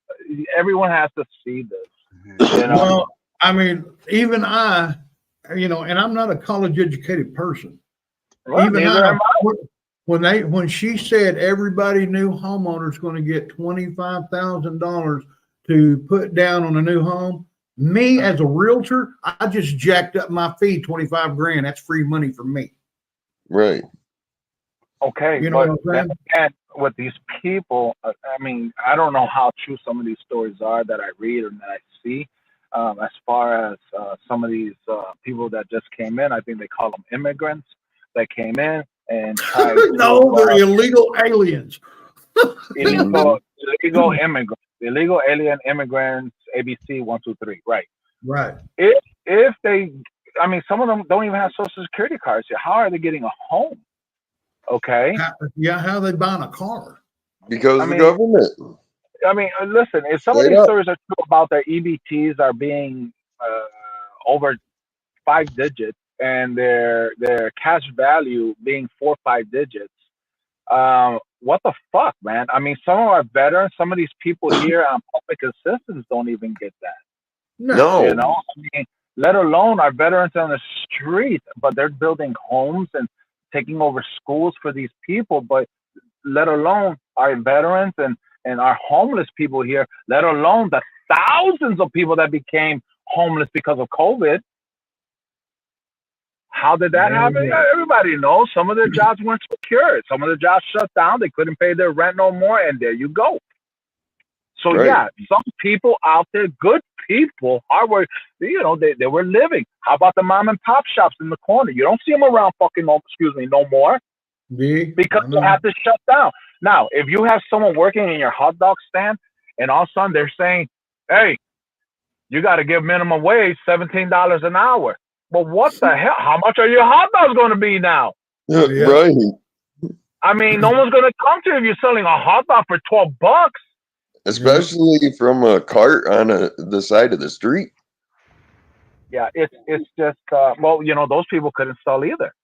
everyone has to see this. You know. Well, I mean, even and I'm not a college educated person. Well, even when she said everybody new homeowner is going to get $25,000 to put down on a new home, me as a realtor, I just jacked up my fee 25 grand. That's free money for me. Right. Okay. You know what I'm saying? And with these people, I mean, I don't know how true some of these stories are that I read or that I see. As far as some of these people that just came in, I think they call them immigrants that came in and tried no, they're illegal aliens. illegal immigrants, illegal alien immigrants, ABC 1, 2, 3, right? Right. If they, I mean, some of them don't even have Social Security cards here. How are they getting a home? Okay. How are they buying a car? Because of the government. I mean, listen, if some of these stories are true about their EBTs are being over 5 digits and their cash value being 4 or 5 digits, what the fuck, man? I mean, some of our veterans, some of these people here on public assistance don't even get that. No. You know, I mean, let alone our veterans on the street, but they're building homes and taking over schools for these people, but let alone our veterans and our homeless people here, let alone the thousands of people that became homeless because of COVID. How did that happen? Everybody knows some of their jobs weren't secured. Some of the jobs shut down. They couldn't pay their rent no more, and there you go. So, yeah, some people out there, good people, hard work, you know, they were living. How about the mom and pop shops in the corner? You don't see them around no more. Because they have to shut down. Now, if you have someone working in your hot dog stand and all of a sudden they're saying, hey, you got to give minimum wage $17 an hour. Well, what the hell? How much are your hot dogs going to be now? Right. I mean, no one's going to come to you if you're selling a hot dog for $12. Especially from a cart on the side of the street. Yeah, it's just well, those people couldn't sell either.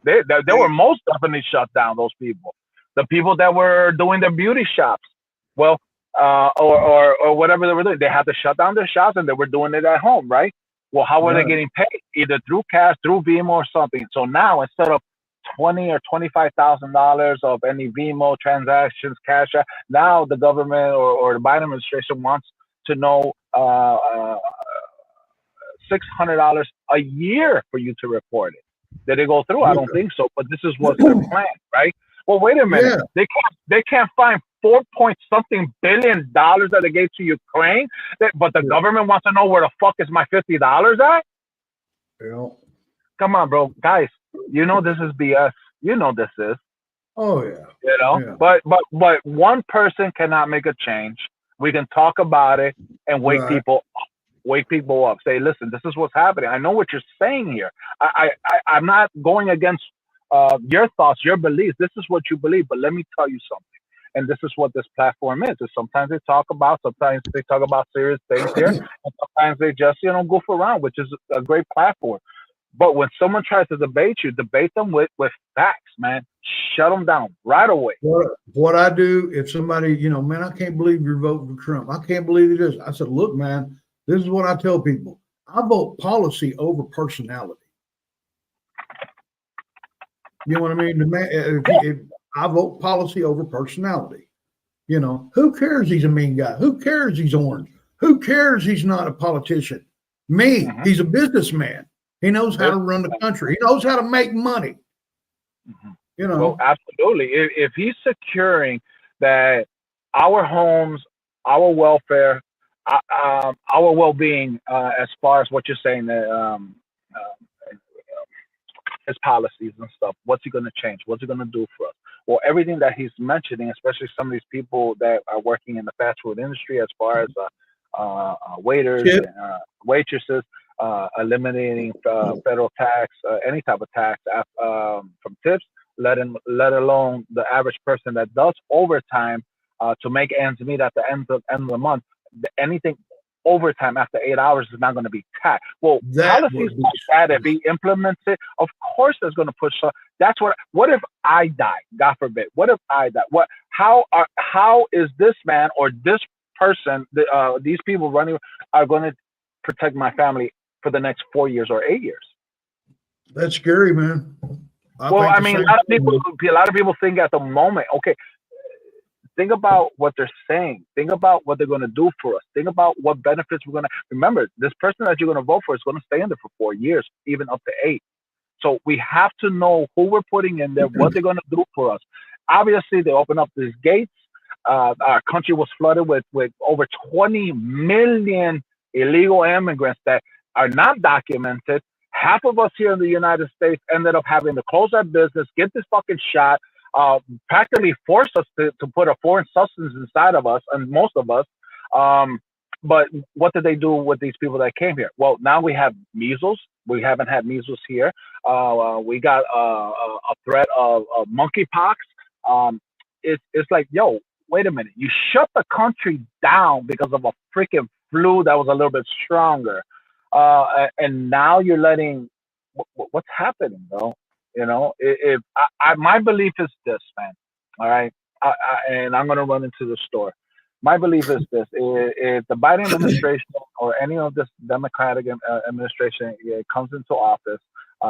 They were most definitely shut down. Those people, the people that were doing their beauty shops, well, or whatever they were doing, they had to shut down their shops and they were doing it at home, right? Well, how were they getting paid? Either through cash, through Venmo, or something. So now instead of $20,000 or $25,000 of any Venmo transactions, cash out, now the government or the Biden administration wants to know $600 a year for you to report it. Did it go through? I don't think so, but this is what's their plan, right? Well, wait a minute. Yeah. They can't find $4 billion that they gave to Ukraine, but the government wants to know where the fuck is my $50 at? Yeah. Come on, bro, guys. This is BS. This is. Oh yeah. Yeah. But one person cannot make a change. We can talk about it and wake people up. Say, listen, this is what's happening. I know what you're saying here. I'm not going against your thoughts, your beliefs. This is what you believe, but let me tell you something. And this is what this platform is. Sometimes they talk about serious things here, and sometimes they just goof around, which is a great platform. But when someone tries to debate you, debate them with facts, man. Shut them down right away. What I do if somebody, man, I can't believe you're voting for Trump. I can't believe it is. I said, look, man, this is what I tell people. I vote policy over personality. You know what I mean? If I vote policy over personality. Who cares he's a mean guy? Who cares he's orange? Who cares he's not a politician? Me, he's a businessman. He knows how to run the country. He knows how to make money. Well, absolutely. If he's securing that our homes, our welfare, our well-being, as far as what you're saying, his policies and stuff, what's he going to change? What's he going to do for us? Well, everything that he's mentioning, especially some of these people that are working in the fast food industry, as far as waiters, waitresses, eliminating federal tax, any type of tax from tips, let alone the average person that does overtime to make ends meet at the end of the month. Anything overtime after 8 hours is not going to be taxed. Well, policies like that, if he implements it, of course there's going to push. That's what if I die? God forbid. What if I die? How is this man or this person, these people running, are going to protect my family for the next 4 years or 8 years? That's scary, man. A lot of people think at the moment, okay, think about what they're saying. Think about what they're going to do for us. Think about what benefits we're going to. Remember, this person that you're going to vote for is going to stay in there for 4 years, even up to 8. So we have to know who we're putting in there, what they're going to do for us. Obviously, they open up these gates. Our country was flooded with over 20 million illegal immigrants that are not documented. Half of us here in the United States ended up having to close our business, get this fucking shot, practically force us to put a foreign substance inside of us, and most of us. But what did they do with these people that came here? Well, now we have measles. We haven't had measles here. We got a threat of monkeypox. It's like, yo, wait a minute. You shut the country down because of a freaking flu that was a little bit stronger. And now you're letting, what's happening, bro? If my belief is this, man. All right. And I'm going to run into the store. My belief is this: if the Biden administration or any of this Democratic administration comes into office,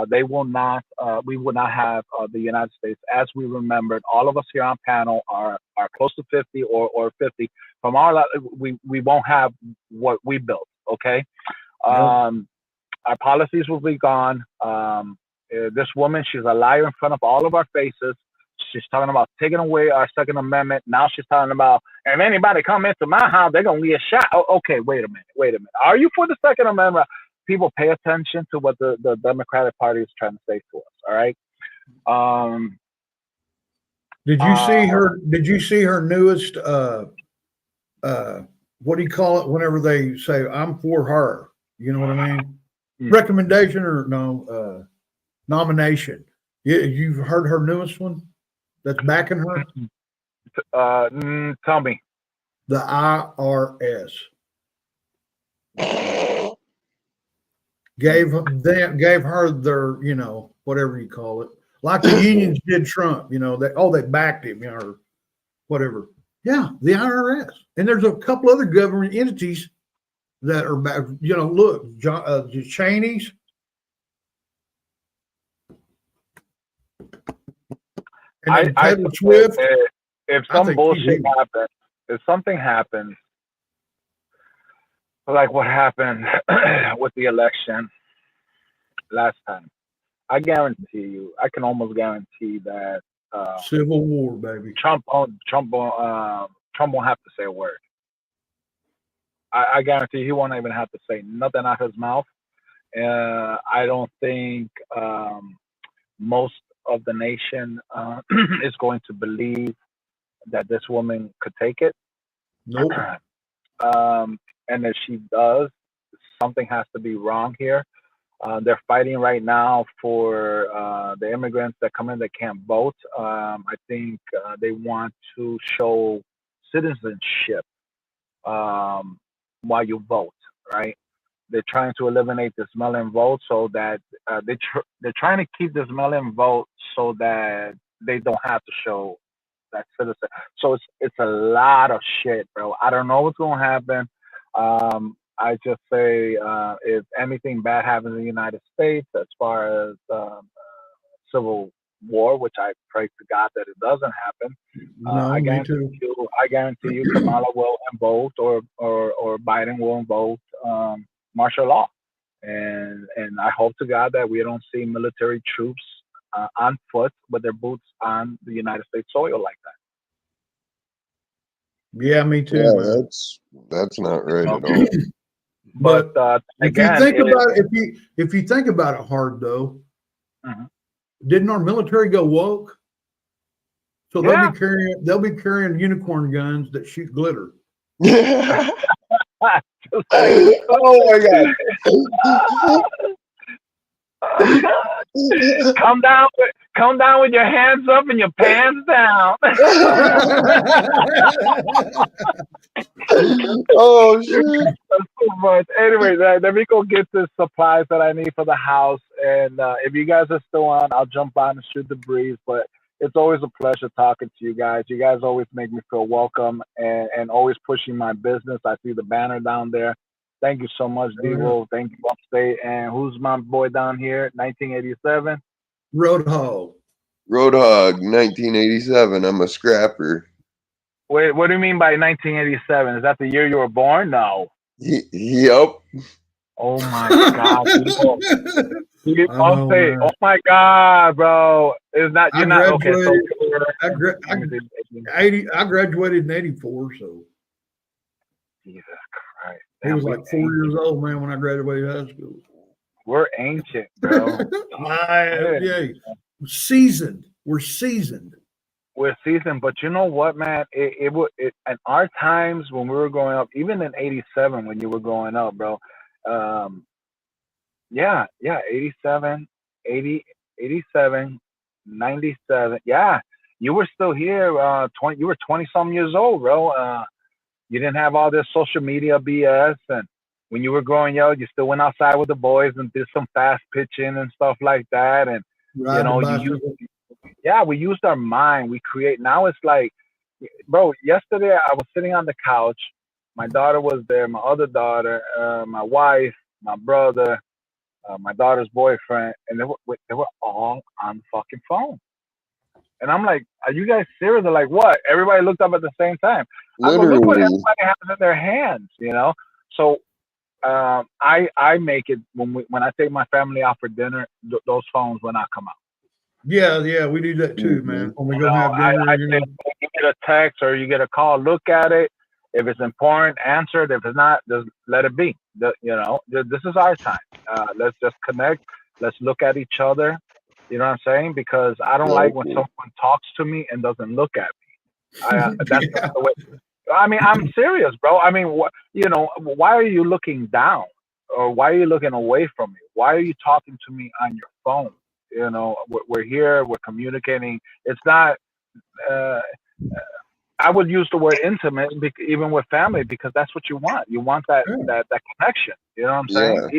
they will not. We will not have the United States as we remembered. All of us here on panel are close to 50 or 50. From our, we won't have what we built. Okay. Our policies will be gone. This woman, she's a liar in front of all of our faces. She's talking about taking away our Second Amendment. Now she's talking about, if anybody come into my house, they're going to get shot. Oh, okay, wait a minute. Are you for the Second Amendment? People, pay attention to what the Democratic Party is trying to say to us, all right? Did you see her newest, what do you call it whenever they say, I'm for her? You know what I mean? Recommendation or no, nomination. You've heard her newest one that's backing her? Tell me. The IRS. gave her their, whatever you call it, like the unions did Trump. They backed him, or whatever. Yeah, the IRS, and there's a couple other government entities that are back. Look, the Cheney's. And then I Taylor Swift. if I some think bullshit TV. happens, if something happens, like what happened with the election last time, I guarantee you, I can almost guarantee that Civil War, baby. Trump won't have to say a word. I guarantee he won't even have to say nothing out his mouth. I don't think most of the nation is going to believe that this woman could take it. Nope. And if she does, something has to be wrong here. They're fighting right now for the immigrants that come in that can't vote. I think they want to show citizenship while you vote, right? They're trying to eliminate this mail-in vote so that they're trying to keep this mail-in vote so that they don't have to show that citizen. So it's a lot of shit, bro. I don't know what's gonna happen. I just say if anything bad happens in the United States, as far as civil war, which I pray to God that it doesn't happen. No, me too. I guarantee you, Kamala will invoke or Biden will invoke martial law, and I hope to God that we don't see military troops on foot with their boots on the United States soil like that. Yeah, me too. Yeah, Man. that's not right at all. But again, if you think about it hard though, didn't our military go woke? So they'll be carrying unicorn guns that shoot glitter. Oh my God. Come down with your hands up and your pants down. Oh shit. But anyway, let me go get the supplies that I need for the house. And if you guys are still on, I'll jump on and shoot the breeze. But it's always a pleasure talking to you guys. You guys always make me feel welcome and always pushing my business. I see the banner down there. Thank you so much, Devo. Thank you, Upstate. And who's my boy down here? 1987. Roadhog. Roadhog, 1987. I'm a scrapper. Wait, what do you mean by 1987? Is that the year you were born? No. Yep. Oh my God, people. Upstate. Oh my God, bro. It's not. You're not okay. So I graduated in '84, so. Jesus Christ. He was like 4 years old, man, when I graduated high school. We're ancient, bro. Yeah, seasoned. We're seasoned. We're seasoned, but you know what, man? It in our times when we were growing up, even in '87 when you were growing up, bro. 87, 80, 87, 97. Yeah, you were still here. You were 20-some years old, bro. You didn't have all this social media BS, and when you were growing young, you still went outside with the boys and did some fast pitching and stuff like that. And we used our mind. We create. Now it's like, bro. Yesterday I was sitting on the couch. My daughter was there. My other daughter, my wife, my brother, my daughter's boyfriend, and they were all on the fucking phone. And I'm like, are you guys serious? They're like, what? Everybody looked up at the same time. I go, look what everybody has in their hands, you know? So I make it when I take my family out for dinner, those phones will not come out. Yeah, we do that too, man. When we go have dinner, you get a text or you get a call, look at it. If it's important, answer it. If it's not, just let it be. This is our time. Let's just connect. Let's look at each other. You know what I'm saying? Because I don't like when someone talks to me and doesn't look at me. That's not the way. I mean, I'm serious, bro. I mean, why are you looking down, or why are you looking away from me? Why are you talking to me on your phone? We're here. We're communicating. It's not. I would use the word intimate, even with family, because that's what you want. You want that that connection. You know what I'm saying?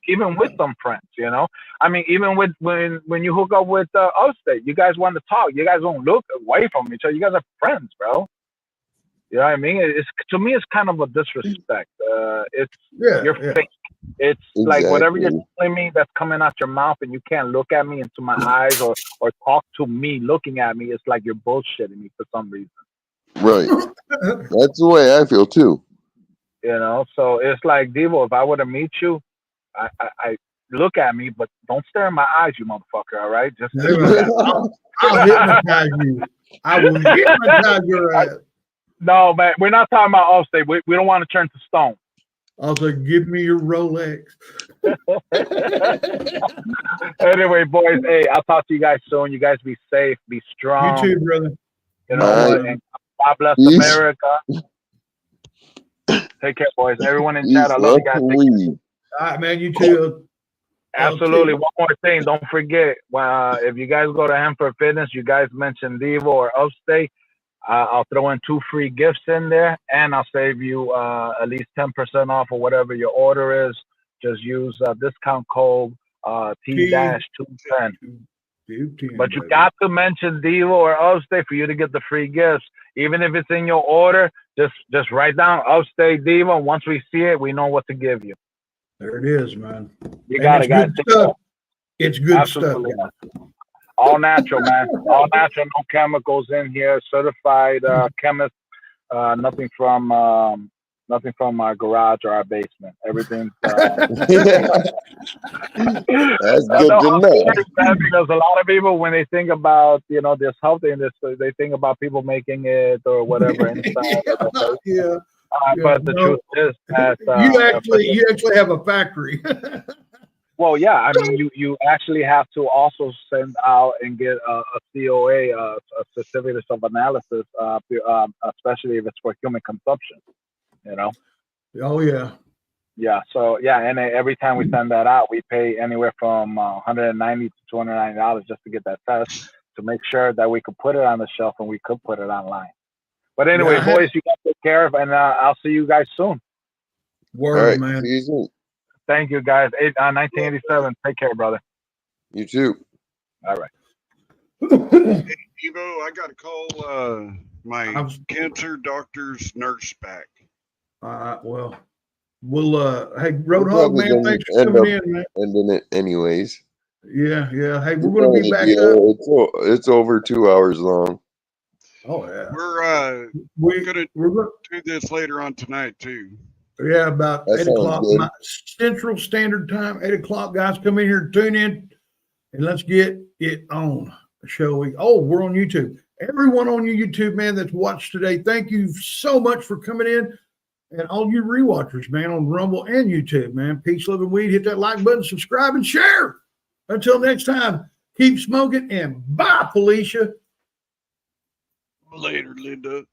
Even with some friends, you know. I mean, even with when you hook up with Upstate, you guys want to talk. You guys don't look away from each other. You guys are friends, bro. You know what I mean? It's, to me, it's kind of a disrespect. It's you're fake. It's like whatever you're telling me that's coming out your mouth, and you can't look at me into my eyes or talk to me looking at me. It's like you're bullshitting me for some reason. Right. That's the way I feel too. You know, so it's like, Devo, if I were to meet you, I look at me, but don't stare in my eyes, you motherfucker. All right, just look at me. I'll hypnotize you. I will hypnotize your ass. No, man, we're not talking about Upstate. We don't want to turn to stone. Also, give me your Rolex. Anyway, boys, hey, I'll talk to you guys soon. You guys be safe, be strong. You too, brother. You know what? And God bless America. Take care, boys. Everyone in chat, I love you guys. All right, man. You too. Absolutely. One more thing. Don't forget, if you guys go to Hanford Fitness, you guys mentioned Devo or Upstate. I'll throw in 2 free gifts in there, and I'll save you at least 10% off of whatever your order is. Just use discount code T-210. But you got to mention Devo or Upstate for you to get the free gifts. Even if it's in your order, just write down Upstate Devo. Once we see it, we know what to give you. There it is, man. You got it, guys. It's good Absolutely. stuff. All natural, man. All natural, no chemicals in here. Certified chemist. Nothing from our garage or our basement. Everything's. That's good to know. Because a lot of people, when they think about this health industry, they think about people making it or whatever inside. But the truth is that you actually have a factory. Well, yeah, I mean, you actually have to also send out and get a COA, a certificate of analysis, especially if it's for human consumption, you know? Oh, yeah. Yeah, so, yeah, and every time we send that out, we pay anywhere from $190 to $290 just to get that test to make sure that we could put it on the shelf and we could put it online. But anyway, boys, you guys take care of, and I'll see you guys soon. Word, man. See you soon. Thank you, guys. 1987. Take care, brother. You too. All right. Hey, Devo, I got to call my cancer doctor's nurse back. Well, we'll hey, Roadhog, man, thanks for coming in, man. Ending it anyways. Yeah. Hey, we're going to be back up. It's over 2 hours long. Oh, yeah. We're gonna do this later on tonight too. Yeah, about 8 o'clock Central Standard Time. 8 o'clock, guys. Come in here, tune in, and let's get it on, shall we? Oh, we're on YouTube. Everyone on your YouTube, man, that's watched today, thank you so much for coming in. And all you rewatchers, man, on Rumble and YouTube, man. Peace, love, and weed. Hit that like button, subscribe, and share. Until next time, keep smoking, and bye, Felicia. Later, Linda.